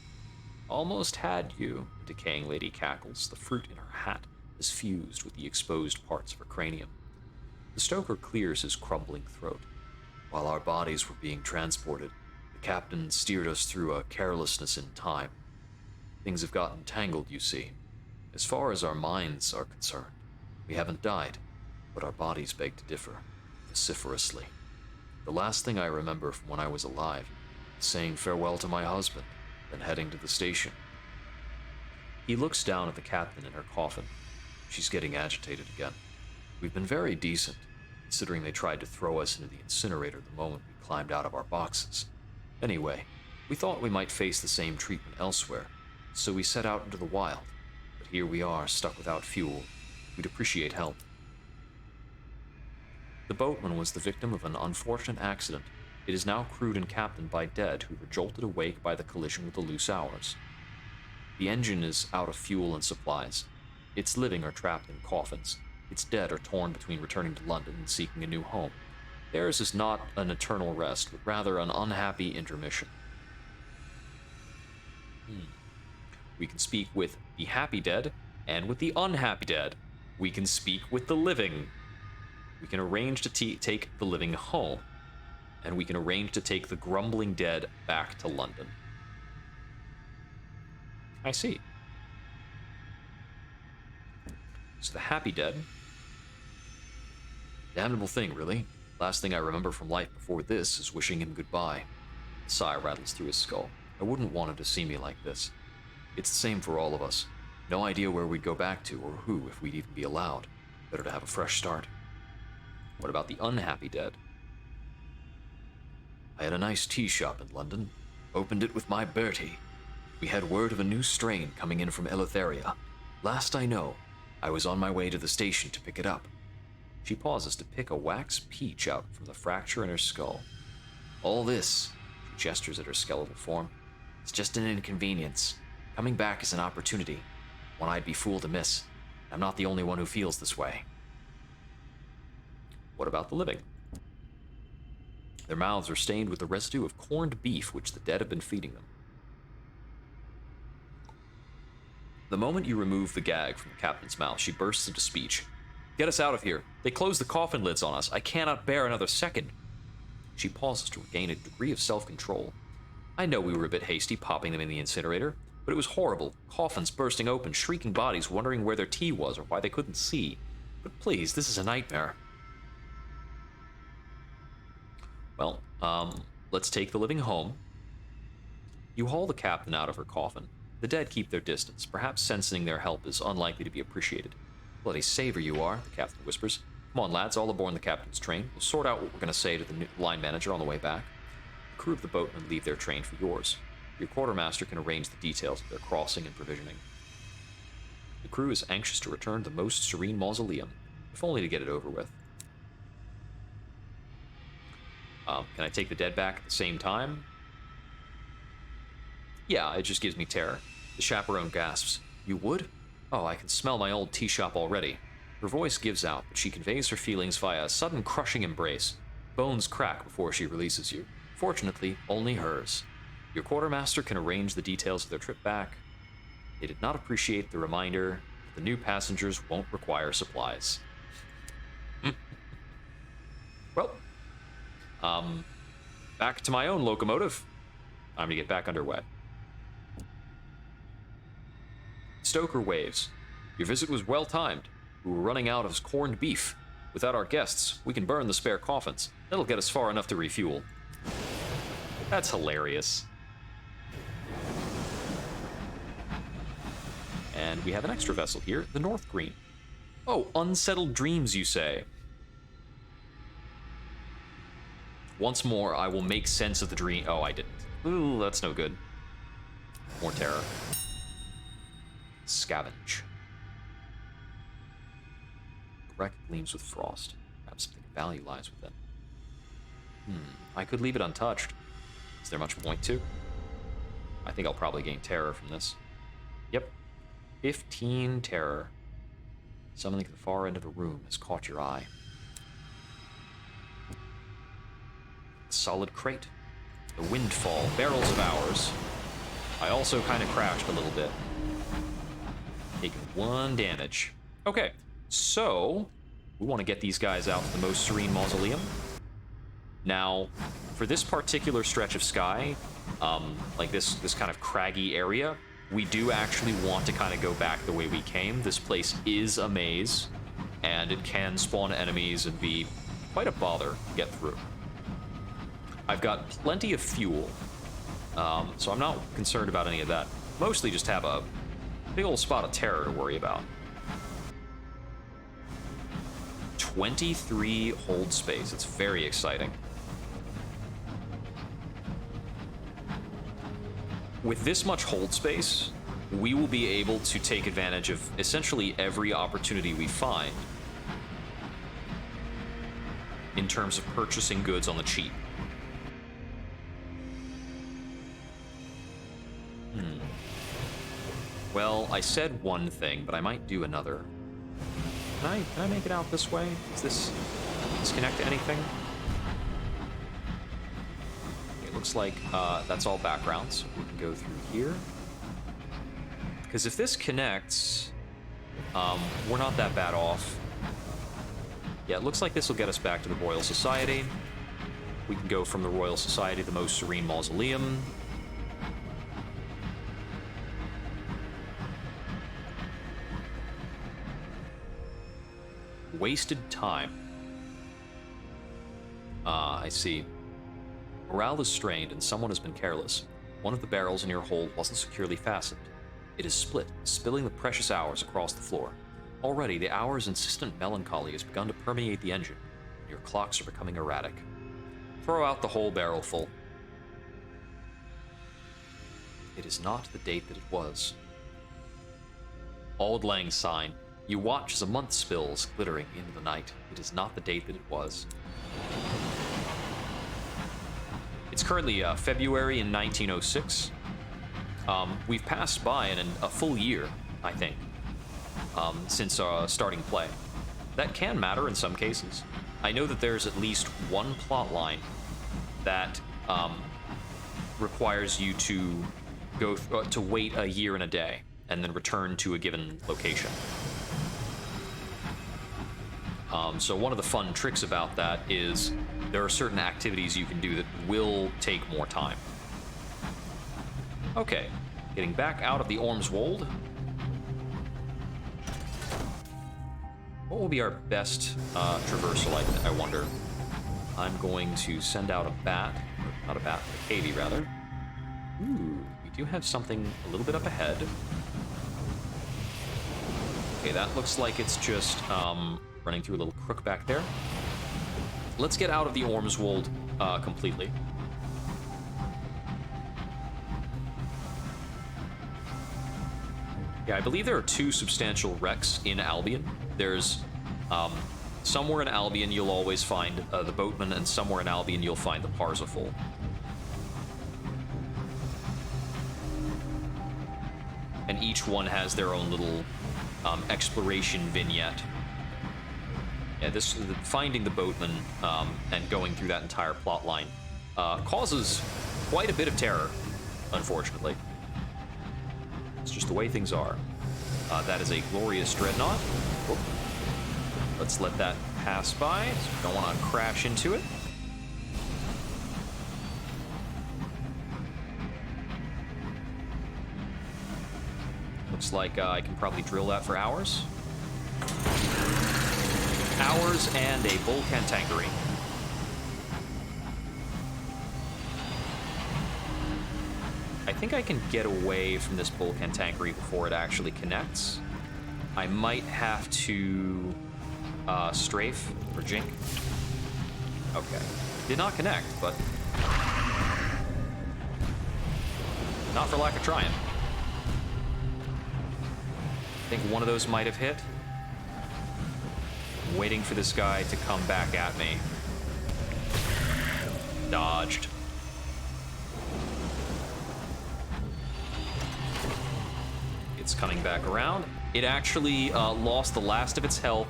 Almost had you, the decaying lady cackles. The fruit in her hat is fused with the exposed parts of her cranium. The stoker clears his crumbling throat. While our bodies were being transported, the captain steered us through a carelessness in time. Things have gotten tangled, you see. As far as our minds are concerned, we haven't died, but our bodies beg to differ, vociferously. The last thing I remember from when I was alive is saying farewell to my husband, then heading to the station. He looks down at the captain in her coffin. She's getting agitated again. We've been very decent, considering they tried to throw us into the incinerator the moment we climbed out of our boxes. Anyway, we thought we might face the same treatment elsewhere, so we set out into the wild. But here we are, stuck without fuel. We'd appreciate help. The boatman was the victim of an unfortunate accident. It is now crewed and captained by dead who were jolted awake by the collision with the loose hours. The engine is out of fuel and supplies. Its living are trapped in coffins. Its dead are torn between returning to London and seeking a new home. Theirs is not an eternal rest, but rather an unhappy intermission. We can speak with the happy dead and with the unhappy dead. We can speak with the living. We can arrange to take the living home, and we can arrange to take the grumbling dead back to London. I see. So the happy dead. Damnable thing, really. Last thing I remember from life before this is wishing him goodbye. A sigh rattles through his skull. I wouldn't want him to see me like this. It's the same for all of us. No idea where we'd go back to or who if we'd even be allowed. Better to have a fresh start. What about the unhappy dead? I had a nice tea shop in London. Opened it with my Bertie. We had word of a new strain coming in from Eleutheria. Last I know, I was on my way to the station to pick it up. She pauses to pick a wax peach out from the fracture in her skull. All this, she gestures at her skeletal form, it's just an inconvenience. Coming back is an opportunity, one I'd be fool to miss. I'm not the only one who feels this way. What about the living? Their mouths are stained with the residue of corned beef which the dead have been feeding them. The moment you remove the gag from the captain's mouth, she bursts into speech. Get us out of here. They closed the coffin lids on us. I cannot bear another second. She pauses to regain a degree of self-control. I know we were a bit hasty popping them in the incinerator, but it was horrible. Coffins bursting open, shrieking bodies wondering where their tea was or why they couldn't see. But please, this is a nightmare. Well, let's take the living home. You haul the captain out of her coffin. The dead keep their distance, perhaps sensing their help is unlikely to be appreciated. Bloody saver you are, the captain whispers. Come on, lads, all aboard the captain's train. We'll sort out what we're going to say to the line manager on the way back. The crew of the boatmen leave their train for yours. Your quartermaster can arrange the details of their crossing and provisioning. The crew is anxious to return to the most serene mausoleum, if only to get it over with. Can I take the dead back at the same time? Yeah, it just gives me terror. The chaperone gasps. You would? Oh, I can smell my old tea shop already. Her voice gives out, but she conveys her feelings via a sudden crushing embrace. Bones crack before she releases you. Fortunately, only hers. Your quartermaster can arrange the details of their trip back. They did not appreciate the reminder that the new passengers won't require supplies. Well, back to my own locomotive. Time to get back underway. Stoker waves. Your visit was well timed. We were running out of corned beef. Without our guests, we can burn the spare coffins. That'll get us far enough to refuel. That's hilarious. And we have an extra vessel here, the North Green. Oh, unsettled dreams, you say? Once more, I will make sense of the dream. Oh, I didn't. Ooh, that's no good. More terror. Scavenge. The wreck gleams with frost. Perhaps something of value lies within. I could leave it untouched. Is there much point to? I think I'll probably gain terror from this. Yep. 15 terror. Something at the far end of the room has caught your eye. Solid crate. The windfall. Barrels of ours. I also kind of crashed a little bit. Taking 1 damage. Okay, so we want to get these guys out to the Most Serene Mausoleum. Now, for this particular stretch of sky, like this kind of craggy area, we do actually want to kind of go back the way we came. This place is a maze, and it can spawn enemies and be quite a bother to get through. I've got plenty of fuel, so I'm not concerned about any of that. Mostly just have a big old spot of terror to worry about. 23 hold space. It's very exciting. With this much hold space, we will be able to take advantage of essentially every opportunity we find in terms of purchasing goods on the cheap. Well, I said one thing, but I might do another. Can I make it out this way? Does this disconnect to anything? It looks like that's all background, so we can go through here. Because if this connects, we're not that bad off. Yeah, it looks like this will get us back to the Royal Society. We can go from the Royal Society to the Most Serene Mausoleum. Wasted time. I see. Morale is strained and someone has been careless. One of the barrels in your hold wasn't securely fastened. It is split, spilling the precious hours across the floor. Already, the hour's insistent melancholy has begun to permeate the engine, and your clocks are becoming erratic. Throw out the whole barrel full. It is not the date that it was. Auld Lang Syne. You watch as a month spills, glittering into the night. It is not the date that it was. It's currently February in 1906. We've passed by in a full year, I think, since starting play. That can matter in some cases. I know that there's at least one plot line that requires you to go to wait a year and a day and then return to a given location. So one of the fun tricks about that is there are certain activities you can do that will take more time. Okay, getting back out of the Ormswold. What will be our best traversal, I wonder? I'm going to send out a bat, not a bat, a cavy rather. Ooh, we do have something a little bit up ahead. Okay, that looks like it's just running through a little crook back there. Let's get out of the Ormswold completely. Yeah, I believe there are 2 substantial wrecks in Albion. There's somewhere in Albion you'll always find the Boatman, and somewhere in Albion you'll find the Parsifal. And each one has their own little exploration vignette. Yeah, finding the Boatman and going through that entire plot line causes quite a bit of terror, unfortunately. It's just the way things are. That is a glorious dreadnought. Whoop. Let's let that pass by, so we don't want to crash into it. Looks like I can probably drill that for hours. Hours and a bull cantankerine. I think I can get away from this bull cantankerine before it actually connects. I might have to strafe or jink. Okay. Did not connect, but not for lack of trying. I think one of those might have hit. I'm waiting for this guy to come back at me. Dodged. It's coming back around. It actually lost the last of its health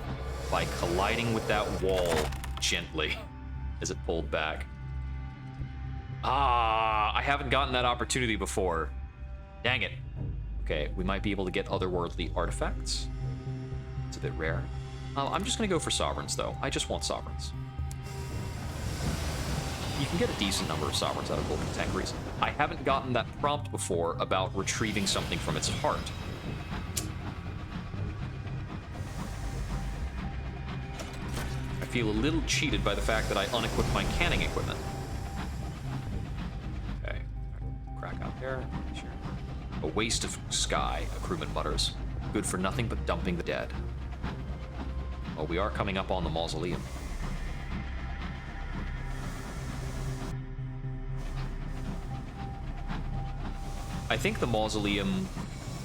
by colliding with that wall gently as it pulled back. Ah, I haven't gotten that opportunity before. Dang it. Okay, we might be able to get otherworldly artifacts. It's a bit rare. I'm just going to go for sovereigns, though. I just want sovereigns. You can get a decent number of sovereigns out of Vulcan Tankeries. I haven't gotten that prompt before about retrieving something from its heart. I feel a little cheated by the fact that I unequipped my canning equipment. Okay, crack out there. Sure. A waste of sky, a crewman mutters. Good for nothing but dumping the dead. Well, we are coming up on the mausoleum. I think the mausoleum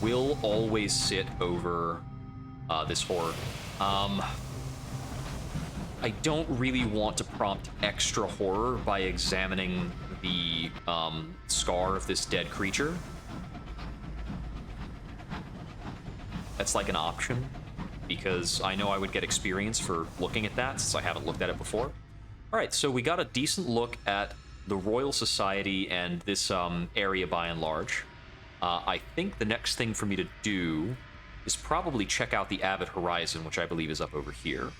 will always sit over this horror. I don't really want to prompt extra horror by examining the scar of this dead creature. That's like an option, because I know I would get experience for looking at that since I haven't looked at it before. All right, so we got a decent look at the Royal Society and this area by and large. I think the next thing for me to do is probably check out the Avid Horizon, which I believe is up over here.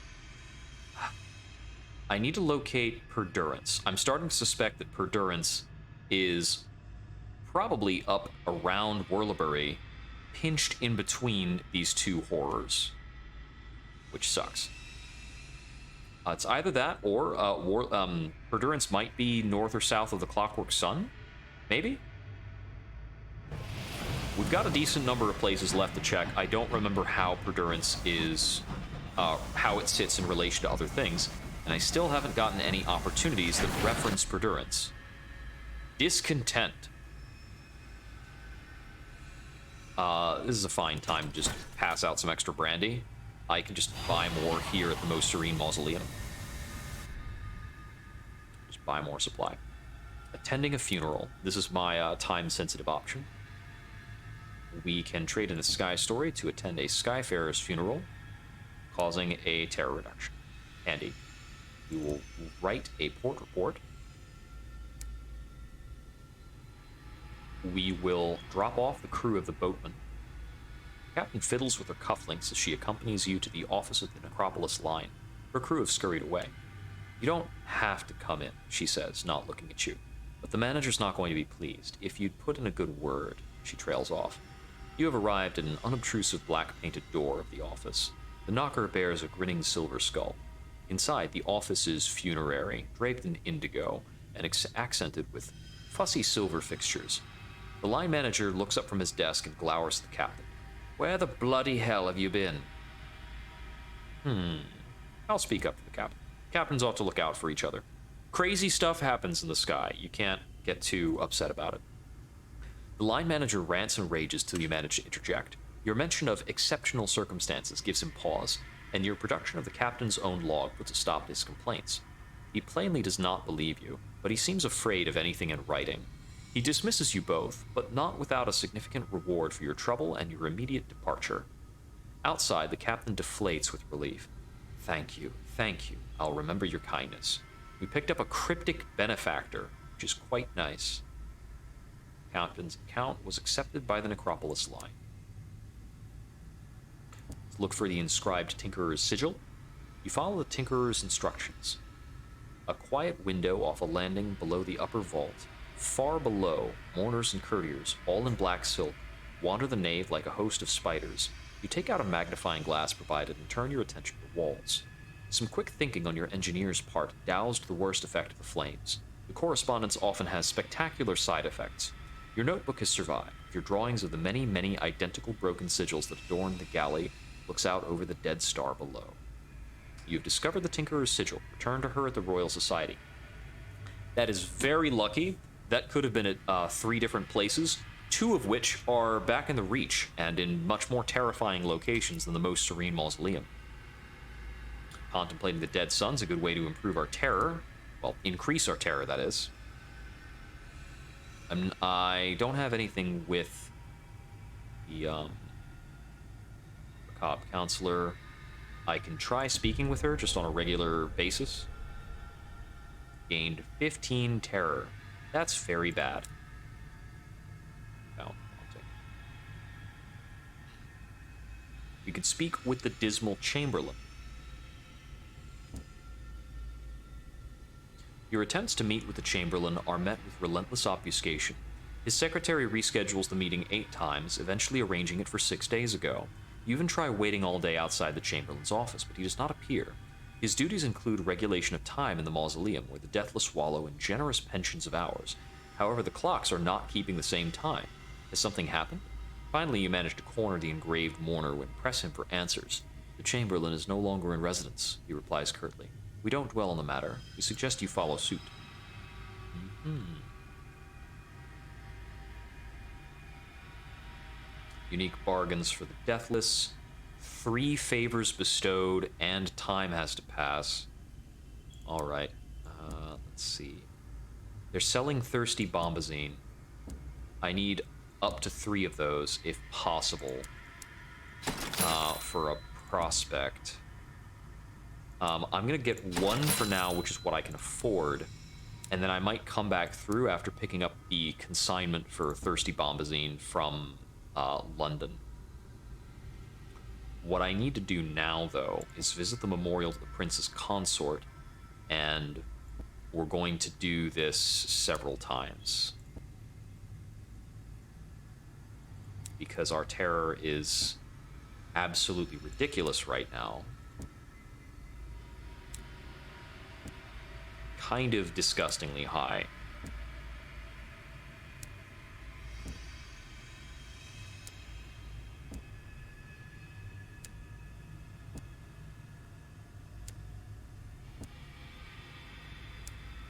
I need to locate Perdurance. I'm starting to suspect that Perdurance is probably up around Whirlbury, pinched in between these two horrors, which sucks. It's either that or Perdurance might be north or south of the Clockwork Sun, maybe? We've got a decent number of places left to check. I don't remember how Perdurance is, how it sits in relation to other things, and I still haven't gotten any opportunities that reference Perdurance. Discontent. This is a fine time to just pass out some extra brandy. I can just buy more here at the Most Serene Mausoleum. Just buy more supply. Attending a funeral. This is my time-sensitive option. We can trade in a Sky Story to attend a Skyfarer's funeral, causing a terror reduction. Handy. We will write a port report. We will drop off the crew of the boatman. Captain fiddles with her cufflinks as she accompanies you to the office of the Necropolis line. Her crew have scurried away. You don't have to come in, she says, not looking at you. But the manager's not going to be pleased. If you'd put in a good word, she trails off. You have arrived at an unobtrusive black-painted door of the office. The knocker bears a grinning silver skull. Inside, the office is funerary, draped in indigo, and accented with fussy silver fixtures. The line manager looks up from his desk and glowers at the captain. Where the bloody hell have you been? I'll speak up to the captain. Captains ought to look out for each other. Crazy stuff happens in the sky. You can't get too upset about it. The line manager rants and rages till you manage to interject. Your mention of exceptional circumstances gives him pause, and your production of the captain's own log puts a stop to his complaints. He plainly does not believe you, but he seems afraid of anything in writing. He dismisses you both, but not without a significant reward for your trouble and your immediate departure. Outside, the captain deflates with relief. Thank you, thank you. I'll remember your kindness. We picked up a cryptic benefactor, which is quite nice. Captain's account was accepted by the Necropolis line. Let's look for the inscribed Tinkerer's sigil. You follow the Tinkerer's instructions. A quiet window off a landing below the upper vault. Far below, mourners and courtiers, all in black silk, wander the nave like a host of spiders. You take out a magnifying glass provided and turn your attention to the walls. Some quick thinking on your engineer's part doused the worst effect of the flames. The correspondence often has spectacular side effects. Your notebook has survived. Your drawings of the many, many identical broken sigils that adorn the galley looks out over the dead star below. You have discovered the Tinkerer's sigil. Return to her at the Royal Society. That is very lucky. That could have been at 3 different places, 2 of which are back in the Reach and in much more terrifying locations than the Most Serene Mausoleum. Contemplating the dead sun's a good way to improve our terror. Well, increase our terror, that is. I don't have anything with the Cop counselor. I can try speaking with her just on a regular basis. Gained 15 terror. That's very bad. Oh, you could speak with the Dismal Chamberlain. Your attempts to meet with the Chamberlain are met with relentless obfuscation. His secretary reschedules the meeting 8 times, eventually arranging it for 6 days ago. You even try waiting all day outside the Chamberlain's office, but he does not appear. His duties include regulation of time in the mausoleum, where the deathless wallow in generous pensions of hours. However, the clocks are not keeping the same time. Has something happened? Finally, you manage to corner the engraved mourner and press him for answers. The Chamberlain is no longer in residence, he replies curtly. We don't dwell on the matter. We suggest you follow suit. Unique bargains for the deathless. 3 favors bestowed, and time has to pass. Alright. Let's see. They're selling Thirsty Bombazine. I need up to 3 of those, if possible, for a prospect. I'm going to get 1 for now, which is what I can afford. And then I might come back through after picking up the consignment for Thirsty Bombazine from London. What I need to do now, though, is visit the memorial to the Prince's Consort, and we're going to do this several times. Because our terror is absolutely ridiculous right now. Kind of disgustingly high.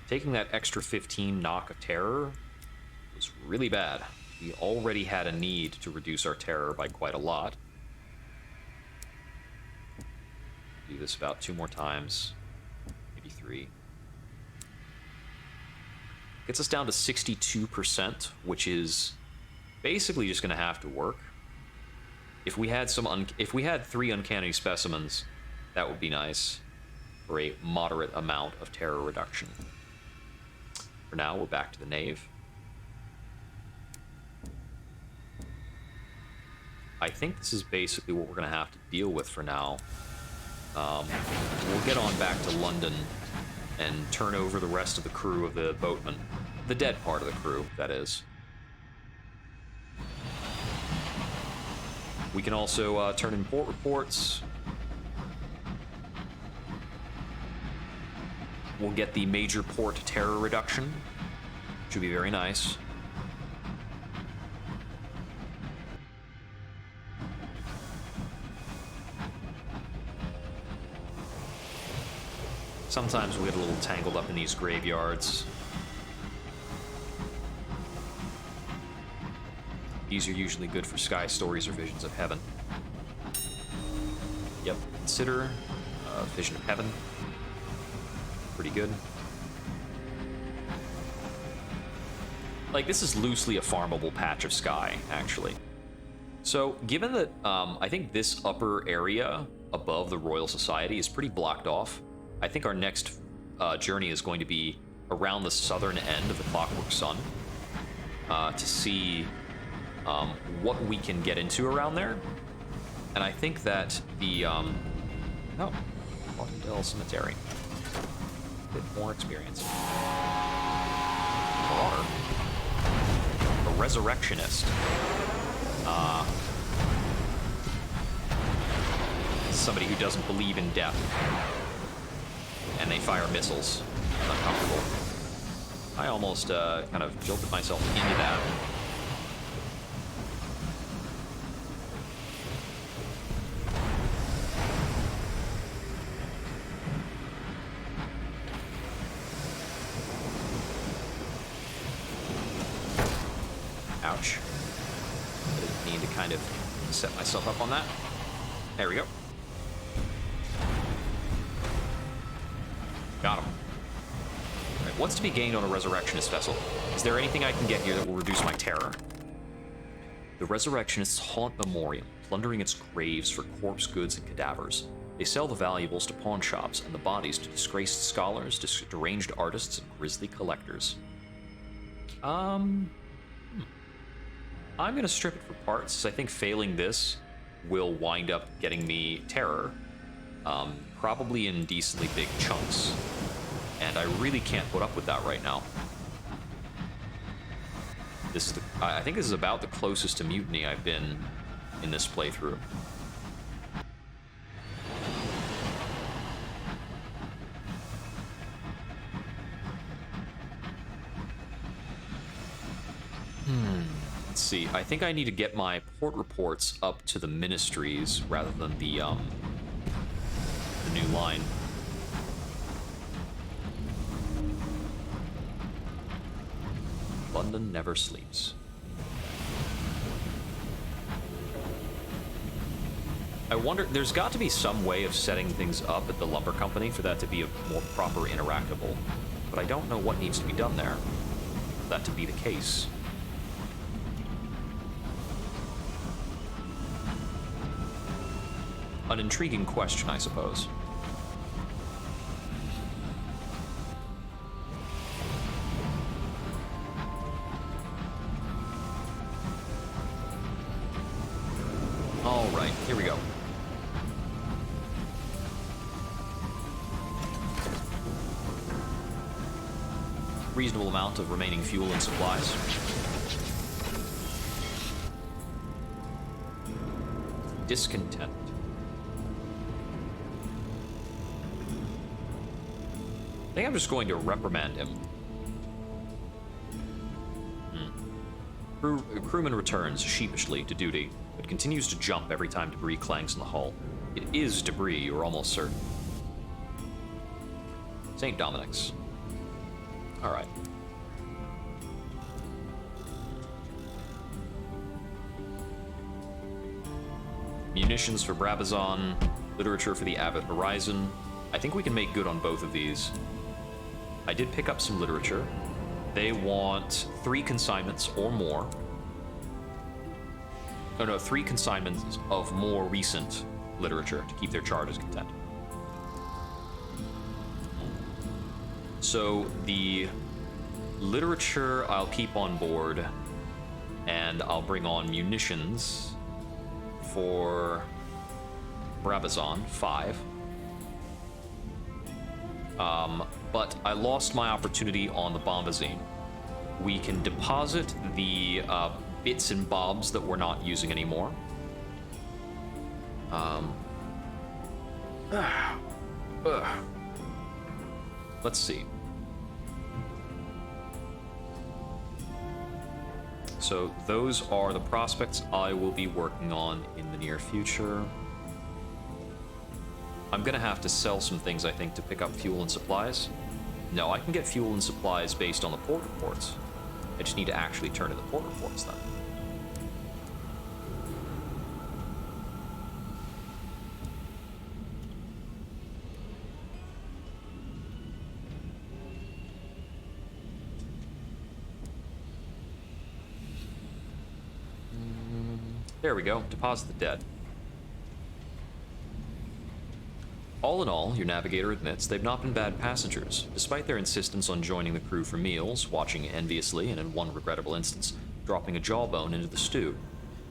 Taking that extra 15 knock of terror was really bad. We already had a need to reduce our terror by quite a lot. Do this about 2 more times, maybe 3. Gets us down to 62%, which is basically just going to have to work. If we had if we had 3 uncanny specimens, that would be nice for a moderate amount of terror reduction. For now, we're back to the nave. I think this is basically what we're going to have to deal with for now. We'll get on back to London and turn over the rest of the crew of the boatman. The dead part of the crew, that is. We can also turn in port reports. We'll get the major port terror reduction. Should be very nice. Sometimes we get a little tangled up in these graveyards. These are usually good for sky stories or visions of heaven. Yep, consider Vision of Heaven. Pretty good. Like, this is loosely a farmable patch of sky, actually. So, given that I think this upper area above the Royal Society is pretty blocked off, I think our next journey is going to be around the southern end of the Clockwork Sun to see what we can get into around there. And I think that the... Martindale Cemetery. A bit more experience. Water. A resurrectionist. Somebody who doesn't believe in death. And they fire missiles. That's uncomfortable. I almost kind of jolted myself into that. Ouch. I didn't need to kind of set myself up on that. There we go. Got him. All right, what's to be gained on a resurrectionist vessel? Is there anything I can get here that will reduce my terror? The resurrectionists haunt Memoriam, plundering its graves for corpse goods and cadavers. They sell the valuables to pawn shops and the bodies to disgraced scholars, deranged artists, and grisly collectors. I'm gonna strip it for parts, as I think failing this will wind up getting me terror, probably in decently big chunks, and I really can't put up with that right now. This is I think this is about the closest to mutiny I've been in this playthrough. Let's see. I think I need to get my port reports up to the ministries rather than the new line. London never sleeps. I wonder, there's got to be some way of setting things up at the lumber company for that to be a more proper interactable, but I don't know what needs to be done there for that to be the case. An intriguing question, I suppose. All right, here we go. Reasonable amount of remaining fuel and supplies. Discontent. I think I'm just going to reprimand him. Crewman returns sheepishly to duty, but continues to jump every time debris clangs in the hull. It is debris, you're almost certain. St. Dominic's. Alright. Munitions for Brabazon, literature for the Abbot Horizon. I think we can make good on both of these. I did pick up some literature. They want 3 consignments or more. Oh no, 3 consignments of more recent literature to keep their charters content. So the literature I'll keep on board, and I'll bring on munitions for Brabazon, 5. But I lost my opportunity on the Bombazine. We can deposit the bits and bobs that we're not using anymore. Let's see. So those are the prospects I will be working on in the near future. I'm gonna have to sell some things, I think, to pick up fuel and supplies. No, I can get fuel and supplies based on the port reports. I just need to actually turn in the port reports then. There we go. Deposit the dead. All in all, your navigator admits they've not been bad passengers, despite their insistence on joining the crew for meals, watching enviously, and in one regrettable instance, dropping a jawbone into the stew.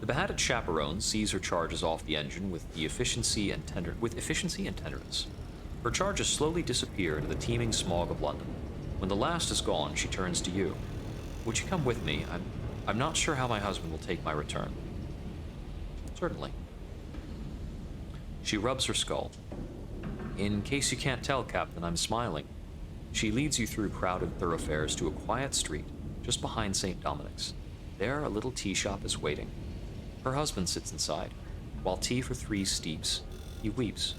The behatted chaperone sees her charges off the engine with efficiency and tenderness. Her charges slowly disappear into the teeming smog of London. When the last is gone, she turns to you. Would you come with me? I'm not sure how my husband will take my return. Certainly. She rubs her skull. In case you can't tell, Captain, I'm smiling. She leads you through crowded thoroughfares to a quiet street, just behind St. Dominic's. There, a little tea shop is waiting. Her husband sits inside. While tea for 3 steeps, he weeps.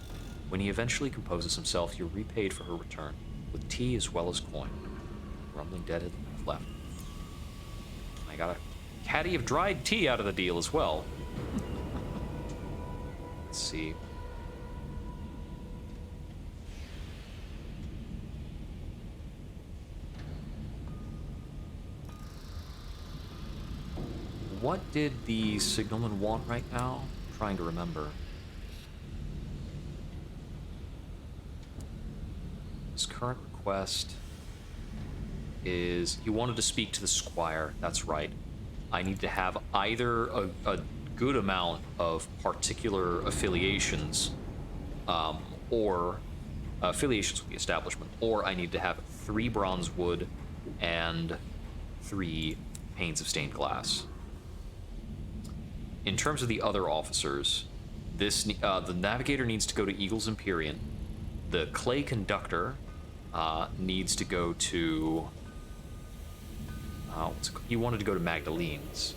When he eventually composes himself, you're repaid for her return, with tea as well as coin. Rumbling dead left. I got a caddy of dried tea out of the deal as well. Let's see. what did the signalman want right now? I'm trying to remember. His current request is he wanted to speak to the squire. That's right. I need to have either a good amount of particular affiliations, or affiliations with the establishment, or I need to have 3 bronze wood and 3 panes of stained glass. In terms of the other officers, the navigator needs to go to Eagle's Empyrean. The clay conductor needs to go to... he wanted to go to Magdalene's.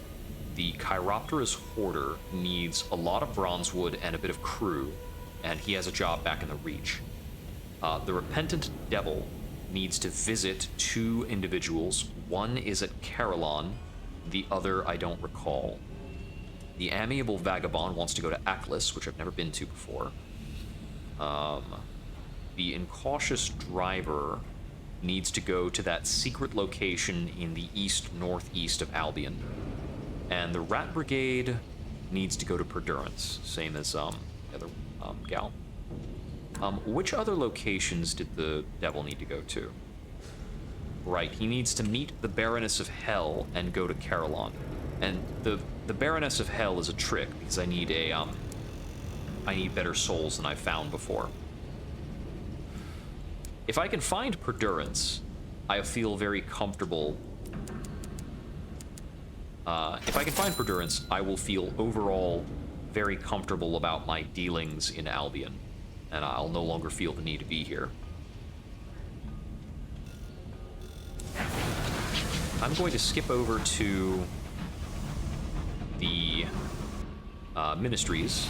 The Chiropterous Hoarder needs a lot of bronze wood and a bit of crew, and he has a job back in the Reach. The Repentant Devil needs to visit 2 individuals. One is at Carillon, the other I don't recall. The Amiable Vagabond wants to go to Aklis, which I've never been to before. The Incautious Driver needs to go to that secret location in the east-northeast of Albion. And the Rat Brigade needs to go to Perdurance, same as the other gal. Which other locations did the devil need to go to? Right, he needs to meet the Baroness of Hell and go to Carillon. And the Baroness of Hell is a trick, because I need better souls than I've found before. If I can find Perdurance, I feel very comfortable. If I can find Perdurance, I will feel overall very comfortable about my dealings in Albion, and I'll no longer feel the need to be here. I'm going to skip over to the ministries,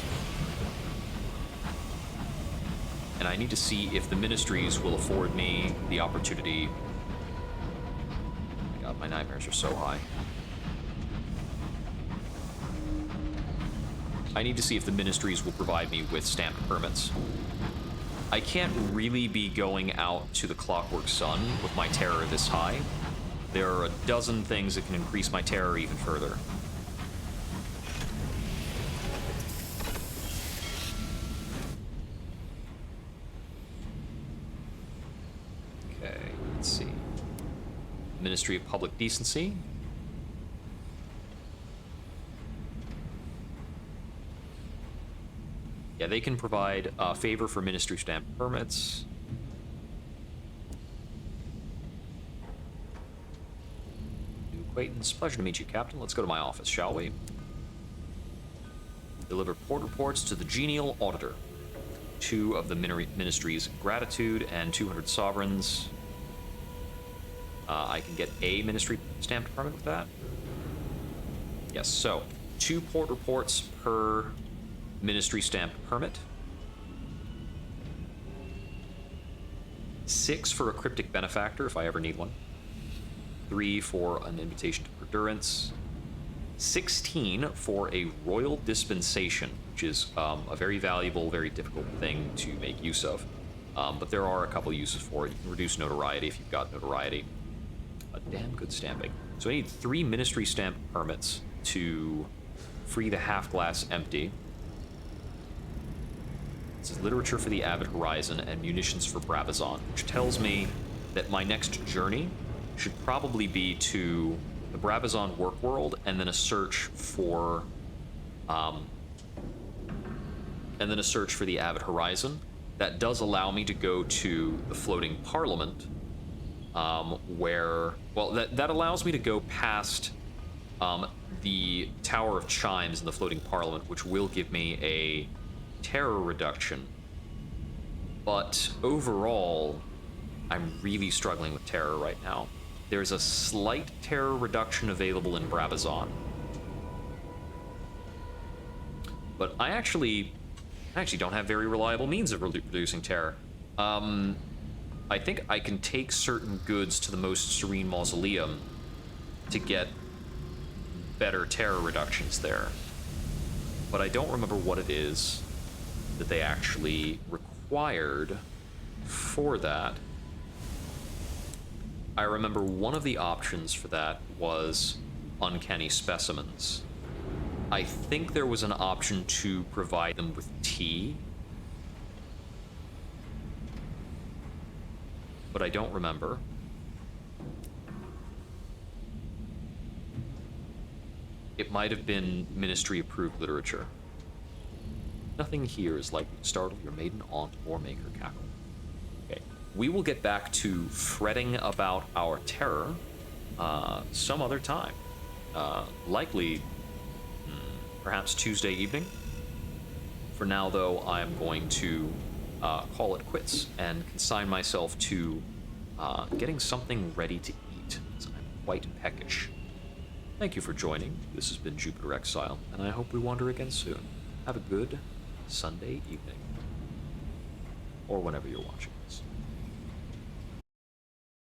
and I need to see if the ministries will afford me the opportunity. Oh my god, my nightmares are so high. I need to see if the ministries will provide me with stamped permits. I can't really be going out to the Clockwork Sun with my terror this high. There are a dozen things that can increase my terror even further. Okay, let's see. Ministry of Public Decency. Yeah, they can provide a favor for ministry stamp permits. New acquaintance. Pleasure to meet you, Captain. Let's go to my office, shall we? Deliver port reports to the genial auditor. 2 of the ministry's gratitude and 200 sovereigns. I can get a ministry stamped permit with that. Yes, so 2 port reports per ministry stamped permit. 6 for a cryptic benefactor if I ever need one. 3 for an invitation to Perdurance. 16 for a royal dispensation, which is a very valuable, very difficult thing to make use of. But there are a couple uses for it. You can reduce notoriety if you've got notoriety. A damn good stamping. So I need 3 ministry stamp permits to free the half-glass empty. This is literature for the Avid Horizon and munitions for Brabazon, which tells me that my next journey should probably be to the Brabazon work world and then a search for the Avid Horizon. That does allow me to go to the Floating Parliament, that allows me to go past the Tower of Chimes in the Floating Parliament, which will give me a terror reduction. But overall, I'm really struggling with terror right now. There's a slight terror reduction available in Brabazon. But I actually don't have very reliable means of reducing terror. I think I can take certain goods to the Most Serene Mausoleum to get better terror reductions there. But I don't remember what it is that they actually required for that. I remember one of the options for that was uncanny specimens. I think there was an option to provide them with tea, but I don't remember. It might have been ministry-approved literature. Nothing here is likely to startle your maiden aunt or make her cackle. Okay, we will get back to fretting about our terror some other time. Likely, perhaps Tuesday evening. For now, though, I am going to call it quits and consign myself to getting something ready to eat, as I'm quite peckish. Thank you for joining. This has been Jupiter Exile, and I hope we wander again soon. Have a good Sunday evening, or whenever you're watching this.